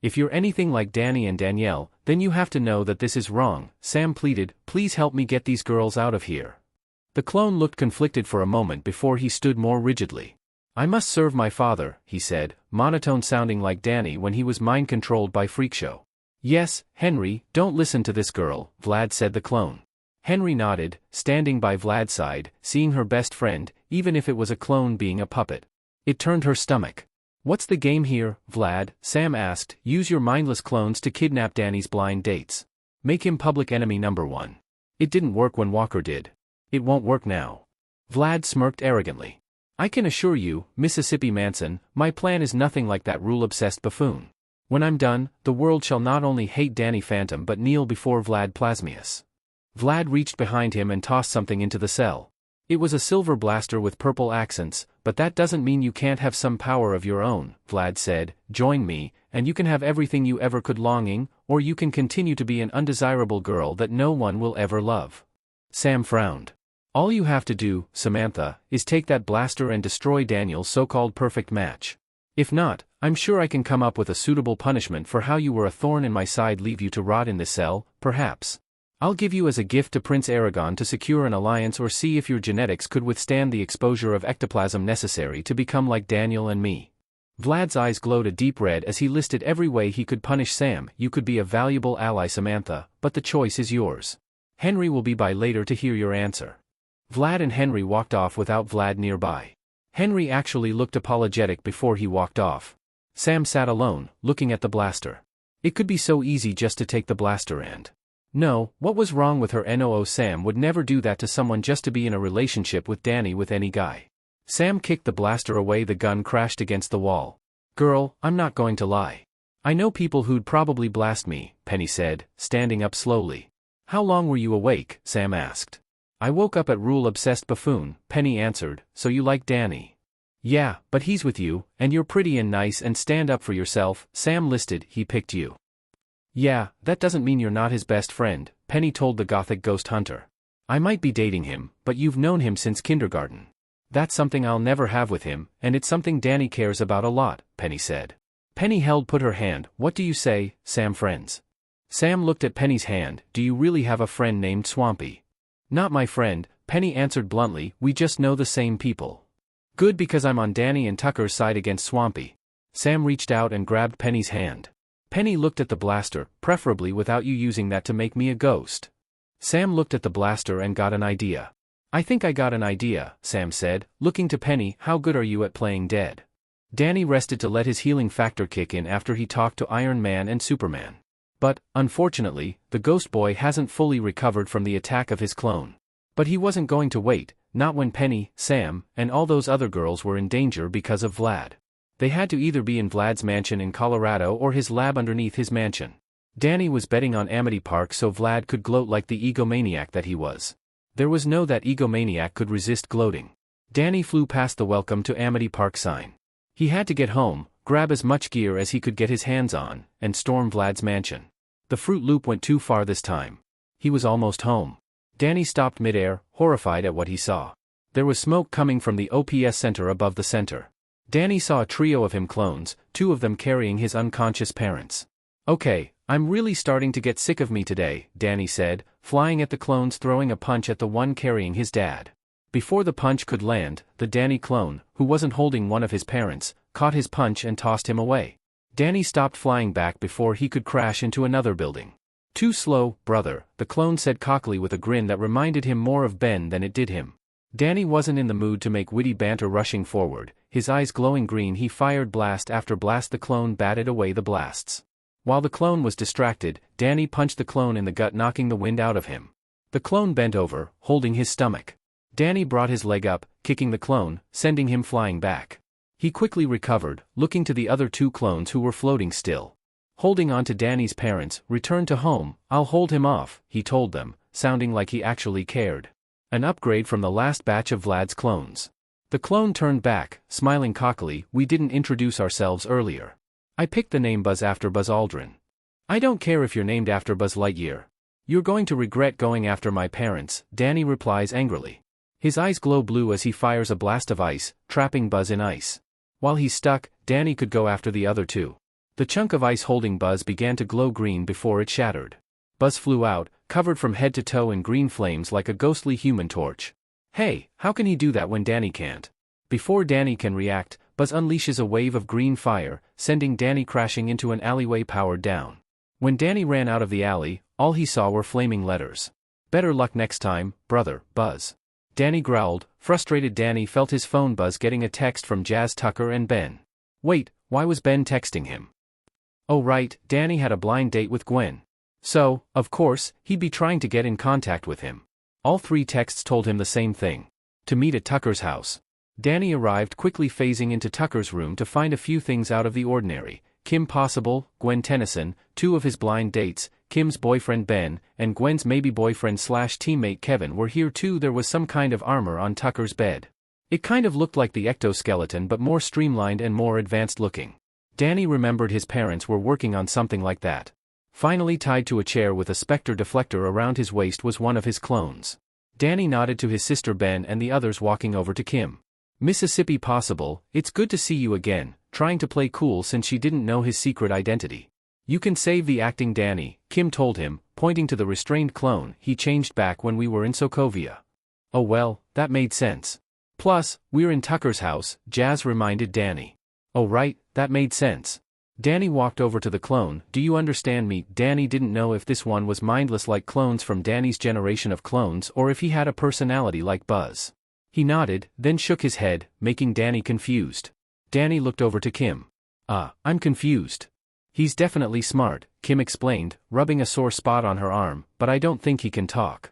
[SPEAKER 3] If you're anything like Danny and Danielle, then you have to know that this is wrong," Sam pleaded. "Please help me get these girls out of here." The clone looked conflicted for a moment before he stood more rigidly. "I must serve my father," he said, monotone sounding like Danny when he was mind-controlled by Freakshow. "Yes, Henry, don't listen to this girl," Vlad said the clone. Henry nodded, standing by Vlad's side, seeing her best friend, even if it was a clone being a puppet. It turned her stomach. "What's the game here, Vlad?" Sam asked. "Use your mindless clones to kidnap Danny's blind dates. Make him public enemy number 1. It didn't work when Walker did. It won't work now." Vlad smirked arrogantly. I can assure you, Mississippi Manson, my plan is nothing like that rule-obsessed buffoon. When I'm done, the world shall not only hate dannyphantom but kneel before Vlad Plasmius. Vlad reached behind him and tossed something into the cell. It was a silver blaster with purple accents, but that doesn't mean you can't have some power of your own, Vlad said. Join me, and you can have everything you ever could longing, or you can continue to be an undesirable girl that no one will ever love. Sam frowned. All you have to do, Samantha, is take that blaster and destroy Daniel's so-called perfect match. If not, I'm sure I can come up with a suitable punishment for how you were a thorn in my side, leave you to rot in this cell, perhaps. I'll give you as a gift to Prince Aragon to secure an alliance or see if your genetics could withstand the exposure of ectoplasm necessary to become like Daniel and me. Vlad's eyes glowed a deep red as he listed every way he could punish Sam. You could be a valuable ally, Samantha, but the choice is yours. Henry will be by later to hear your answer. Vlad and Henry walked off without Vlad nearby. Henry actually looked apologetic before he walked off. Sam sat alone, looking at the blaster. It could be so easy just to take the blaster and... No, what was wrong with her? No, Sam would never do that to someone just to be in a relationship with Danny with any guy. Sam kicked the blaster away. The gun crashed against the wall. Girl, I'm not going to lie. I know people who'd probably blast me, Penny said, standing up slowly. How long were you awake? Sam asked. I woke up at rule-obsessed buffoon, Penny answered. So you like Danny? Yeah, but he's with you, and you're pretty and nice and stand up for yourself, Sam listed. He picked you. Yeah, that doesn't mean you're not his best friend, Penny told the gothic ghost hunter. I might be dating him, but you've known him since kindergarten. That's something I'll never have with him, and it's something Danny cares about a lot, Penny said. Penny put her hand. What do you say, Sam? Friends? Sam looked at Penny's hand. Do you really have a friend named Swampy? Not my friend, Penny answered bluntly. We just know the same people. Good, because I'm on Danny and Tucker's side against Swampy. Sam reached out and grabbed Penny's hand. Penny looked at the blaster, preferably without you using that to make me a ghost. Sam looked at the blaster and got an idea. I think I got an idea, Sam said, looking to Penny. How good are you at playing dead? Danny rested to let his healing factor kick in after he talked to Iron Man and Superman. But, unfortunately, the ghost boy hasn't fully recovered from the attack of his clone. But he wasn't going to wait, not when Penny, Sam, and all those other girls were in danger because of Vlad. They had to either be in Vlad's mansion in Colorado or his lab underneath his mansion. Danny was betting on Amity Park so Vlad could gloat like the egomaniac that he was. There was no that egomaniac could resist gloating. Danny flew past the welcome to Amity Park sign. He had to get home, grab as much gear as he could get his hands on, and storm Vlad's mansion. The Fruit Loop went too far this time. He was almost home. Danny stopped midair, horrified at what he saw. There was smoke coming from the OPS center above the center. Danny saw a trio of him clones, 2 of them carrying his unconscious parents. Okay, I'm really starting to get sick of me today, Danny said, flying at the clones, throwing a punch at the one carrying his dad. Before the punch could land, the Danny clone, who wasn't holding one of his parents, caught his punch and tossed him away. Danny stopped flying back before he could crash into another building. Too slow, brother, the clone said cockily with a grin that reminded him more of Ben than it did him. Danny wasn't in the mood to make witty banter. Rushing forward, his eyes glowing green, he fired blast after blast. The clone batted away the blasts. While the clone was distracted, Danny punched the clone in the gut, knocking the wind out of him. The clone bent over, holding his stomach. Danny brought his leg up, kicking the clone, sending him flying back. He quickly recovered, looking to the other 2 clones who were floating still. Holding on to Danny's parents, return to home, I'll hold him off, he told them, sounding like he actually cared. An upgrade from the last batch of Vlad's clones. The clone turned back, smiling cockily. We didn't introduce ourselves earlier. I picked the name Buzz after Buzz Aldrin. I don't care if you're named after Buzz Lightyear. You're going to regret going after my parents, Danny replies angrily. His eyes glow blue as he fires a blast of ice, trapping Buzz in ice. While he's stuck, Danny could go after the other 2. The chunk of ice holding Buzz began to glow green before it shattered. Buzz flew out, covered from head to toe in green flames like a ghostly human torch. Hey, how can he do that when Danny can't? Before Danny can react, Buzz unleashes a wave of green fire, sending Danny crashing into an alleyway powered down. When Danny ran out of the alley, all he saw were flaming letters. Better luck next time, brother, Buzz. Danny growled. Frustrated, Danny felt his phone buzz, getting a text from Jazz, Tucker and Ben. Wait, why was Ben texting him? Oh right, Danny had a blind date with Gwen. So, of course, he'd be trying to get in contact with him. All 3 texts told him the same thing. To meet at Tucker's house. Danny arrived quickly phasing into Tucker's room to find a few things out of the ordinary. Kim Possible, Gwen Tennyson, two of his blind dates, Kim's boyfriend Ben, and Gwen's maybe boyfriend/teammate Kevin were here too. There was some kind of armor on Tucker's bed. It kind of looked like the ectoskeleton but more streamlined and more advanced looking. Danny remembered his parents were working on something like that. Finally tied to a chair with a specter deflector around his waist was one of his clones. Danny nodded to his sister Ben and the others walking over to Kim. Mississippi Possible, it's good to see you again, trying to play cool since she didn't know his secret identity. You can save the acting Danny, Kim told him, pointing to the restrained clone he changed back when we were in Sokovia. Oh well, that made sense. Plus, we're in Tucker's house, Jazz reminded Danny. Oh right, that made sense. Danny walked over to the clone. Do you understand me? Danny didn't know if this one was mindless like clones from Danny's generation of clones or if he had a personality like Buzz. He nodded, then shook his head, making Danny confused. Danny looked over to Kim. I'm confused. He's definitely smart, Kim explained, rubbing a sore spot on her arm, but I don't think he can talk.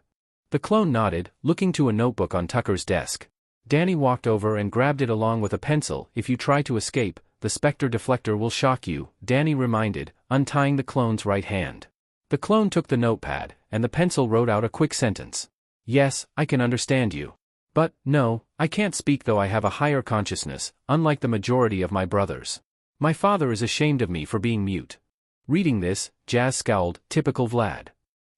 [SPEAKER 3] The clone nodded, looking to a notebook on Tucker's desk. Danny walked over and grabbed it along with a pencil. If you try to escape, the specter deflector will shock you, Danny reminded, untying the clone's right hand. The clone took the notepad, and the pencil wrote out a quick sentence. Yes, I can understand you. But, no, I can't speak though I have a higher consciousness, unlike the majority of my brothers. My father is ashamed of me for being mute. Reading this, Jazz scowled, typical Vlad.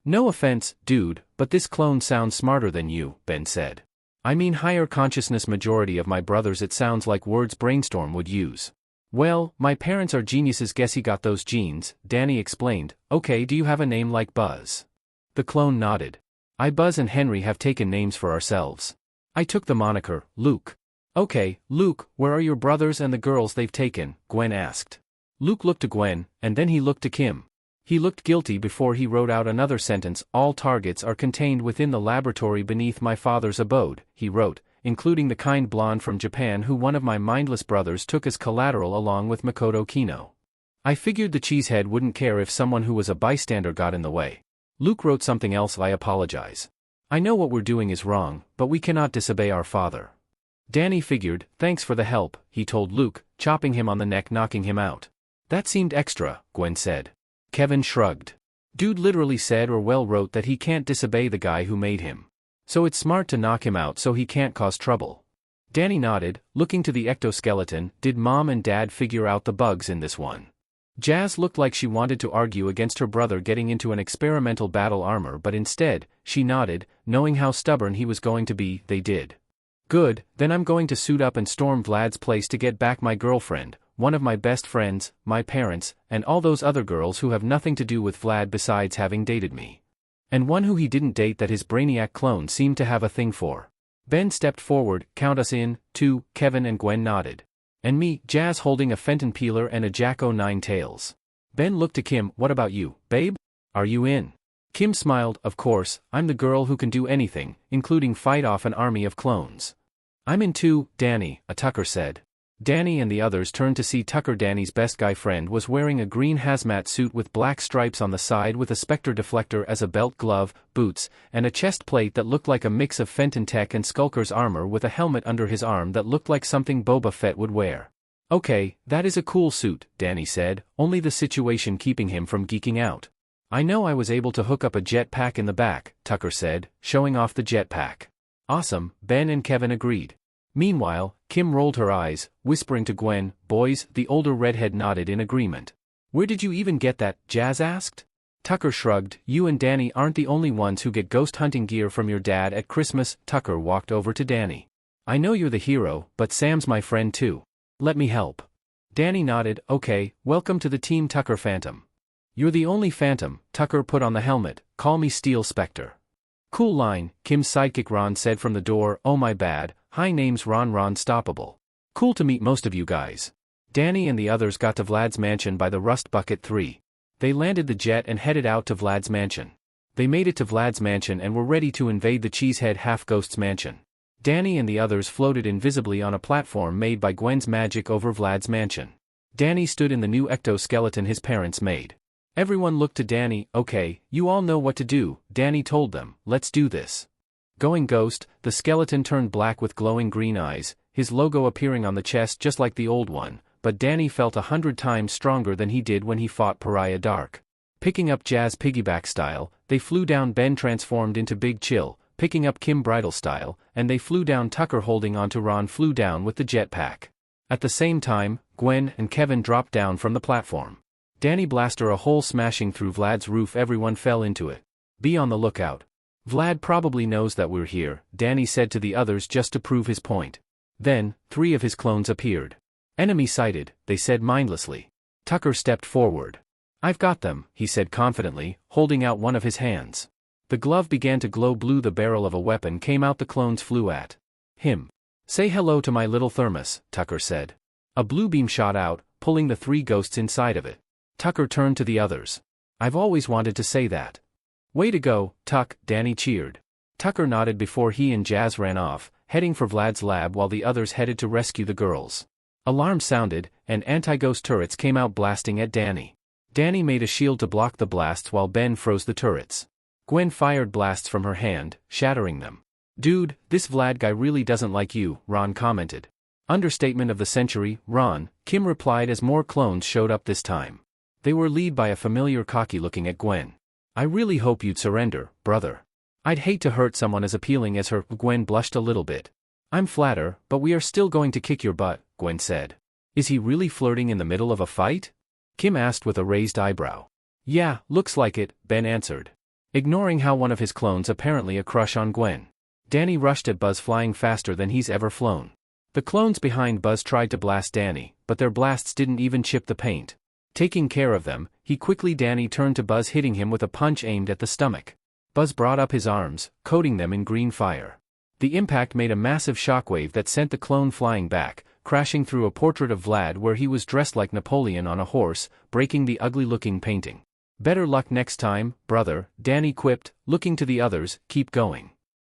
[SPEAKER 3] No offense, dude, but this clone sounds smarter than you, Ben said. I mean higher consciousness majority of my brothers, it sounds like words Brainstorm would use. Well, my parents are geniuses, guess he got those genes, Danny explained. Okay, do you have a name like Buzz? The clone nodded. Buzz and Henry have taken names for ourselves. I took the moniker, Luke. Okay, Luke, where are your brothers and the girls they've taken? Gwen asked. Luke looked to Gwen, and then he looked to Kim. He looked guilty before he wrote out another sentence. All targets are contained within the laboratory beneath my father's abode, he wrote, including the kind blonde from Japan who one of my mindless brothers took as collateral along with Makoto Kino. I figured the cheesehead wouldn't care if someone who was a bystander got in the way. Luke wrote something else. I apologize. I know what we're doing is wrong, but we cannot disobey our father. Danny figured, thanks for the help, he told Luke, chopping him on the neck, knocking him out. That seemed extra, Gwen said. Kevin shrugged. Dude literally said or well wrote that he can't disobey the guy who made him. So it's smart to knock him out so he can't cause trouble. Danny nodded, looking to the ectoskeleton. Did Mom and Dad figure out the bugs in this one? Jazz looked like she wanted to argue against her brother getting into an experimental battle armor, but instead, she nodded, knowing how stubborn he was going to be. They did. Good, then I'm going to suit up and storm Vlad's place to get back my girlfriend, one of my best friends, my parents, and all those other girls who have nothing to do with Vlad besides having dated me. And one who he didn't date that his brainiac clone seemed to have a thing for. Ben stepped forward. Count us in, too, Kevin and Gwen nodded. And me, Jazz holding a Fenton peeler and a Jack-o'-nine-tails. Ben looked to Kim. What about you, babe? Are you in? Kim smiled. Of course, I'm the girl who can do anything, including fight off an army of clones. I'm in too, Danny, Tucker said. Danny and the others turned to see Tucker. Danny's best guy friend was wearing a green hazmat suit with black stripes on the side with a specter deflector as a belt, glove, boots, and a chest plate that looked like a mix of Fenton Tech and Skulker's armor with a helmet under his arm that looked like something Boba Fett would wear. Okay, that is a cool suit, Danny said, only the situation keeping him from geeking out. I know I was able to hook up a jetpack in the back, Tucker said, showing off the jetpack. Awesome, Ben and Kevin agreed. Meanwhile, Kim rolled her eyes, whispering to Gwen. Boys, the older redhead nodded in agreement. Where did you even get that? Jazz asked. Tucker shrugged. You and Danny aren't the only ones who get ghost hunting gear from your dad at Christmas. Tucker walked over to Danny. I know you're the hero, but Sam's my friend too. Let me help. Danny nodded. Okay, welcome to the team, Tucker Phantom. You're the only Phantom, Tucker put on the helmet. Call me Steel Spectre. Cool line, Kim's sidekick Ron said from the door. Oh my bad. Hi, name's Ron Stoppable. Cool to meet most of you guys. Danny and the others got to Vlad's mansion by the Rust Bucket 3. They landed the jet and headed out to Vlad's mansion. They made it to Vlad's mansion and were ready to invade the cheesehead half-ghost's mansion. Danny and the others floated invisibly on a platform made by Gwen's magic over Vlad's mansion. Danny stood in the new ectoskeleton his parents made. Everyone looked to Danny. Okay, you all know what to do, Danny told them. Let's do this. Going ghost, the skeleton turned black with glowing green eyes, his logo appearing on the chest just like the old one, but Danny felt 100 times stronger than he did when he fought Pariah Dark. Picking up Jazz piggyback style, they flew down. Ben transformed into Big Chill, picking up Kim bridal style, and they flew down. Tucker holding onto Ron flew down with the jetpack. At the same time, Gwen and Kevin dropped down from the platform. Danny blaster a hole smashing through Vlad's roof. Everyone fell into it. Be on the lookout. Vlad probably knows that we're here, Danny said to the others just to prove his point. Then, 3 of his clones appeared. Enemy sighted, they said mindlessly. Tucker stepped forward. I've got them, he said confidently, holding out one of his hands. The glove began to glow blue. The barrel of a weapon came out. The clones flew at him. Say hello to my little thermos, Tucker said. A blue beam shot out, pulling the 3 ghosts inside of it. Tucker turned to the others. I've always wanted to say that. Way to go, Tuck, Danny cheered. Tucker nodded before he and Jazz ran off, heading for Vlad's lab while the others headed to rescue the girls. Alarm sounded, and anti-ghost turrets came out blasting at Danny. Danny made a shield to block the blasts while Ben froze the turrets. Gwen fired blasts from her hand, shattering them. Dude, this Vlad guy really doesn't like you, Ron commented. Understatement of the century, Ron, Kim replied as more clones showed up this time. They were led by a familiar cocky looking at Gwen. I really hope you'd surrender, brother. I'd hate to hurt someone as appealing as her. Gwen blushed a little bit. I'm flatter, but we are still going to kick your butt, Gwen said. Is he really flirting in the middle of a fight? Kim asked with a raised eyebrow. Yeah, looks like it, Ben answered. Ignoring how one of his clones apparently a crush on Gwen. Danny rushed at Buzz flying faster than he's ever flown. The clones behind Buzz tried to blast Danny, but their blasts didn't even chip the paint. Taking care of them, Danny turned to Buzz hitting him with a punch aimed at the stomach. Buzz brought up his arms, coating them in green fire. The impact made a massive shockwave that sent the clone flying back, crashing through a portrait of Vlad where he was dressed like Napoleon on a horse, breaking the ugly-looking painting. Better luck next time, brother, Danny quipped, looking to the others, keep going.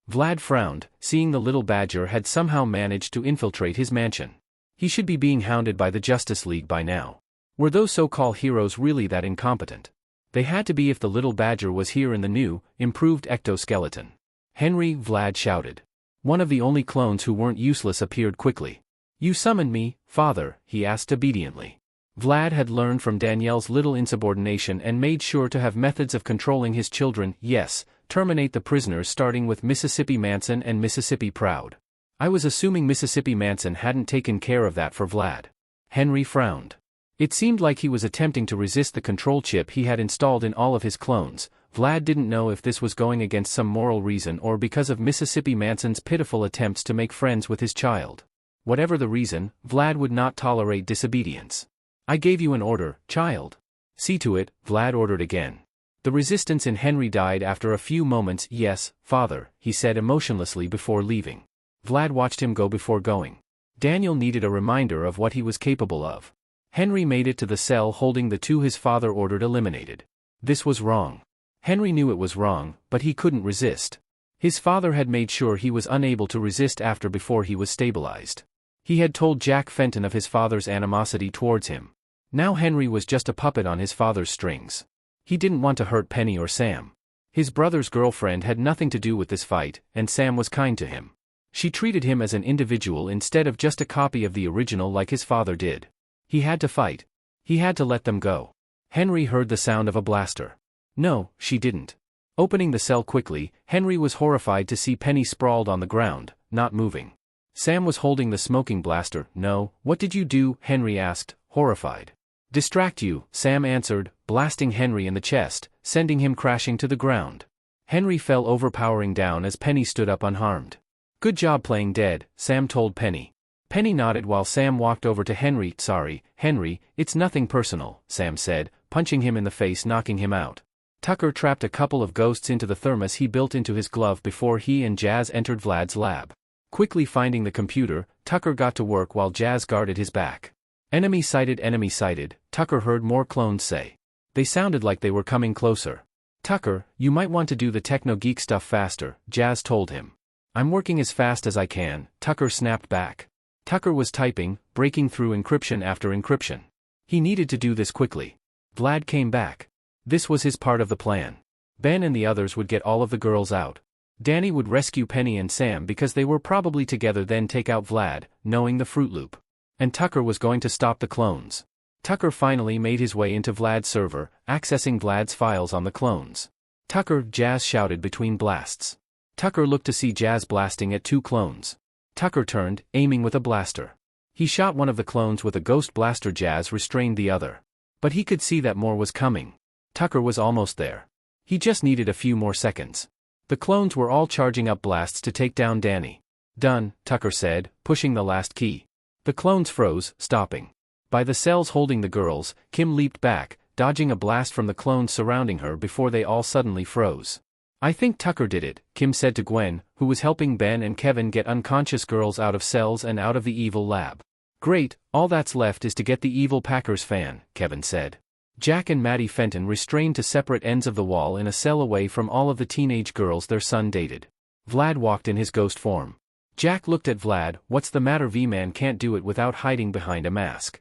[SPEAKER 3] Vlad frowned, seeing the little badger had somehow managed to infiltrate his mansion. He should be being hounded by the Justice League by now. Were those so-called heroes really that incompetent? They had to be if the little badger was here in the new, improved ectoskeleton. Henry, Vlad shouted. One of the only clones who weren't useless appeared quickly. You summoned me, father, he asked obediently. Vlad had learned from Danielle's little insubordination and made sure to have methods of controlling his children. Yes, terminate the prisoners starting with Mississippi Manson and Mississippi Proud. I was assuming Mississippi Manson hadn't taken care of that for Vlad. Henry frowned. It seemed like he was attempting to resist the control chip he had installed in all of his clones. Vlad didn't know if this was going against some moral reason or because of Mississippi Manson's pitiful attempts to make friends with his child. Whatever the reason, Vlad would not tolerate disobedience. I gave you an order, child. See to it, Vlad ordered again. The resistance in Henry died after a few moments. Yes, father, he said emotionlessly before leaving. Vlad watched him go before going. Daniel needed a reminder of what he was capable of. Henry made it to the cell holding the 2 his father ordered eliminated. This was wrong. Henry knew it was wrong, but he couldn't resist. His father had made sure he was unable to resist before he was stabilized. He had told Jack Fenton of his father's animosity towards him. Now Henry was just a puppet on his father's strings. He didn't want to hurt Penny or Sam. His brother's girlfriend had nothing to do with this fight, and Sam was kind to him. She treated him as an individual instead of just a copy of the original like his father did. He had to fight. He had to let them go. Henry heard the sound of a blaster. No, she didn't. Opening the cell quickly, Henry was horrified to see Penny sprawled on the ground, not moving. Sam was holding the smoking blaster. No, what did you do? Henry asked, horrified. Distract you, Sam answered, blasting Henry in the chest, sending him crashing to the ground. Henry fell overpowering down as Penny stood up unharmed. Good job playing dead, Sam told Penny. Penny nodded while Sam walked over to Henry. Sorry, Henry, it's nothing personal, Sam said, punching him in the face, knocking him out. Tucker trapped a couple of ghosts into the thermos he built into his glove before he and Jazz entered Vlad's lab. Quickly finding the computer, Tucker got to work while Jazz guarded his back. Enemy sighted, Tucker heard more clones say. They sounded like they were coming closer. Tucker, you might want to do the techno-geek stuff faster, Jazz told him. I'm working as fast as I can, Tucker snapped back. Tucker was typing, breaking through encryption after encryption. He needed to do this quickly. Vlad came back. This was his part of the plan. Ben and the others would get all of the girls out. Danny would rescue Penny and Sam because they were probably together, then take out Vlad, knowing the Fruit Loop. And Tucker was going to stop the clones. Tucker finally made his way into Vlad's server, accessing Vlad's files on the clones. Tucker, Jazz shouted between blasts. Tucker looked to see Jazz blasting at 2 clones. Tucker turned, aiming with a blaster. He shot one of the clones with a ghost blaster. Jazz restrained the other. But he could see that more was coming. Tucker was almost there. He just needed a few more seconds. The clones were all charging up blasts to take down Danny. Done, Tucker said, pushing the last key. The clones froze, stopping. By the cells holding the girls, Kim leaped back, dodging a blast from the clones surrounding her before they all suddenly froze. I think Tucker did it, Kim said to Gwen, who was helping Ben and Kevin get unconscious girls out of cells and out of the evil lab. Great, all that's left is to get the evil Packers fan, Kevin said. Jack and Maddie Fenton restrained to separate ends of the wall in a cell away from all of the teenage girls their son dated. Vlad walked in his ghost form. Jack looked at Vlad. What's the matter? V-Man can't do it without hiding behind a mask.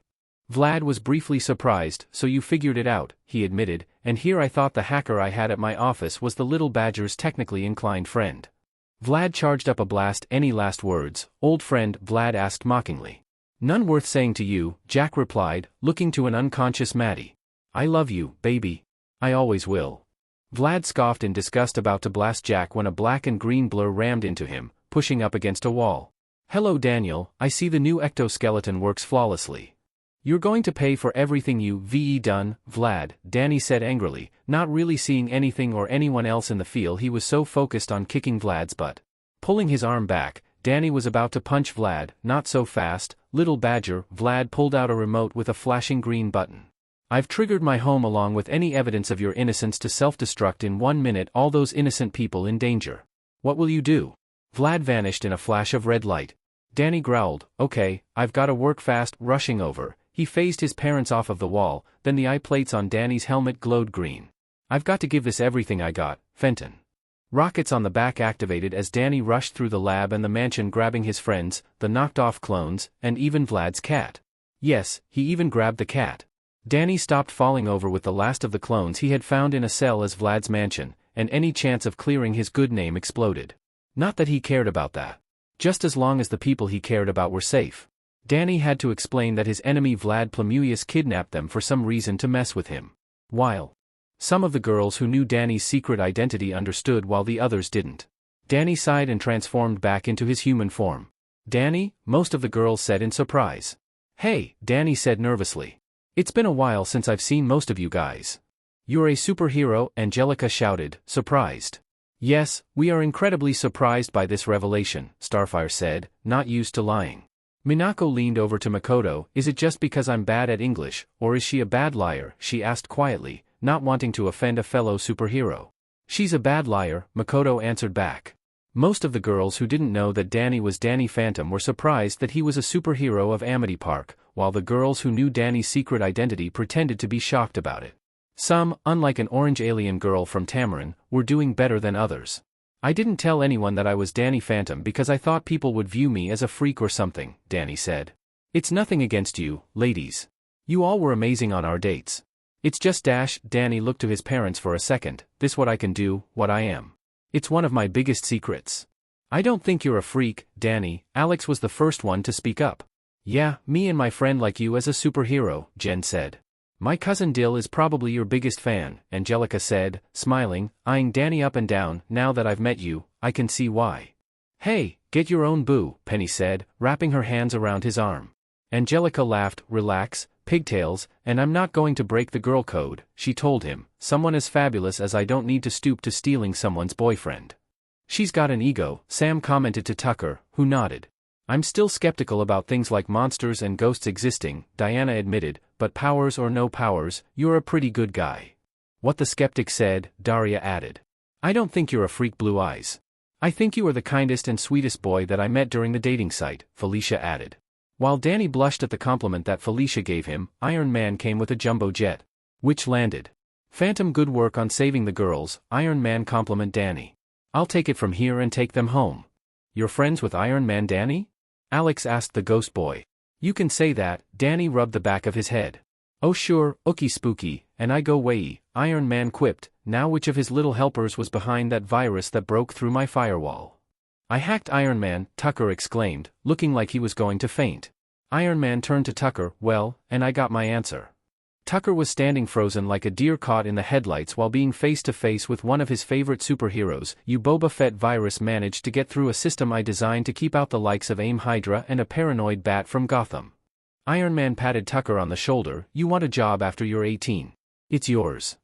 [SPEAKER 3] Vlad was briefly surprised. So you figured it out, he admitted, and here I thought the hacker I had at my office was the little badger's technically inclined friend. Vlad charged up a blast. Any last words, old friend? Vlad asked mockingly. None worth saying to you, Jack replied, looking to an unconscious Maddie. I love you, baby. I always will. Vlad scoffed in disgust, about to blast Jack when a black and green blur rammed into him, pushing up against a wall. Hello Daniel, I see the new ectoskeleton works flawlessly. You're going to pay for everything you've done, Vlad, Danny said angrily, not really seeing anything or anyone else in the field. He was so focused on kicking Vlad's butt. Pulling his arm back, Danny was about to punch Vlad. Not so fast, little badger. Vlad pulled out a remote with a flashing green button. I've triggered my home along with any evidence of your innocence to self-destruct in 1 minute. All those innocent people in danger. What will you do? Vlad vanished in a flash of red light. Danny growled, okay, I've gotta work fast. Rushing over, he phased his parents off of the wall, then the eye plates on Danny's helmet glowed green. I've got to give this everything I got, Fenton. Rockets on the back activated as Danny rushed through the lab and the mansion, grabbing his friends, the knocked-off clones, and even Vlad's cat. Yes, he even grabbed the cat. Danny stopped falling over with the last of the clones he had found in a cell as Vlad's mansion, and any chance of clearing his good name exploded. Not that he cared about that. Just as long as the people he cared about were safe. Danny had to explain that his enemy Vlad Plamuius kidnapped them for some reason to mess with him. While some of the girls who knew Danny's secret identity understood while the others didn't. Danny sighed and transformed back into his human form. Danny? Most of the girls said in surprise. Hey, Danny said nervously. It's been a while since I've seen most of you guys. You're a superhero, Angelica shouted, surprised. Yes, we are incredibly surprised by this revelation, Starfire said, not used to lying. Minako leaned over to Makoto. Is it just because I'm bad at English, or is she a bad liar? She asked quietly, not wanting to offend a fellow superhero. She's a bad liar, Makoto answered back. Most of the girls who didn't know that Danny was Danny Phantom were surprised that he was a superhero of Amity Park, while the girls who knew Danny's secret identity pretended to be shocked about it. Some, unlike an orange alien girl from Tamarin, were doing better than others. I didn't tell anyone that I was Danny Phantom because I thought people would view me as a freak or something, Danny said. It's nothing against you, ladies. You all were amazing on our dates. It's just Danny looked to his parents for a second. This what I can do, what I am. It's one of my biggest secrets. I don't think you're a freak, Danny. Alex was the first one to speak up. Yeah, me and my friend like you as a superhero, Jen said. My cousin Dill is probably your biggest fan, Angelica said, smiling, eyeing Danny up and down. Now that I've met you, I can see why. Hey, get your own boo, Penny said, wrapping her hands around his arm. Angelica laughed. Relax, pigtails, and I'm not going to break the girl code, she told him. Someone as fabulous as I don't need to stoop to stealing someone's boyfriend. She's got an ego, Sam commented to Tucker, who nodded. I'm still skeptical about things like monsters and ghosts existing, Diana admitted, but powers or no powers, you're a pretty good guy. What the skeptic said, Daria added. I don't think you're a freak, Blue Eyes. I think you are the kindest and sweetest boy that I met during the dating site, Felicia added. While Danny blushed at the compliment that Felicia gave him, Iron Man came with a jumbo jet, which landed. Phantom, good work on saving the girls, Iron Man compliment Danny. I'll take it from here and take them home. You're friends with Iron Man, Danny? Alex asked the ghost boy. You can say that, Danny rubbed the back of his head. Oh sure, ookie spooky, and I go way, Iron Man quipped, now which of his little helpers was behind that virus that broke through my firewall? I hacked Iron Man, Tucker exclaimed, looking like he was going to faint. Iron Man turned to Tucker, well, and I got my answer. Tucker was standing frozen like a deer caught in the headlights while being face to face with one of his favorite superheroes. You Boba Fett virus managed to get through a system I designed to keep out the likes of AIM Hydra and a paranoid bat from Gotham. Iron Man patted Tucker on the shoulder. You want a job after you're 18. It's yours.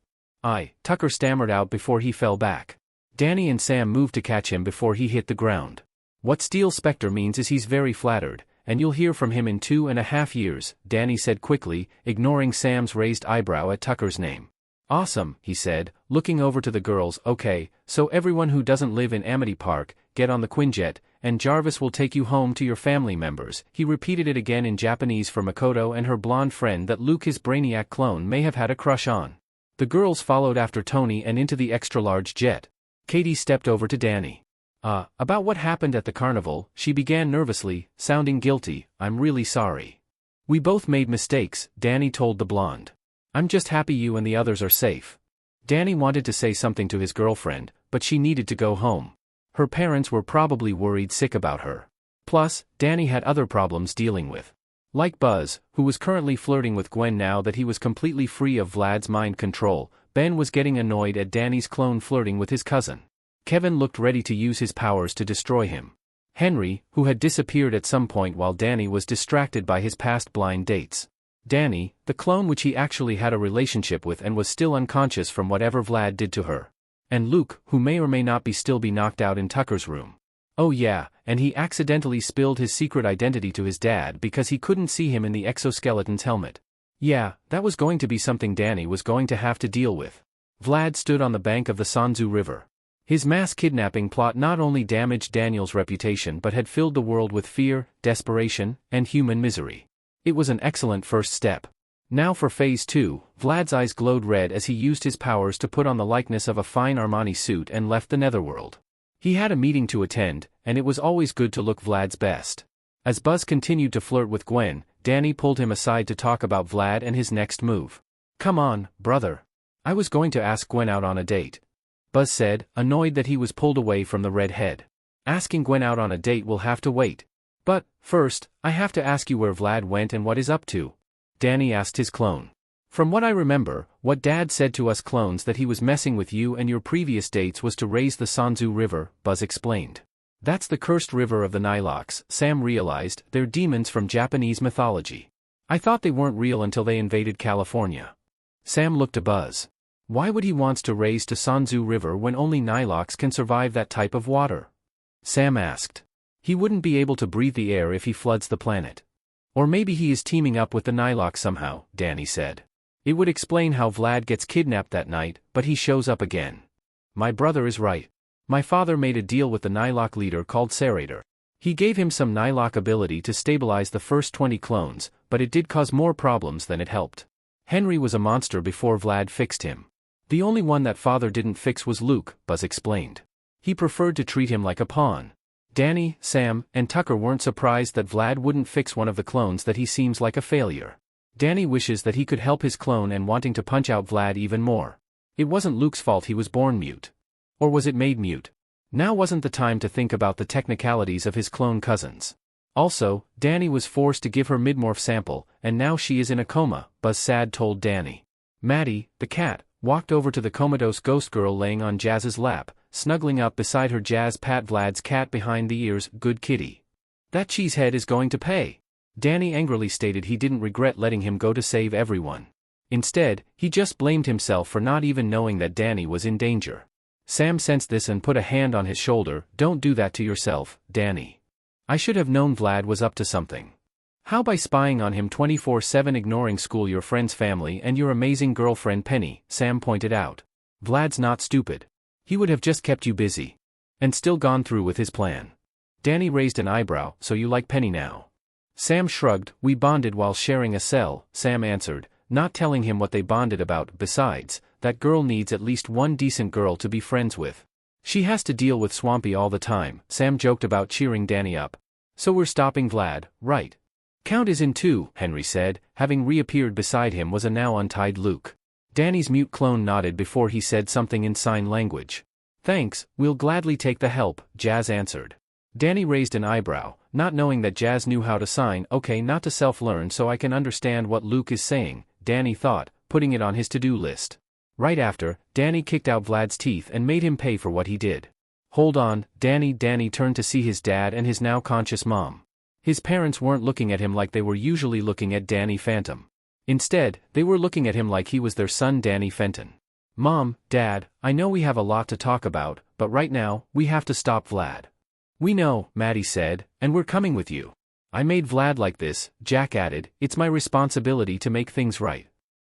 [SPEAKER 3] Tucker stammered out before he fell back. Danny and Sam moved to catch him before he hit the ground. What Steel Spectre means is he's very flattered, and you'll hear from him in 2.5 years, Danny said quickly, ignoring Sam's raised eyebrow at Tucker's name. Awesome, he said, looking over to the girls. Okay, so everyone who doesn't live in Amity Park, get on the Quinjet, and Jarvis will take you home to your family members. He repeated it again in Japanese for Makoto and her blonde friend that Luke, his Brainiac clone, may have had a crush on. The girls followed after Tony and into the extra-large jet. Katie stepped over to Danny. About what happened at the carnival, she began nervously, sounding guilty. I'm really sorry. We both made mistakes, Danny told the blonde. I'm just happy you and the others are safe. Danny wanted to say something to his girlfriend, but she needed to go home. Her parents were probably worried sick about her. Plus, Danny had other problems dealing with. Like Buzz, who was currently flirting with Gwen now that he was completely free of Vlad's mind control, Ben was getting annoyed at Danny's clone flirting with his cousin. Kevin looked ready to use his powers to destroy him. Henry, who had disappeared at some point while Danny was distracted by his past blind dates. Danny, the clone which he actually had a relationship with and was still unconscious from whatever Vlad did to her. And Luke, who may or may not still be knocked out in Tucker's room. Oh yeah, and he accidentally spilled his secret identity to his dad because he couldn't see him in the exoskeleton's helmet. Yeah, that was going to be something Danny was going to have to deal with. Vlad stood on the bank of the Sanzu River. His mass kidnapping plot not only damaged Daniel's reputation but had filled the world with fear, desperation, and human misery. It was an excellent first step. Now for Phase 2, Vlad's eyes glowed red as he used his powers to put on the likeness of a fine Armani suit and left the netherworld. He had a meeting to attend, and it was always good to look Vlad's best. As Buzz continued to flirt with Gwen, Danny pulled him aside to talk about Vlad and his next move. Come on, brother. I was going to ask Gwen out on a date. Buzz said, annoyed that he was pulled away from the redhead. Asking Gwen out on a date will have to wait. But, first, I have to ask you where Vlad went and what he's up to. Danny asked his clone. From what I remember, what Dad said to us clones that he was messing with you and your previous dates was to raise the Sanzu River, Buzz explained. That's the cursed river of the Nilox, Sam realized. They're demons from Japanese mythology. I thought they weren't real until they invaded California. Sam looked to Buzz. Why would he want to raise to Sanzu River when only Nilox can survive that type of water? Sam asked. He wouldn't be able to breathe the air if he floods the planet. Or maybe he is teaming up with the Nilox somehow, Danny said. It would explain how Vlad gets kidnapped that night, but he shows up again. My brother is right. My father made a deal with the Nilox leader called Serator. He gave him some Nilox ability to stabilize the first 20 clones, but it did cause more problems than it helped. Henry was a monster before Vlad fixed him. The only one that father didn't fix was Luke, Buzz explained. He preferred to treat him like a pawn. Danny, Sam, and Tucker weren't surprised that Vlad wouldn't fix one of the clones that he seems like a failure. Danny wishes that he could help his clone and wanting to punch out Vlad even more. It wasn't Luke's fault he was born mute. Or was it made mute? Now wasn't the time to think about the technicalities of his clone cousins. Also, Danny was forced to give her midmorph sample, and now she is in a coma, Buzz sad told Danny. Maddie, the cat, walked over to the comatose ghost girl laying on Jazz's lap, snuggling up beside her. Jazz pat Vlad's cat behind the ears. Good kitty. That cheesehead is going to pay. Danny angrily stated he didn't regret letting him go to save everyone. Instead, he just blamed himself for not even knowing that Danny was in danger. Sam sensed this and put a hand on his shoulder. Don't do that to yourself, Danny. I should have known Vlad was up to something. How by spying on him 24/7, ignoring school, your friend's family, and your amazing girlfriend Penny, Sam pointed out. Vlad's not stupid. He would have just kept you busy. And still gone through with his plan. Danny raised an eyebrow. So you like Penny now? Sam shrugged. We bonded while sharing a cell, Sam answered, not telling him what they bonded about. Besides, that girl needs at least one decent girl to be friends with. She has to deal with Swampy all the time, Sam joked about, cheering Danny up. So we're stopping Vlad, right? Count is in too, Henry said. Having reappeared beside him was a now untied Luke. Danny's mute clone nodded before he said something in sign language. Thanks, we'll gladly take the help, Jazz answered. Danny raised an eyebrow, not knowing that Jazz knew how to sign. Okay, not to self-learn so I can understand what Luke is saying, Danny thought, putting it on his to-do list. Right after, Danny kicked out Vlad's teeth and made him pay for what he did. Hold on, Danny turned to see his dad and his now conscious mom. His parents weren't looking at him like they were usually looking at Danny Phantom. Instead, they were looking at him like he was their son Danny Fenton. Mom, Dad, I know we have a lot to talk about, but right now, we have to stop Vlad. We know, Maddie said, and we're coming with you. I made Vlad like this, Jack added, it's my responsibility to make things right.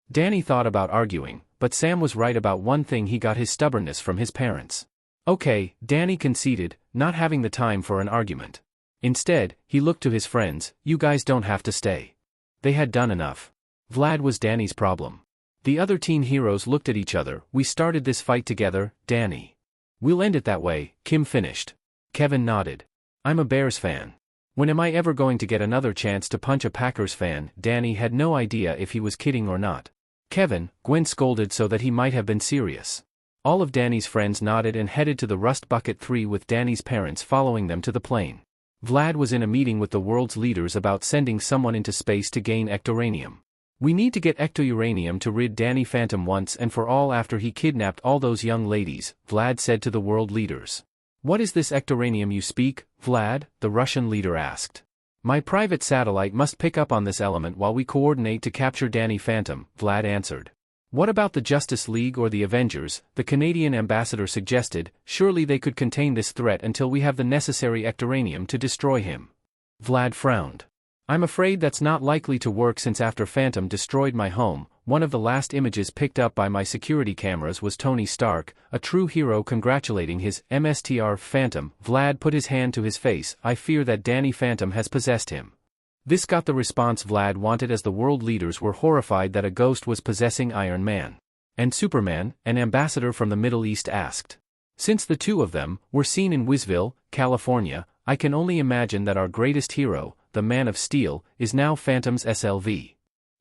[SPEAKER 3] Danny thought about arguing, but Sam was right about one thing: he got his stubbornness from his parents. Okay, Danny conceded, not having the time for an argument. Instead, he looked to his friends. You guys don't have to stay. They had done enough. Vlad was Danny's problem. The other teen heroes looked at each other. We started this fight together, Danny. We'll end it that way, Kim finished. Kevin nodded. I'm a Bears fan. When am I ever going to get another chance to punch a Packers fan? Danny had no idea if he was kidding or not. Kevin, Gwen scolded so that he might have been serious. All of Danny's friends nodded and headed to the Rust Bucket 3 with Danny's parents following them to the plane. Vlad was in a meeting with the world's leaders about sending someone into space to gain ectoranium. We need to get ecto-uranium to rid Danny Phantom once and for all after he kidnapped all those young ladies, Vlad said to the world leaders. What is this ectoranium you speak, Vlad? The Russian leader asked. My private satellite must pick up on this element while we coordinate to capture Danny Phantom, Vlad answered. What about the Justice League or the Avengers? The Canadian ambassador suggested. Surely they could contain this threat until we have the necessary ectoranium to destroy him. Vlad frowned. I'm afraid that's not likely to work since after Phantom destroyed my home, one of the last images picked up by my security cameras was Tony Stark, a true hero congratulating his MSTR Phantom. Vlad put his hand to his face. I fear that Danny Phantom has possessed him. This got the response Vlad wanted as the world leaders were horrified that a ghost was possessing Iron Man. And Superman, an ambassador from the Middle East asked. Since the two of them were seen in Wisville, California, I can only imagine that our greatest hero, the Man of Steel, is now Phantom's SLV.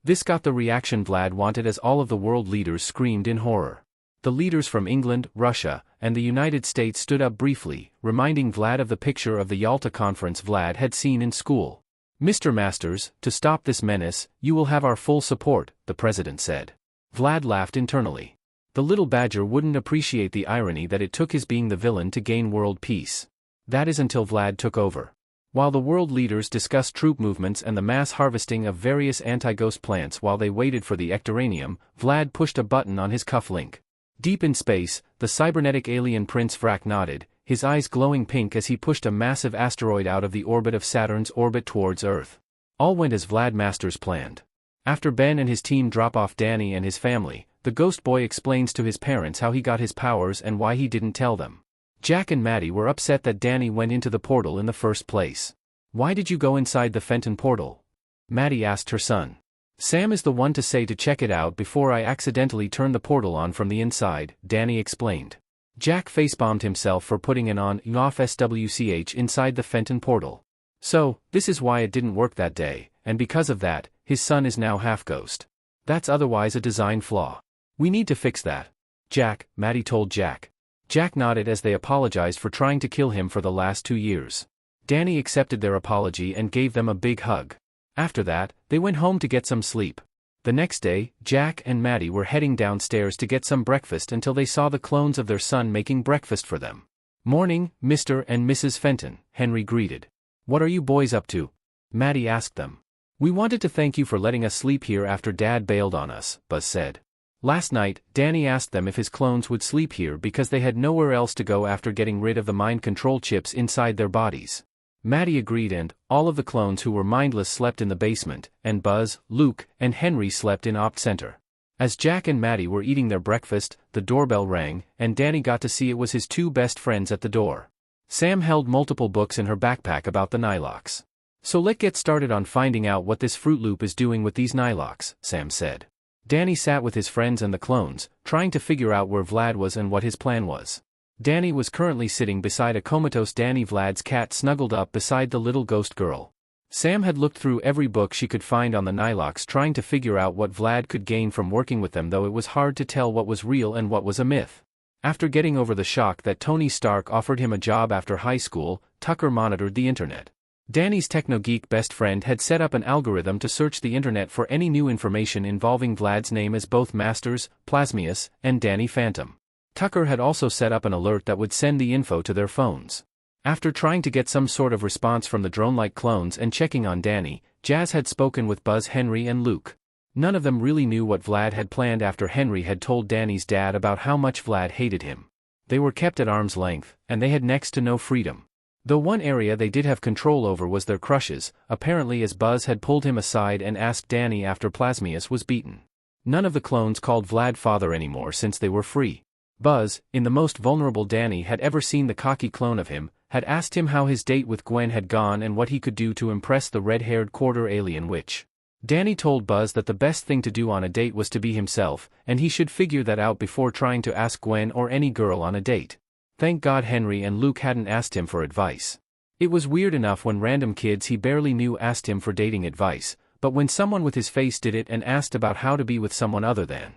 [SPEAKER 3] This got the reaction Vlad wanted as all of the world leaders screamed in horror. The leaders from England, Russia, and the United States stood up briefly, reminding Vlad of the picture of the Yalta conference Vlad had seen in school. Mr. Masters, to stop this menace, you will have our full support, the president said. Vlad laughed internally. The little badger wouldn't appreciate the irony that it took his being the villain to gain world peace. That is until Vlad took over. While the world leaders discussed troop movements and the mass harvesting of various anti-ghost plants while they waited for the ectoranium, Vlad pushed a button on his cufflink. Deep in space, the cybernetic alien Prince Vrak nodded, his eyes glowing pink as he pushed a massive asteroid out of the orbit of Saturn's orbit towards Earth. All went as Vlad Masters planned. After Ben and his team drop off Danny and his family, the ghost boy explains to his parents how he got his powers and why he didn't tell them. Jack and Maddie were upset that Danny went into the portal in the first place. Why did you go inside the Fenton portal? Maddie asked her son. Sam is the one to say to check it out before I accidentally turn the portal on from the inside, Danny explained. Jack facebombed himself for putting an on-off SWCH inside the Fenton portal. So, this is why it didn't work that day, and because of that, his son is now half-ghost. That's otherwise a design flaw. We need to fix that. Jack, Maddie told Jack. Jack nodded as they apologized for trying to kill him for the last 2 years. Danny accepted their apology and gave them a big hug. After that, they went home to get some sleep. The next day, Jack and Maddie were heading downstairs to get some breakfast until they saw the clones of their son making breakfast for them. Morning, Mr. and Mrs. Fenton, Henry greeted. What are you boys up to? Maddie asked them. We wanted to thank you for letting us sleep here after Dad bailed on us, Buzz said. Last night, Danny asked them if his clones would sleep here because they had nowhere else to go after getting rid of the mind control chips inside their bodies. Maddie agreed and, all of the clones who were mindless slept in the basement, and Buzz, Luke, and Henry slept in Opt Center. As Jack and Maddie were eating their breakfast, the doorbell rang, and Danny got to see it was his two best friends at the door. Sam held multiple books in her backpack about the Nylox. So let's get started on finding out what this Fruit Loop is doing with these Nylox, Sam said. Danny sat with his friends and the clones, trying to figure out where Vlad was and what his plan was. Danny was currently sitting beside a comatose Danny. Vlad's cat snuggled up beside the little ghost girl. Sam had looked through every book she could find on the Nilox trying to figure out what Vlad could gain from working with them, though it was hard to tell what was real and what was a myth. After getting over the shock that Tony Stark offered him a job after high school, Tucker monitored the internet. Danny's techno-geek best friend had set up an algorithm to search the internet for any new information involving Vlad's name as both Masters, Plasmius, and Danny Phantom. Tucker had also set up an alert that would send the info to their phones. After trying to get some sort of response from the drone-like clones and checking on Danny, Jazz had spoken with Buzz, Henry, and Luke. None of them really knew what Vlad had planned after Henry had told Danny's dad about how much Vlad hated him. They were kept at arm's length, and they had next to no freedom. Though one area they did have control over was their crushes, apparently, as Buzz had pulled him aside and asked Danny after Plasmius was beaten. None of the clones called Vlad father anymore since they were free. Buzz, in the most vulnerable Danny had ever seen the cocky clone of him, had asked him how his date with Gwen had gone and what he could do to impress the red-haired quarter alien witch. Danny told Buzz that the best thing to do on a date was to be himself, and he should figure that out before trying to ask Gwen or any girl on a date. Thank God Henry and Luke hadn't asked him for advice. It was weird enough when random kids he barely knew asked him for dating advice, but when someone with his face did it and asked about how to be with someone other than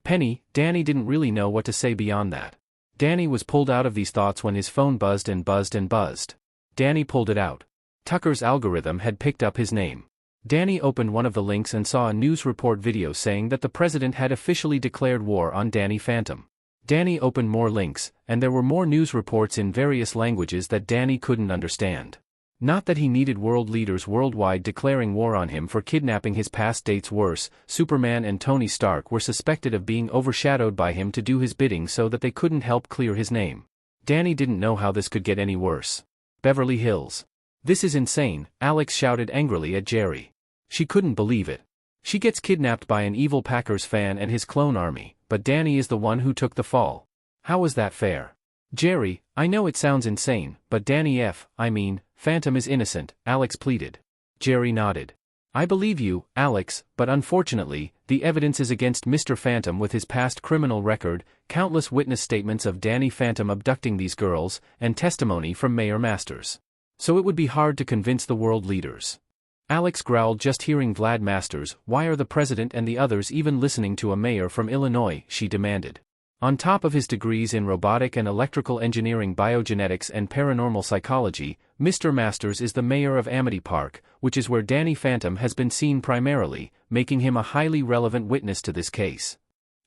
[SPEAKER 3] Penny, Danny didn't really know what to say beyond that. Danny was pulled out of these thoughts when his phone buzzed and buzzed and buzzed. Danny pulled it out. Tucker's algorithm had picked up his name. Danny opened one of the links and saw a news report video saying that the president had officially declared war on Danny Phantom. Danny opened more links, and there were more news reports in various languages that Danny couldn't understand. Not that he needed world leaders worldwide declaring war on him for kidnapping his past dates. Worse, Superman and Tony Stark were suspected of being overshadowed by him to do his bidding so that they couldn't help clear his name. Danny didn't know how this could get any worse. Beverly Hills. This is insane, Alex shouted angrily at Jerry. She couldn't believe it. She gets kidnapped by an evil Packers fan and his clone army, but Danny is the one who took the fall. How is that fair? Jerry, I know it sounds insane, but Danny Phantom is innocent, Alex pleaded. Jerry nodded. I believe you, Alex, but unfortunately, the evidence is against Mr. Phantom with his past criminal record, countless witness statements of Danny Phantom abducting these girls, and testimony from Mayor Masters. So it would be hard to convince the world leaders. Alex growled just hearing Vlad Masters. Why are the president and the others even listening to a mayor from Illinois, she demanded. On top of his degrees in robotic and electrical engineering, biogenetics and paranormal psychology, Mr. Masters is the mayor of Amity Park, which is where Danny Phantom has been seen primarily, making him a highly relevant witness to this case.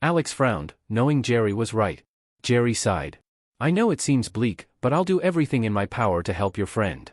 [SPEAKER 3] Alex frowned, knowing Jerry was right. Jerry sighed. I know it seems bleak, but I'll do everything in my power to help your friend.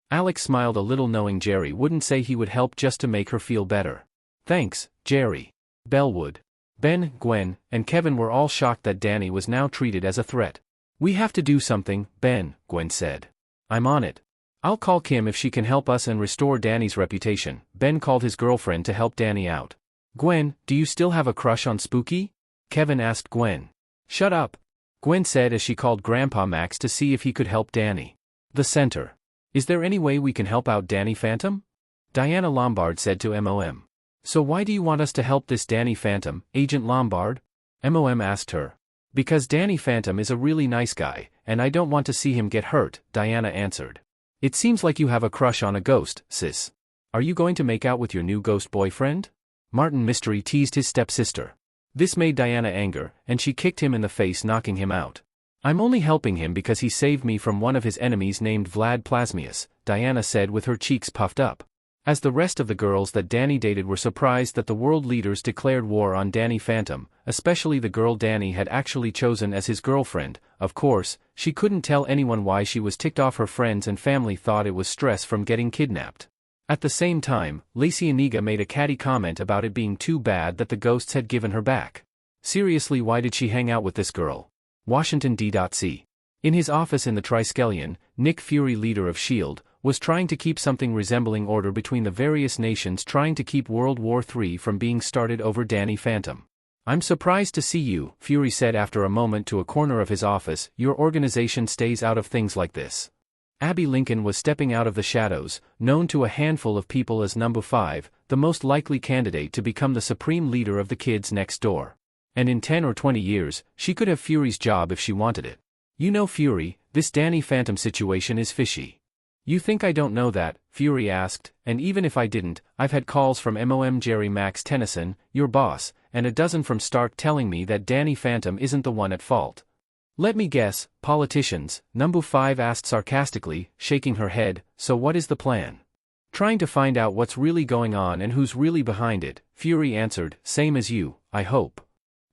[SPEAKER 3] Alex smiled a little, knowing Jerry wouldn't say he would help just to make her feel better. Thanks, Jerry. Bellwood, Ben, Gwen, and Kevin were all shocked that Danny was now treated as a threat. We have to do something, Ben, Gwen said. I'm on it. I'll call Kim if she can help us and restore Danny's reputation. Ben called his girlfriend to help Danny out. Gwen, do you still have a crush on Spooky? Kevin asked Gwen. Shut up, Gwen said as she called Grandpa Max to see if he could help Danny. The center. Is there any way we can help out Danny Phantom? Diana Lombard said to MOM. So why do you want us to help this Danny Phantom, Agent Lombard? MOM asked her. Because Danny Phantom is a really nice guy, and I don't want to see him get hurt, Diana answered. It seems like you have a crush on a ghost, sis. Are you going to make out with your new ghost boyfriend? Martin Mystery teased his stepsister. This made Diana anger, and she kicked him in the face, knocking him out. I'm only helping him because he saved me from one of his enemies named Vlad Plasmius, Diana said with her cheeks puffed up. As the rest of the girls that Danny dated were surprised that the world leaders declared war on Danny Phantom, especially the girl Danny had actually chosen as his girlfriend. Of course, she couldn't tell anyone why she was ticked off. Her friends and family thought it was stress from getting kidnapped. At the same time, Lacey Aniga made a catty comment about it being too bad that the ghosts had given her back. Seriously, why did she hang out with this girl? Washington D.C. In his office in the Triskelion, Nick Fury, leader of S.H.I.E.L.D., was trying to keep something resembling order between the various nations trying to keep World War III from being started over Danny Phantom. I'm surprised to see you, Fury said after a moment to a corner of his office. Your organization stays out of things like this. Abby Lincoln was stepping out of the shadows, known to a handful of people as Number 5, the most likely candidate to become the supreme leader of the kids next door. And in 10 or 20 years, she could have Fury's job if she wanted it. You know, Fury, this Danny Phantom situation is fishy. You think I don't know that? Fury asked, and even if I didn't, I've had calls from MOM Jerry Max Tennyson, your boss, and a dozen from Stark telling me that dannyphantom isn't the one at fault. Let me guess, politicians, Number 5 asked sarcastically, shaking her head, so what is the plan? Trying to find out what's really going on and who's really behind it, Fury answered, same as you, I hope.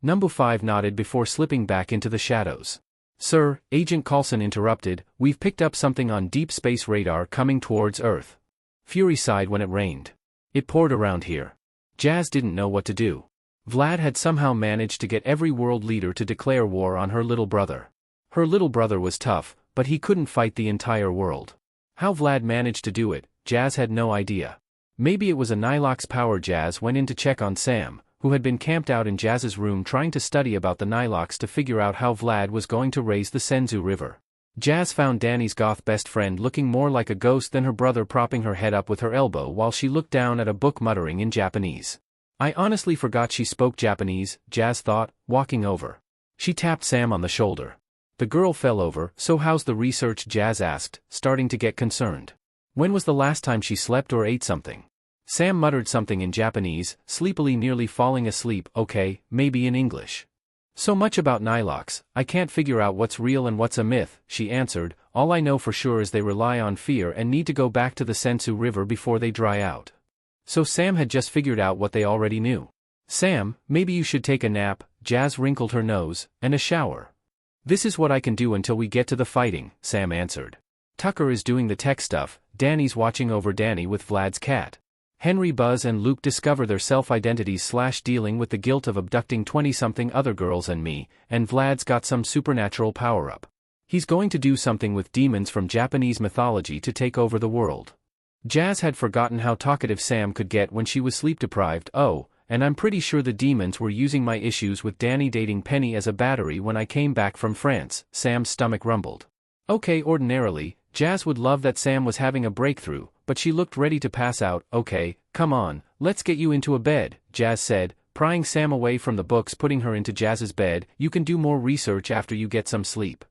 [SPEAKER 3] Number 5 nodded before slipping back into the shadows. Sir, Agent Coulson interrupted, we've picked up something on deep space radar coming towards Earth. Fury sighed when it rained. It poured around here. Jazz didn't know what to do. Vlad had somehow managed to get every world leader to declare war on her little brother. Her little brother was tough, but he couldn't fight the entire world. How Vlad managed to do it, Jazz had no idea. Maybe it was a Nilox power. Jazz went in to check on Sam, who had been camped out in Jazz's room trying to study about the Nilox to figure out how Vlad was going to raise the Senzu River. Jazz found Danny's goth best friend looking more like a ghost than her brother, propping her head up with her elbow while she looked down at a book muttering in Japanese. I honestly forgot she spoke Japanese, Jazz thought, walking over. She tapped Sam on the shoulder. The girl fell over. So how's the research? Jazz asked, starting to get concerned. When was the last time she slept or ate something? Sam muttered something in Japanese, sleepily, nearly falling asleep. Okay, maybe in English. So much about Nilox, I can't figure out what's real and what's a myth, she answered. All I know for sure is they rely on fear and need to go back to the Sensu River before they dry out. So Sam had just figured out what they already knew. Sam, maybe you should take a nap, Jazz wrinkled her nose, and a shower. This is what I can do until we get to the fighting, Sam answered. Tucker is doing the tech stuff, Danny's watching over Danny with Vlad's cat. Henry, Buzz and Luke discover their self-identities / dealing with the guilt of abducting 20-something other girls and me, and Vlad's got some supernatural power-up. He's going to do something with demons from Japanese mythology to take over the world. Jazz had forgotten how talkative Sam could get when she was sleep-deprived. Oh, and I'm pretty sure the demons were using my issues with Danny dating Penny as a battery when I came back from France, Sam's stomach rumbled. Okay, ordinarily, Jazz would love that Sam was having a breakthrough, but she looked ready to pass out. Okay, come on, let's get you into a bed, Jazz said, prying Sam away from the books, putting her into Jazz's bed. You can do more research after you get some sleep.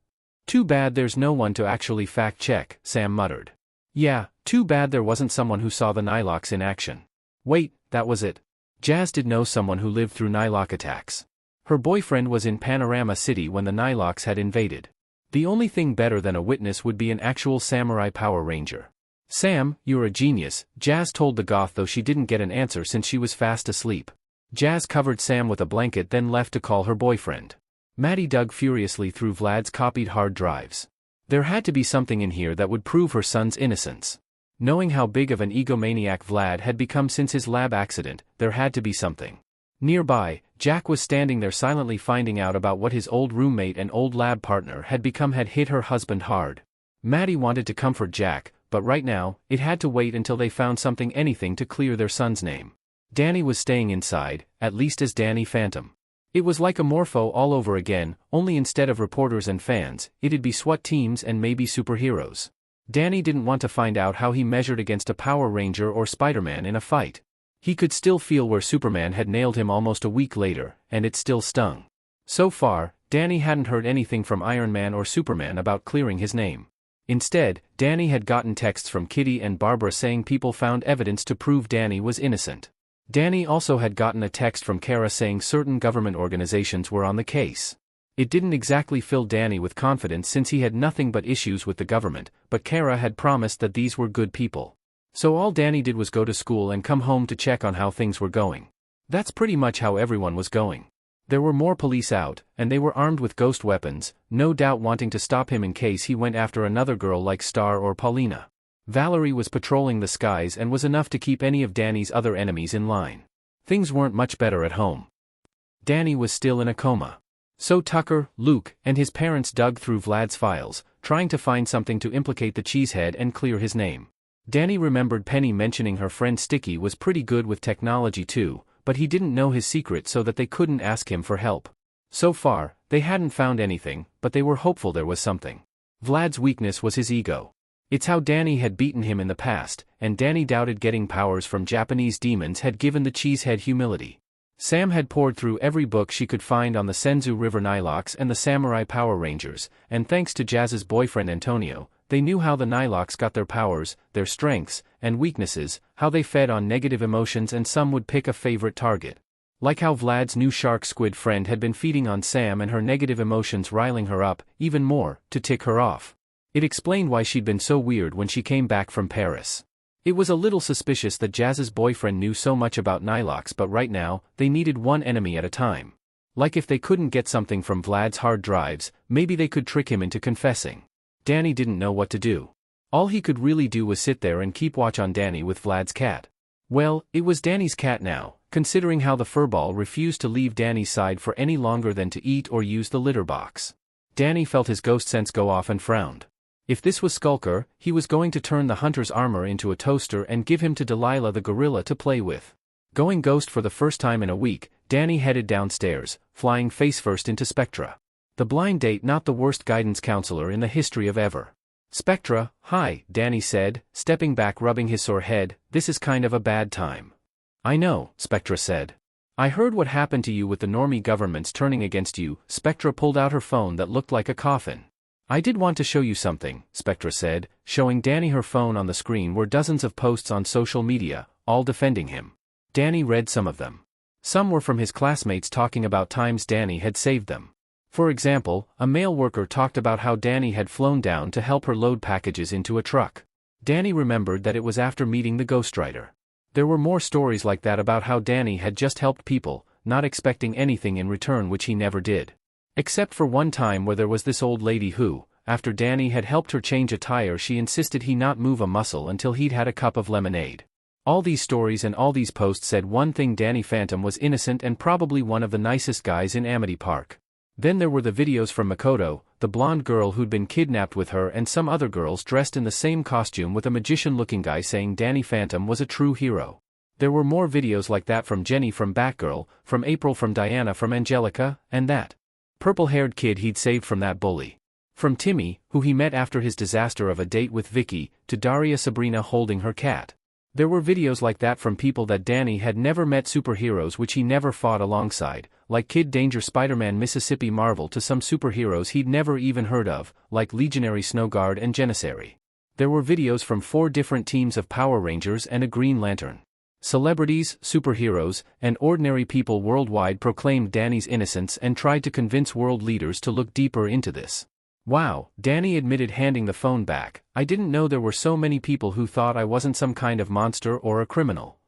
[SPEAKER 3] Too bad there's no one to actually fact-check, Sam muttered. Yeah, too bad there wasn't someone who saw the Nilox in action. Wait, that was it. Jazz did know someone who lived through Nilox attacks. Her boyfriend was in Panorama City when the Nilox had invaded. The only thing better than a witness would be an actual samurai Power Ranger. Sam, you're a genius, Jazz told the goth, though she didn't get an answer since she was fast asleep. Jazz covered Sam with a blanket, then left to call her boyfriend. Maddie dug furiously through Vlad's copied hard drives. There had to be something in here that would prove her son's innocence. Knowing how big of an egomaniac Vlad had become since his lab accident, there had to be something. Nearby, Jack was standing there silently, finding out about what his old roommate and old lab partner had become had hit her husband hard. Maddie wanted to comfort Jack, but right now, it had to wait until they found something, anything to clear their son's name. Danny was staying inside, at least as dannyphantom. It was like a Morpho all over again, only instead of reporters and fans, it'd be SWAT teams and maybe superheroes. Danny didn't want to find out how he measured against a Power Ranger or Spider-Man in a fight. He could still feel where Superman had nailed him almost a week later, and it still stung. So far, Danny hadn't heard anything from Iron Man or Superman about clearing his name. Instead, Danny had gotten texts from Kitty and Barbara saying people found evidence to prove Danny was innocent. Danny also had gotten a text from Kara saying certain government organizations were on the case. It didn't exactly fill Danny with confidence since he had nothing but issues with the government, but Kara had promised that these were good people. So all Danny did was go to school and come home to check on how things were going. That's pretty much how everyone was going. There were more police out, and they were armed with ghost weapons, no doubt wanting to stop him in case he went after another girl like Star or Paulina. Valerie was patrolling the skies and was enough to keep any of Danny's other enemies in line. Things weren't much better at home. Danny was still in a coma. So Tucker, Luke, and his parents dug through Vlad's files, trying to find something to implicate the cheesehead and clear his name. Danny remembered Penny mentioning her friend Sticky was pretty good with technology too, but he didn't know his secret so that they couldn't ask him for help. So far, they hadn't found anything, but they were hopeful there was something. Vlad's weakness was his ego. It's how Danny had beaten him in the past, and Danny doubted getting powers from Japanese demons had given the cheesehead humility. Sam had poured through every book she could find on the Senzu River Nilox and the Samurai Power Rangers, and thanks to Jazz's boyfriend Antonio, They knew how the Nilox got their powers, their strengths, and weaknesses, how they fed on negative emotions, and some would pick a favorite target. Like how Vlad's new shark squid friend had been feeding on Sam and her negative emotions riling her up, even more, to tick her off. It explained why she'd been so weird when she came back from Paris. It was a little suspicious that Jazz's boyfriend knew so much about Nilox, but right now, they needed one enemy at a time. Like if they couldn't get something from Vlad's hard drives, maybe they could trick him into confessing. Danny didn't know what to do. All he could really do was sit there and keep watch on Danny with Vlad's cat. Well, it was Danny's cat now, considering how the furball refused to leave Danny's side for any longer than to eat or use the litter box. Danny felt his ghost sense go off and frowned. If this was Skulker, he was going to turn the hunter's armor into a toaster and give him to Delilah the gorilla to play with. Going ghost for the first time in a week, Danny headed downstairs, flying face first into Spectra. The blind date, not the worst guidance counselor in the history of ever. Spectra, hi, Danny said, stepping back, rubbing his sore head. This is kind of a bad time. I know, Spectra said. I heard what happened to you with the normie governments turning against you. Spectra pulled out her phone that looked like a coffin. I did want to show you something, Spectra said, showing Danny her phone. On the screen were dozens of posts on social media, all defending him. Danny read some of them. Some were from his classmates talking about times Danny had saved them. For example, a male worker talked about how Danny had flown down to help her load packages into a truck. Danny remembered that it was after meeting the ghostwriter. There were more stories like that about how Danny had just helped people, not expecting anything in return, which he never did. Except for one time where there was this old lady who, after Danny had helped her change a tire, she insisted he not move a muscle until he'd had a cup of lemonade. All these stories and all these posts said one thing: dannyphantom was innocent and probably one of the nicest guys in Amity Park. Then there were the videos from Makoto, the blonde girl who'd been kidnapped, with her and some other girls dressed in the same costume with a magician-looking guy saying dannyphantom was a true hero. There were more videos like that from Jenny from Batgirl, from April, from Diana, from Angelica, and that purple-haired kid he'd saved from that bully. From Timmy, who he met after his disaster of a date with Vicky, to Daria Sabrina holding her cat. There were videos like that from people that Danny had never met, superheroes which he never fought alongside, like Kid Danger, Spider-Man, Mississippi Marvel, to some superheroes he'd never even heard of, like Legionary, Snowguard, and Janissary. There were videos from 4 different teams of Power Rangers and a Green Lantern. Celebrities, superheroes, and ordinary people worldwide proclaimed Danny's innocence and tried to convince world leaders to look deeper into this. Wow, Danny admitted, handing the phone back. I didn't know there were so many people who thought I wasn't some kind of monster or a criminal.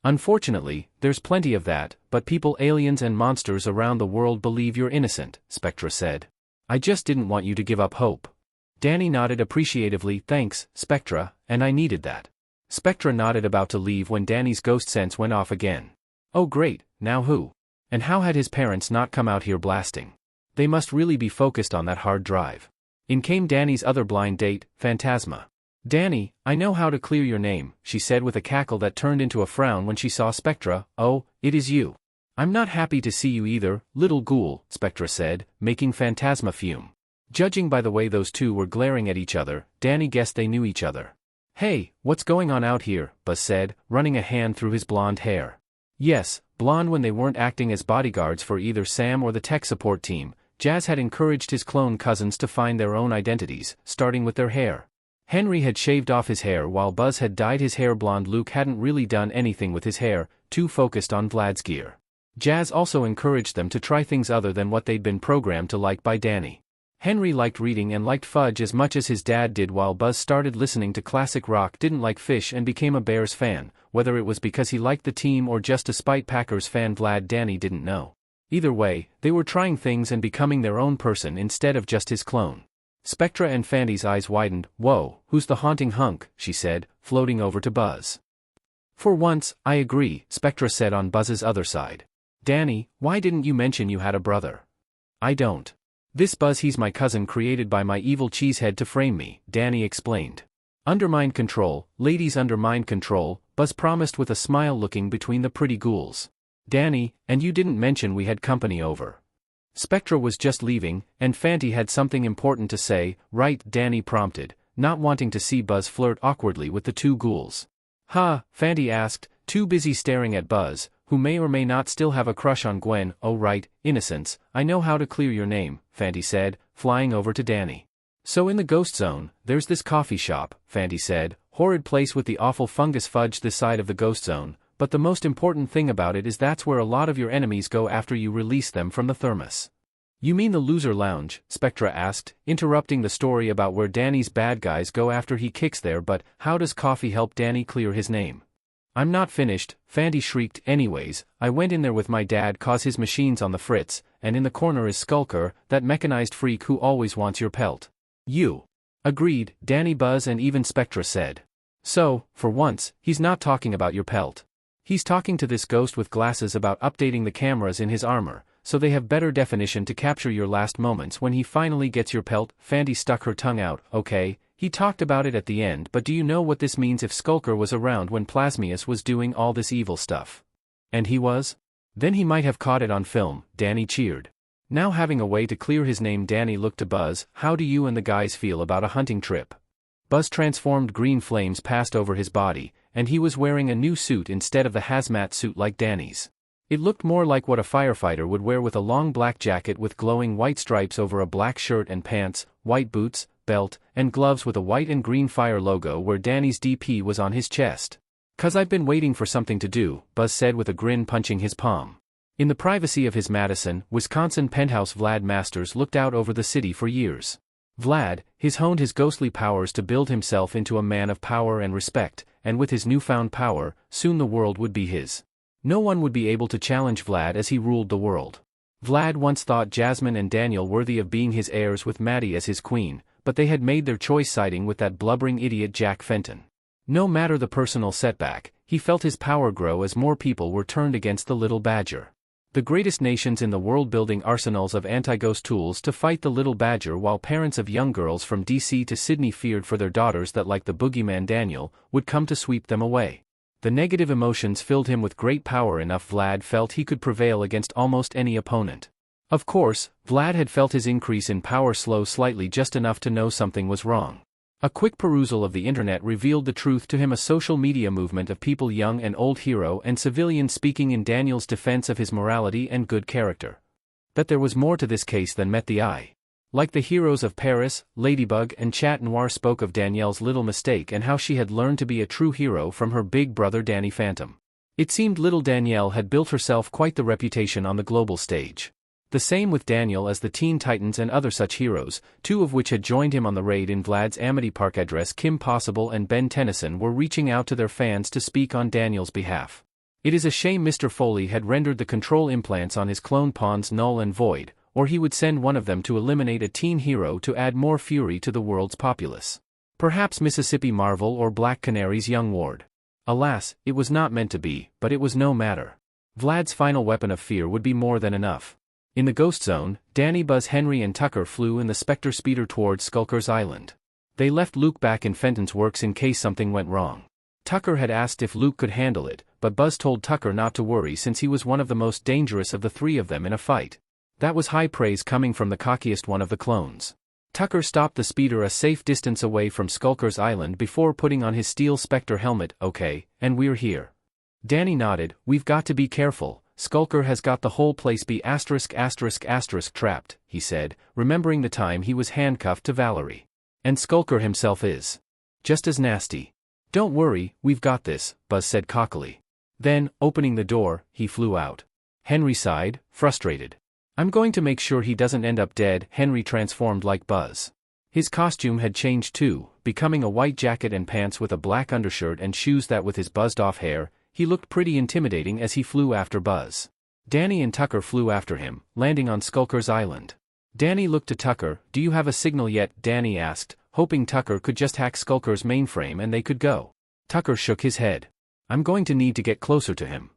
[SPEAKER 3] Unfortunately, there's plenty of that, but people, aliens and monsters around the world believe you're innocent, Spectra said. I just didn't want you to give up hope. Danny nodded appreciatively. Thanks, Spectra, and I needed that. Spectra nodded, about to leave when Danny's ghost sense went off again. Oh great, now who? And how had his parents not come out here blasting? They must really be focused on that hard drive. In came Danny's other blind date, Phantasma. Danny, I know how to clear your name, she said with a cackle that turned into a frown when she saw Spectra. Oh, it is you. I'm not happy to see you either, little ghoul, Spectra said, making Phantasma fume. Judging by the way those two were glaring at each other, Danny guessed they knew each other. Hey, what's going on out here? Buzz said, running a hand through his blonde hair. Yes, blonde when they weren't acting as bodyguards for either Sam or the tech support team. Jazz had encouraged his clone cousins to find their own identities, starting with their hair. Henry had shaved off his hair while Buzz had dyed his hair blonde. Luke hadn't really done anything with his hair, too focused on Vlad's gear. Jazz also encouraged them to try things other than what they'd been programmed to like by Danny. Henry liked reading and liked fudge as much as his dad did, while Buzz started listening to classic rock, didn't like fish, and became a Bears fan. Whether it was because he liked the team or just a spite Packers fan, Danny didn't know. Either way, they were trying things and becoming their own person instead of just his clone. Spectra and Fandy's eyes widened. Whoa, who's the haunting hunk? She said, floating over to Buzz. For once, I agree, Spectra said on Buzz's other side. Danny, why didn't you mention you had a brother? I don't. This Buzz, he's my cousin, created by my evil cheesehead to frame me, Danny explained. Under mind control, ladies, under mind control, Buzz promised with a smile, looking between the pretty ghouls. Danny, and you didn't mention we had company over. Spectra was just leaving, and Fanty had something important to say, right? Danny prompted, not wanting to see Buzz flirt awkwardly with the two ghouls. Ha, Fanty asked, too busy staring at Buzz, who may or may not still have a crush on Gwen. Oh right, innocence, I know how to clear your name, Fanty said, flying over to Danny. So in the ghost zone, there's this coffee shop, Fanty said, horrid place with the awful fungus fudge this side of the ghost zone, but the most important thing about it is that's where a lot of your enemies go after you release them from the thermos. You mean the loser lounge? Spectra asked, interrupting the story about where Danny's bad guys go after he kicks there, but how does coffee help Danny clear his name? I'm not finished, Fanty shrieked. Anyways, I went in there with my dad cause his machine's on the fritz, and in the corner is Skulker, that mechanized freak who always wants your pelt. You. Agreed, Danny, Buzz and even Spectra said. So, for once, he's not talking about your pelt. He's talking to this ghost with glasses about updating the cameras in his armor, so they have better definition to capture your last moments when he finally gets your pelt. Fanty stuck her tongue out. Okay, he talked about it at the end, but do you know what this means if Skulker was around when Plasmius was doing all this evil stuff? And he was? Then he might have caught it on film, Danny cheered. Now having a way to clear his name, Danny looked to Buzz. How do you and the guys feel about a hunting trip? Buzz transformed green flames passed over his body, and he was wearing a new suit instead of the hazmat suit like Danny's. It looked more like what a firefighter would wear, with a long black jacket with glowing white stripes over a black shirt and pants, white boots, belt, and gloves with a white and green fire logo where Danny's DP was on his chest. "'Cause I've been waiting for something to do," Buzz said with a grin, punching his palm. In the privacy of his Madison, Wisconsin penthouse, Vlad Masters looked out over the city for years. Vlad, honed his ghostly powers to build himself into a man of power and respect, and with his newfound power, soon the world would be his. No one would be able to challenge Vlad as he ruled the world. Vlad once thought Jasmine and Daniel worthy of being his heirs with Maddie as his queen, but they had made their choice siding with that blubbering idiot Jack Fenton. No matter the personal setback, he felt his power grow as more people were turned against the little badger. The greatest nations in the world building arsenals of anti-ghost tools to fight the little badger, while parents of young girls from DC to Sydney feared for their daughters that, like the boogeyman Daniel, would come to sweep them away. The negative emotions filled him with great power enough. Vlad felt he could prevail against almost any opponent. Of course, Vlad had felt his increase in power slow slightly, just enough to know something was wrong. A quick perusal of the internet revealed the truth to him: a social media movement of people, young and old, hero and civilian, speaking in Daniel's defense of his morality and good character. That there was more to this case than met the eye. Like the heroes of Paris, Ladybug and Chat Noir spoke of Danielle's little mistake and how she had learned to be a true hero from her big brother dannyphantom. It seemed little Danielle had built herself quite the reputation on the global stage. The same with Daniel, as the Teen Titans and other such heroes, two of which had joined him on the raid in Vlad's Amity Park address. Kim Possible and Ben Tennyson were reaching out to their fans to speak on Daniel's behalf. It is a shame Mr. Foley had rendered the control implants on his clone pawns null and void, or he would send one of them to eliminate a teen hero to add more fury to the world's populace. Perhaps Mississippi Marvel or Black Canary's young ward. Alas, it was not meant to be, but it was no matter. Vlad's final weapon of fear would be more than enough. In the Ghost Zone, Danny, Buzz, Henry and Tucker flew in the Spectre speeder towards Skulker's Island. They left Luke back in Fenton's works in case something went wrong. Tucker had asked if Luke could handle it, but Buzz told Tucker not to worry since he was one of the most dangerous of the three of them in a fight. That was high praise coming from the cockiest one of the clones. Tucker stopped the speeder a safe distance away from Skulker's Island before putting on his steel Spectre helmet. "Okay, and we're here." Danny nodded. "We've got to be careful. Skulker has got the whole place be **** trapped," he said, remembering the time he was handcuffed to Valerie. "And Skulker himself is just as nasty." "Don't worry, we've got this," Buzz said cockily. Then, opening the door, he flew out. Henry sighed, frustrated. "I'm going to make sure he doesn't end up dead." Henry transformed like Buzz. His costume had changed too, becoming a white jacket and pants with a black undershirt and shoes that, with his buzzed-off hair, he looked pretty intimidating as he flew after Buzz. Danny and Tucker flew after him, landing on Skulker's Island. Danny looked to Tucker. "Do you have a signal yet?" Danny asked, hoping Tucker could just hack Skulker's mainframe and they could go. Tucker shook his head. "I'm going to need to get closer to him."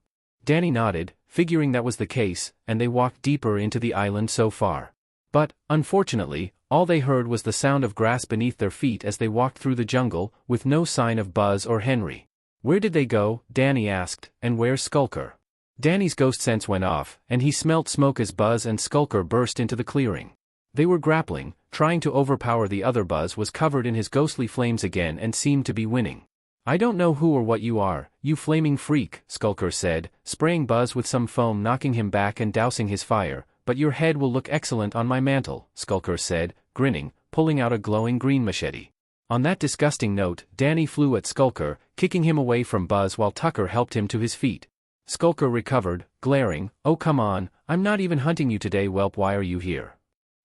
[SPEAKER 3] Danny nodded, figuring that was the case, and they walked deeper into the island so far. But, unfortunately, all they heard was the sound of grass beneath their feet as they walked through the jungle, with no sign of Buzz or Henry. "Where did they go?" Danny asked, "and where's Skulker?" Danny's ghost sense went off, and he smelt smoke as Buzz and Skulker burst into the clearing. They were grappling, trying to overpower the other. Buzz was covered in his ghostly flames again and seemed to be winning. "I don't know who or what you are, you flaming freak," Skulker said, spraying Buzz with some foam, knocking him back and dousing his fire, "but your head will look excellent on my mantle," Skulker said, grinning, pulling out a glowing green machete. On that disgusting note, Danny flew at Skulker, kicking him away from Buzz while Tucker helped him to his feet. Skulker recovered, glaring, "Oh come on, I'm not even hunting you today, whelp, why are you here?"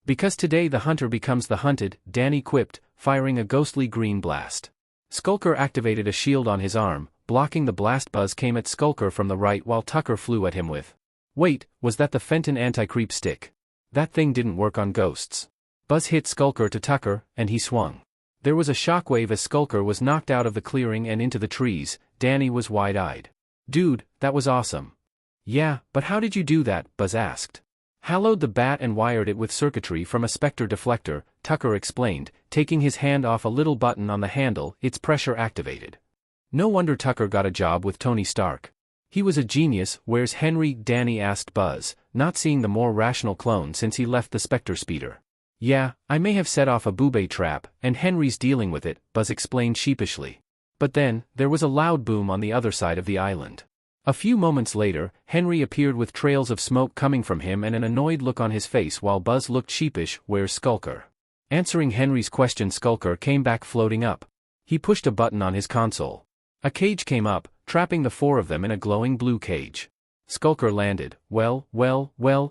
[SPEAKER 3] "Because today the hunter becomes the hunted," Danny quipped, firing a ghostly green blast. Skulker activated a shield on his arm, blocking the blast. Buzz came at Skulker from the right while Tucker flew at him with. Wait, was that the Fenton anti-creep stick? That thing didn't work on ghosts. Buzz hit Skulker to Tucker, and he swung. There was a shockwave as Skulker was knocked out of the clearing and into the trees. Danny was wide-eyed. "Dude, that was awesome." "Yeah, but how did you do that?" Buzz asked. "Hallowed the bat and wired it with circuitry from a Spectre deflector," Tucker explained, taking his hand off a little button on the handle. "It's pressure activated." No wonder Tucker got a job with Tony Stark. He was a genius. "Where's Henry?" Danny asked Buzz, not seeing the more rational clone since he left the Spectre speeder. "Yeah, I may have set off a boobay trap, and Henry's dealing with it," Buzz explained sheepishly. But then, there was a loud boom on the other side of the island. A few moments later, Henry appeared with trails of smoke coming from him and an annoyed look on his face while Buzz looked sheepish. "Where's Skulker?" Answering Henry's question, Skulker came back floating up. He pushed a button on his console. A cage came up, trapping the four of them in a glowing blue cage. Skulker landed. Well,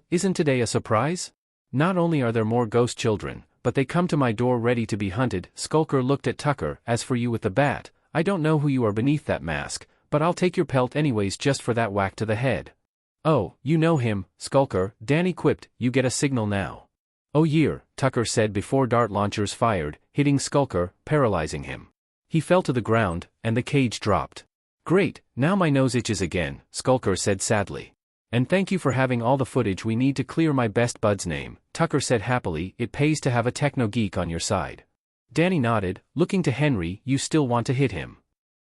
[SPEAKER 3] isn't today a surprise? Not only are there more ghost children, but they come to my door ready to be hunted. Skulker looked at Tucker. "As for you with the bat, I don't know who you are beneath that mask, but I'll take your pelt anyways just for that whack to the head." "Oh, you know him, Skulker," Danny quipped. "You get a signal now." "Oh yeah," Tucker said before dart launchers fired, hitting Skulker, paralyzing him. He fell to the ground, and the cage dropped. "Great, now my nose itches again," Skulker said sadly. "And thank you for having all the footage we need to clear my best bud's name," Tucker said happily. "It pays to have a techno geek on your side." Danny nodded, looking to Henry. "You still want to hit him?"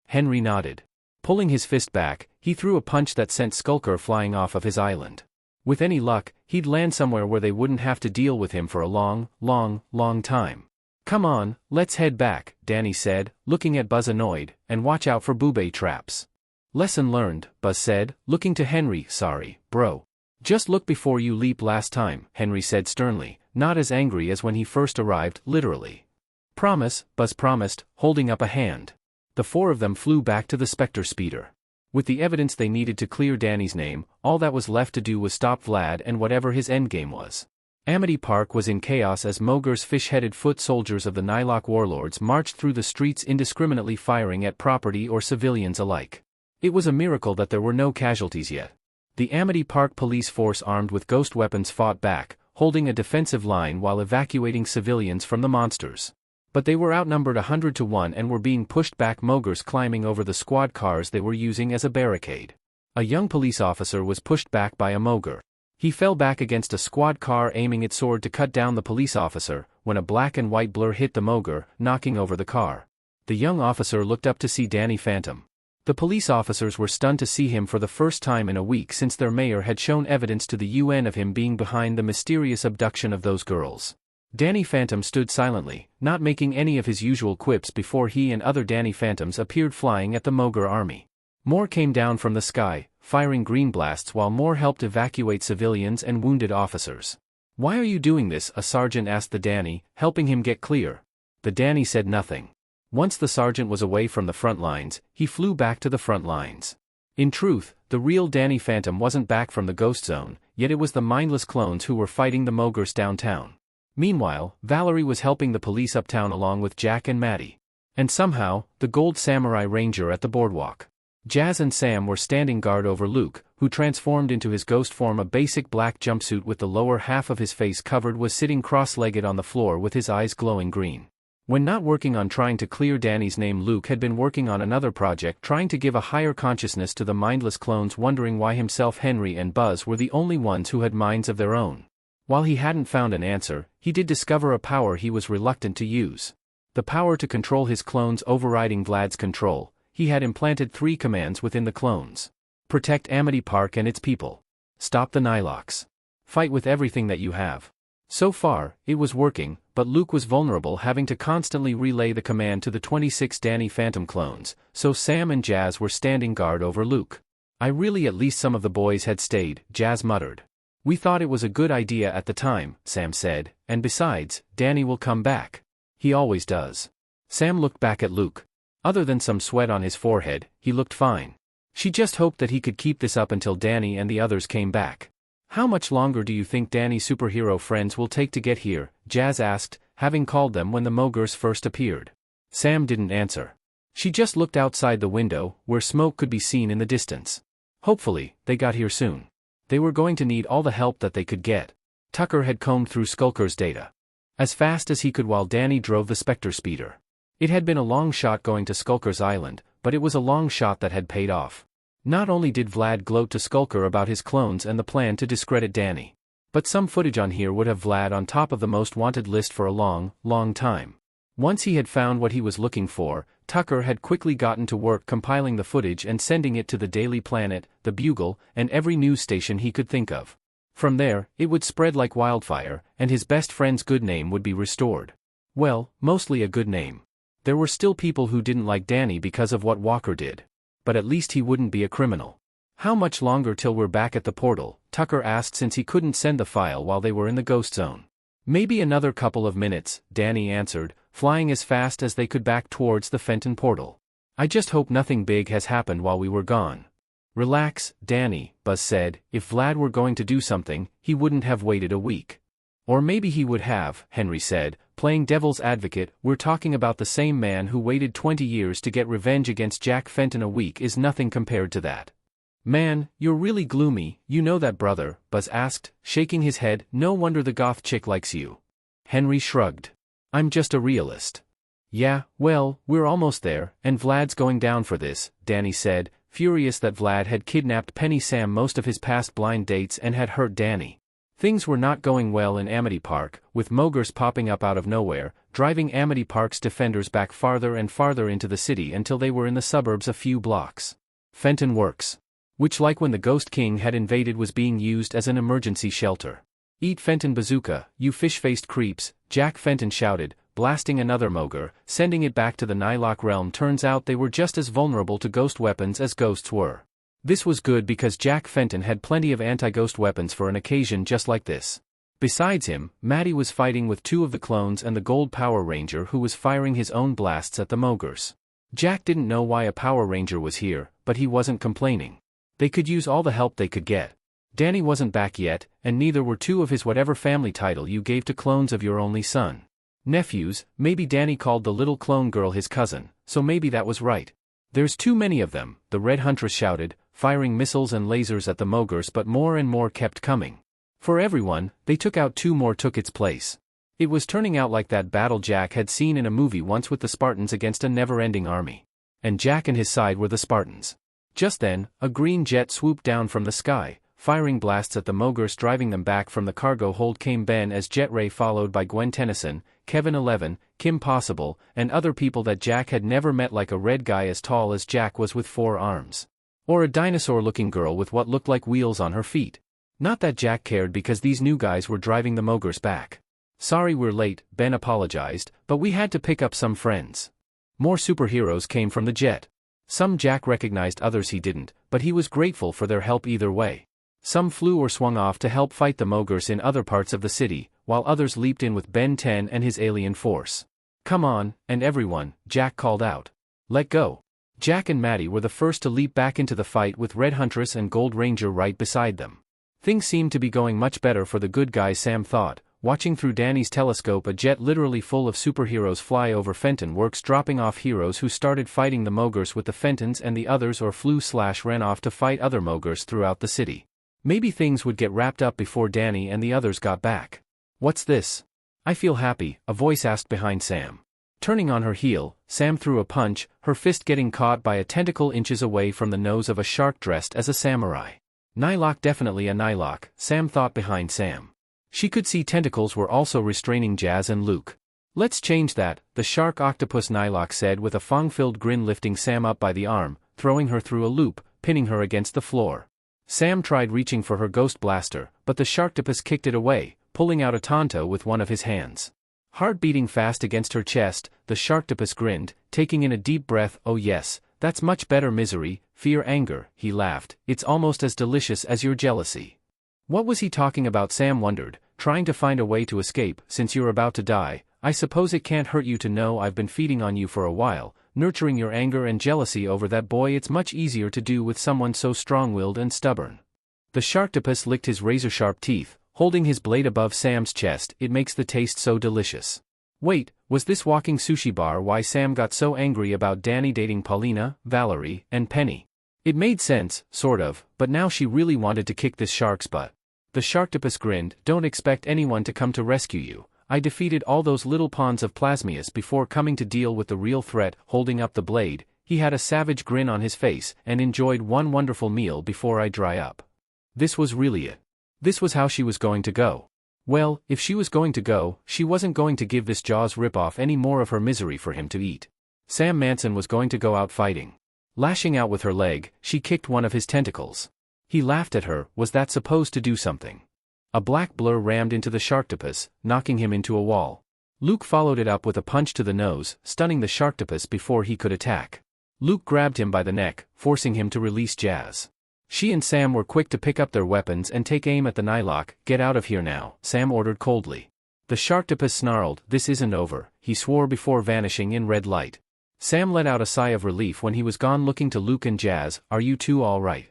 [SPEAKER 3] Henry nodded. Pulling his fist back, he threw a punch that sent Skulker flying off of his island. With any luck, he'd land somewhere where they wouldn't have to deal with him for a long time. "Come on, let's head back," Danny said, looking at Buzz annoyed, "and watch out for boobay traps." "Lesson learned," Buzz said, looking to Henry. "Sorry, bro. Just look before you leap last time," Henry said sternly, not as angry as when he first arrived, literally. "Promise," Buzz promised, holding up a hand. The four of them flew back to the Spectre speeder. With the evidence they needed to clear Danny's name, all that was left to do was stop Vlad and whatever his endgame was. Amity Park was in chaos as Mogur's fish-headed foot soldiers of the Nylok warlords marched through the streets indiscriminately firing at property or civilians alike. It was a miracle that there were no casualties yet. The Amity Park police force armed with ghost weapons fought back, holding a defensive line while evacuating civilians from the monsters. But they were outnumbered 100 to 1 and were being pushed back. Mogurs climbing over the squad cars they were using as a barricade. A young police officer was pushed back by a Mogur. He fell back against a squad car aiming its sword to cut down the police officer, when a black and white blur hit the Mogur, knocking over the car. The young officer looked up to see dannyphantom. The police officers were stunned to see him for the first time in a week since their mayor had shown evidence to the UN of him being behind the mysterious abduction of those girls. dannyphantom stood silently, not making any of his usual quips before he and other dannyphantoms appeared flying at the Mogur army. More came down from the sky, firing green blasts while more helped evacuate civilians and wounded officers. "Why are you doing this?" a sergeant asked the Danny, helping him get clear. The Danny said nothing. Once the sergeant was away from the front lines, he flew back to the front lines. In truth, the real dannyphantom wasn't back from the ghost zone, yet it was the mindless clones who were fighting the Mogurs downtown. Meanwhile, Valerie was helping the police uptown along with Jack and Maddie. And somehow, the Gold Samurai Ranger at the boardwalk. Jazz and Sam were standing guard over Luke, who transformed into his ghost form. A basic black jumpsuit with the lower half of his face covered was sitting cross-legged on the floor with his eyes glowing green. When not working on trying to clear Danny's name, Luke had been working on another project trying to give a higher consciousness to the mindless clones, wondering why himself, Henry and Buzz were the only ones who had minds of their own. While he hadn't found an answer, he did discover a power he was reluctant to use. The power to control his clones, overriding Vlad's control. He had implanted 3 commands within the clones. Protect Amity Park and its people. Stop the Nyloks. Fight with everything that you have. So far, it was working, but Luke was vulnerable, having to constantly relay the command to the 26 dannyphantom clones, so Sam and Jazz were standing guard over Luke. "I really at least some of the boys had stayed," Jazz muttered. We thought it was a good idea at the time, Sam said, and besides, Danny will come back. He always does. Sam looked back at Luke. Other than some sweat on his forehead, he looked fine. She just hoped that he could keep this up until Danny and the others came back. How much longer do you think Danny's superhero friends will take to get here? Jazz asked, having called them when the Mogers first appeared. Sam didn't answer. She just looked outside the window, where smoke could be seen in the distance. Hopefully, they got here soon. They were going to need all the help that they could get. Tucker had combed through Skulker's data as fast as he could while Danny drove the Spectre speeder. It had been a long shot going to Skulker's island, but it was a long shot that had paid off. Not only did Vlad gloat to Skulker about his clones and the plan to discredit Danny, but some footage on here would have Vlad on top of the most wanted list for a long, long time. Once he had found what he was looking for, Tucker had quickly gotten to work compiling the footage and sending it to the Daily Planet, the Bugle, and every news station he could think of. From there, it would spread like wildfire, and his best friend's good name would be restored. Well, mostly a good name. There were still people who didn't like Danny because of what Walker did. But at least he wouldn't be a criminal. How much longer till we're back at the portal? Tucker asked since he couldn't send the file while they were in the ghost zone. Maybe another couple of minutes, Danny answered, flying as fast as they could back towards the Fenton portal. I just hope nothing big has happened while we were gone. Relax, Danny, Buzz said. If Vlad were going to do something, he wouldn't have waited a week. Or maybe he would have, Henry said, playing devil's advocate. We're talking about the same man who waited 20 years to get revenge against Jack Fenton. A week is nothing compared to that. Man, you're really gloomy, you know that, brother, Buzz asked, shaking his head. No wonder the goth chick likes you. Henry shrugged. I'm just a realist. Yeah, well, we're almost there, and Vlad's going down for this, Danny said, furious that Vlad had kidnapped Penny Sam most of his past blind dates and had hurt Danny. Things were not going well in Amity Park, with Mogers popping up out of nowhere, driving Amity Park's defenders back farther and farther into the city until they were in the suburbs a few blocks. Fenton Works, which like when the Ghost King had invaded was being used as an emergency shelter. Eat Fenton bazooka, you fish-faced creeps, Jack Fenton shouted, blasting another Moger, sending it back to the Nylock realm. Turns out they were just as vulnerable to ghost weapons as ghosts were. This was good because Jack Fenton had plenty of anti-ghost weapons for an occasion just like this. Besides him, Matty was fighting with two of the clones and the Gold Power Ranger who was firing his own blasts at the Mogers. Jack didn't know why a Power Ranger was here, but he wasn't complaining. They could use all the help they could get. Danny wasn't back yet, and neither were two of his whatever family title you gave to clones of your only son. Nephews, maybe Danny called the little clone girl his cousin, so maybe that was right. There's too many of them, the Red Huntress shouted, firing missiles and lasers at the Mogers, but more and more kept coming. For everyone, they took out two more took its place. It was turning out like that battle Jack had seen in a movie once with the Spartans against a never-ending army. And Jack and his side were the Spartans. Just then, a green jet swooped down from the sky, firing blasts at the Mogers, driving them back from the cargo hold. Came Ben as Jet Ray, followed by Gwen Tennyson, Kevin 11, Kim Possible, and other people that Jack had never met, like a red guy as tall as Jack was with 4 arms. Or a dinosaur-looking girl with what looked like wheels on her feet. Not that Jack cared because these new guys were driving the Mogers back. Sorry we're late, Ben apologized, but we had to pick up some friends. More superheroes came from the jet. Some Jack recognized, others he didn't, but he was grateful for their help either way. Some flew or swung off to help fight the Mogers in other parts of the city, while others leaped in with Ben 10 and his alien force. Come on, and everyone, Jack called out. Let go. Jack and Matty were the first to leap back into the fight with Red Huntress and Gold Ranger right beside them. Things seemed to be going much better for the good guys, Sam thought, watching through Danny's telescope a jet literally full of superheroes fly over Fenton Works, dropping off heroes who started fighting the Mogers with the Fentons, and the others or flew/ran off to fight other Mogers throughout the city. Maybe things would get wrapped up before Danny and the others got back. What's this? I feel happy, a voice asked behind Sam. Turning on her heel, Sam threw a punch, her fist getting caught by a tentacle inches away from the nose of a shark dressed as a samurai. Nylock, definitely a Nylock, Sam thought behind Sam. She could see tentacles were also restraining Jazz and Luke. Let's change that, the shark octopus, Nylock said with a fong-filled grin, lifting Sam up by the arm, throwing her through a loop, pinning her against the floor. Sam tried reaching for her ghost blaster, but the sharktopus kicked it away, pulling out a Tonto with one of his hands. Heart beating fast against her chest, the sharktopus grinned, taking in a deep breath. Oh yes, that's much better. Misery, fear, anger, he laughed. It's almost as delicious as your jealousy. What was he talking about? Sam wondered, trying to find a way to escape. Since you're about to die, I suppose it can't hurt you to know I've been feeding on you for a while, nurturing your anger and jealousy over that boy. It's much easier to do with someone so strong-willed and stubborn. The sharktopus licked his razor-sharp teeth, holding his blade above Sam's chest. It makes the taste so delicious. Wait, was this walking sushi bar why Sam got so angry about Danny dating Paulina, Valerie, and Penny? It made sense, sort of, but now she really wanted to kick this shark's butt. The sharktopus grinned. Don't expect anyone to come to rescue you. I defeated all those little pawns of Plasmius before coming to deal with the real threat. Holding up the blade, he had a savage grin on his face and enjoyed one wonderful meal before I dry up. This was really it. This was how she was going to go. Well, if she was going to go, she wasn't going to give this Jaws ripoff any more of her misery for him to eat. Sam Manson was going to go out fighting. Lashing out with her leg, she kicked one of his tentacles. He laughed at her. Was that supposed to do something? A black blur rammed into the sharktopus, knocking him into a wall. Luke followed it up with a punch to the nose, stunning the sharktopus before he could attack. Luke grabbed him by the neck, forcing him to release Jazz. She and Sam were quick to pick up their weapons and take aim at the Nylok. Get out of here now, Sam ordered coldly. The sharktopus snarled. This isn't over, he swore before vanishing in red light. Sam let out a sigh of relief when he was gone, looking to Luke and Jazz. Are you two all right?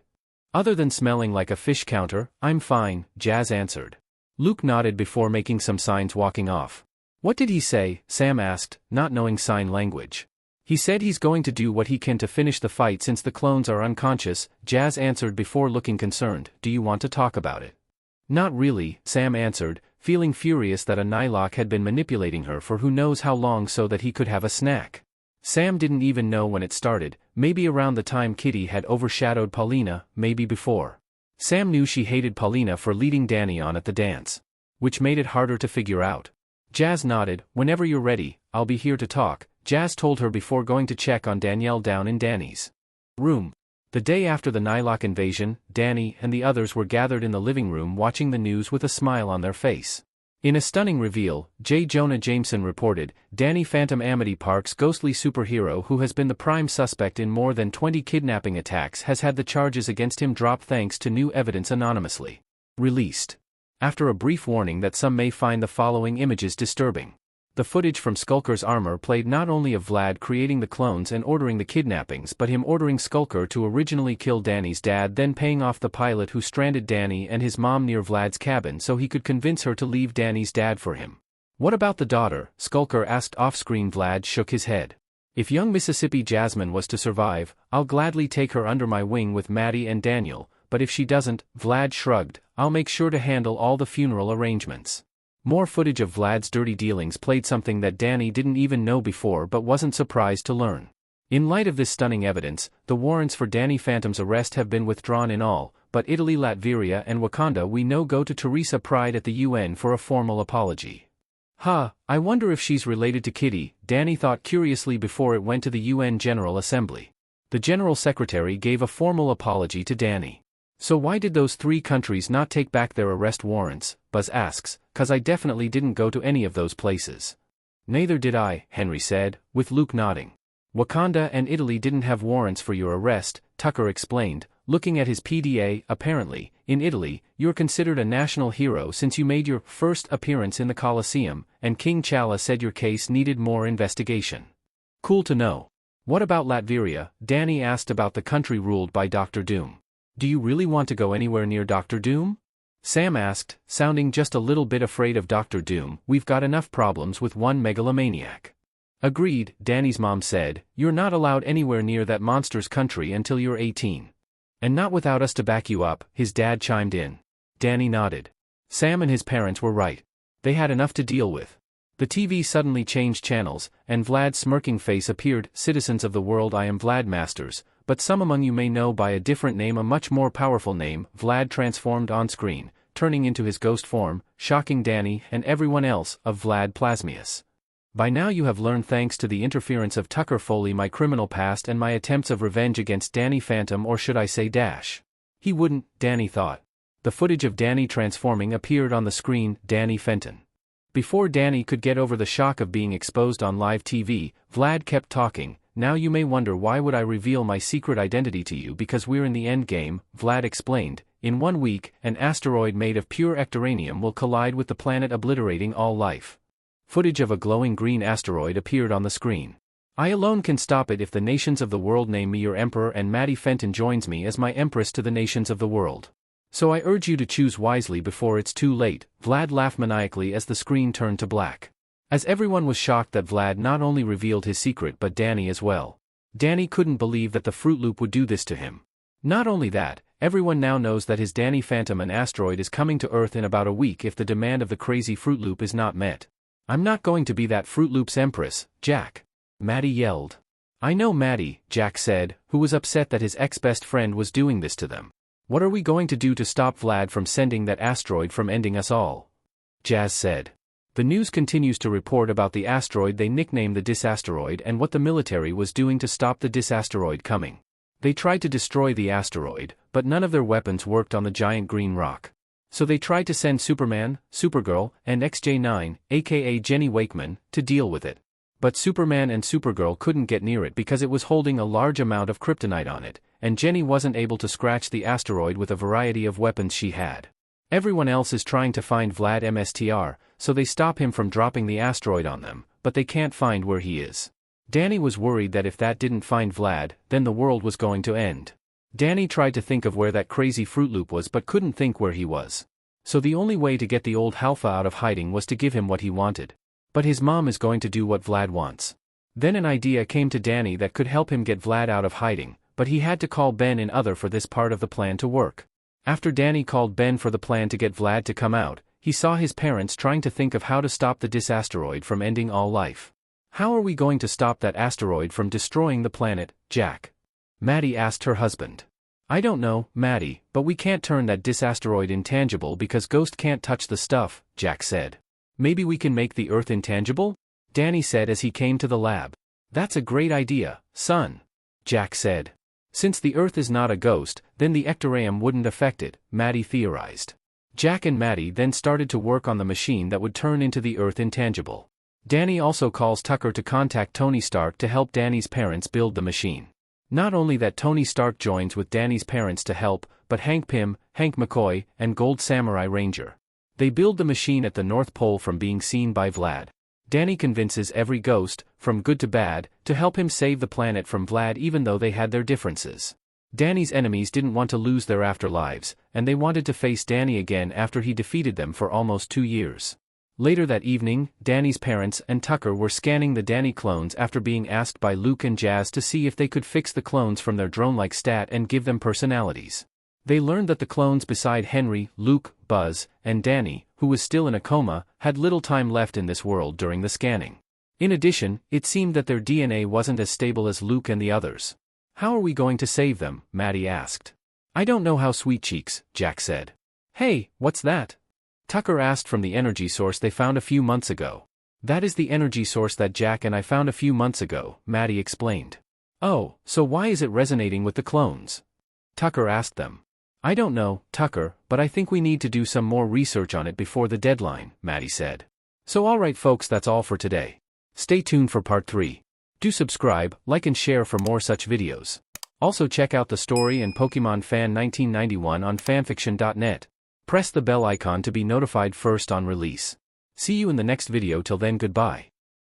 [SPEAKER 3] Other than smelling like a fish counter, I'm fine, Jazz answered. Luke nodded before making some signs, walking off. What did he say? Sam asked, not knowing sign language. He said he's going to do what he can to finish the fight since the clones are unconscious, Jazz answered before looking concerned. Do you want to talk about it? Not really, Sam answered, feeling furious that a Nylok had been manipulating her for who knows how long so that he could have a snack. Sam didn't even know when it started, maybe around the time Kitty had overshadowed Paulina, maybe before. Sam knew she hated Paulina for leading Danny on at the dance, which made it harder to figure out. Jazz nodded. Whenever you're ready, I'll be here to talk, Jazz told her before going to check on Danielle down in Danny's room. The day after the Nylok invasion, Danny and the others were gathered in the living room watching the news with a smile on their face. In a stunning reveal, J. Jonah Jameson reported, dannyphantom Amity Park's ghostly superhero who has been the prime suspect in more than 20 kidnapping attacks has had the charges against him dropped thanks to new evidence anonymously released. After a brief warning that some may find the following images disturbing. The footage from Skulker's armor played not only of Vlad creating the clones and ordering the kidnappings but him ordering Skulker to originally kill Danny's dad, then paying off the pilot who stranded Danny and his mom near Vlad's cabin so he could convince her to leave Danny's dad for him. What about the daughter? Skulker asked off-screen. Vlad shook his head. If young Mississippi Jasmine was to survive, I'll gladly take her under my wing with Maddie and Daniel, but if she doesn't, Vlad shrugged, I'll make sure to handle all the funeral arrangements. More footage of Vlad's dirty dealings played, something that Danny didn't even know before but wasn't surprised to learn. In light of this stunning evidence, the warrants for Danny Phantom's arrest have been withdrawn in all, but Italy, Latveria and Wakanda we know go to Teresa Pride at the UN for a formal apology. I wonder if she's related to Kitty, Danny thought curiously before it went to the UN General Assembly. The General Secretary gave a formal apology to Danny. So why did those three countries not take back their arrest warrants? Buzz asks. 'Cause I definitely didn't go to any of those places. Neither did I, Henry said, with Luke nodding. Wakanda and Italy didn't have warrants for your arrest, Tucker explained, looking at his PDA. Apparently, in Italy, you're considered a national hero since you made your first appearance in the Colosseum, and King Chala said your case needed more investigation. Cool to know. What about Latveria? Danny asked about the country ruled by Dr. Doom. Do you really want to go anywhere near Dr. Doom? Sam asked, sounding just a little bit afraid of Dr. Doom. We've got enough problems with one megalomaniac. Agreed, Danny's mom said. You're not allowed anywhere near that monster's country until you're 18. And not without us to back you up, his dad chimed in. Danny nodded. Sam and his parents were right. They had enough to deal with. The TV suddenly changed channels, and Vlad's smirking face appeared. Citizens of the world, I am Vlad Masters, but some among you may know by a different name, a much more powerful name. Vlad transformed on screen, turning into his ghost form, shocking Danny and everyone else of Vlad Plasmius. By now you have learned, thanks to the interference of Tucker Foley, my criminal past and my attempts of revenge against Danny Phantom, or should I say Dash. He wouldn't, Danny thought. The footage of Danny transforming appeared on the screen. Danny Fenton. Before Danny could get over the shock of being exposed on live TV, Vlad kept talking. Now you may wonder, why would I reveal my secret identity to you? Because we're in the end game, Vlad explained, in 1 week, an asteroid made of pure ectoranium will collide with the planet, obliterating all life. Footage of a glowing green asteroid appeared on the screen. I alone can stop it if the nations of the world name me your emperor and dannyphantom joins me as my empress to the nations of the world. So I urge you to choose wisely before it's too late. Vlad laughed maniacally as the screen turned to black. As everyone was shocked that Vlad not only revealed his secret but Danny as well. Danny couldn't believe that the Fruit Loop would do this to him. Not only that, everyone now knows that his dannyphantom, an asteroid, is coming to Earth in about a week if the demand of the crazy Fruit Loop is not met. I'm not going to be that Fruit Loop's empress, Jack. Maddie yelled. I know Maddie, Jack said, who was upset that his ex-best friend was doing this to them. What are we going to do to stop Vlad from sending that asteroid from ending us all? Jazz said. The news continues to report about the asteroid they nicknamed the Disasteroid and what the military was doing to stop the Disasteroid coming. They tried to destroy the asteroid, but none of their weapons worked on the giant green rock. So they tried to send Superman, Supergirl, and XJ9, aka Jenny Wakeman, to deal with it. But Superman and Supergirl couldn't get near it because it was holding a large amount of kryptonite on it, and Jenny wasn't able to scratch the asteroid with a variety of weapons she had. Everyone else is trying to find Vlad MSTR, so they stop him from dropping the asteroid on them, but they can't find where he is. Danny was worried that if that didn't find Vlad, then the world was going to end. Danny tried to think of where that crazy Fruit Loop was but couldn't think where he was. So the only way to get the old Halfa out of hiding was to give him what he wanted. But his mom is going to do what Vlad wants. Then an idea came to Danny that could help him get Vlad out of hiding, but he had to call Ben and other for this part of the plan to work. After Danny called Ben for the plan to get Vlad to come out, he saw his parents trying to think of how to stop the Disasteroid from ending all life. How are we going to stop that asteroid from destroying the planet, Jack? Maddie asked her husband. I don't know, Maddie, but we can't turn that Disasteroid intangible because Ghost can't touch the stuff, Jack said. Maybe we can make the Earth intangible? Danny said as he came to the lab. That's a great idea, son, Jack said. Since the Earth is not a ghost, then the ectoranium wouldn't affect it, Maddie theorized. Jack and Maddie then started to work on the machine that would turn into the Earth intangible. Danny also calls Tucker to contact Tony Stark to help Danny's parents build the machine. Not only that, Tony Stark joins with Danny's parents to help, but Hank Pym, Hank McCoy, and Gold Samurai Ranger. They build the machine at the North Pole from being seen by Vlad. Danny convinces every ghost, from good to bad, to help him save the planet from Vlad even though they had their differences. Danny's enemies didn't want to lose their afterlives, and they wanted to face Danny again after he defeated them for almost 2 years. Later that evening, Danny's parents and Tucker were scanning the Danny clones after being asked by Luke and Jazz to see if they could fix the clones from their drone-like stat and give them personalities. They learned that the clones beside Henry, Luke, Buzz, and Danny, who was still in a coma, had little time left in this world during the scanning. In addition, it seemed that their DNA wasn't as stable as Luke and the others. How are we going to save them? Maddie asked. I don't know how, sweet cheeks, Jack said. Hey, what's that? Tucker asked from the energy source they found a few months ago. That is the energy source that Jack and I found a few months ago, Maddie explained. Oh, so why is it resonating with the clones? Tucker asked them. I don't know, Tucker, but I think we need to do some more research on it before the deadline, Maddie said. So alright folks, that's all for today. Stay tuned for part 3. Do subscribe, like and share for more such videos. Also check out the story and Pokemon Fan 1991 on FANFICTIONnet. Press the bell icon to be notified first on release. See you in the next video. Till then, goodbye.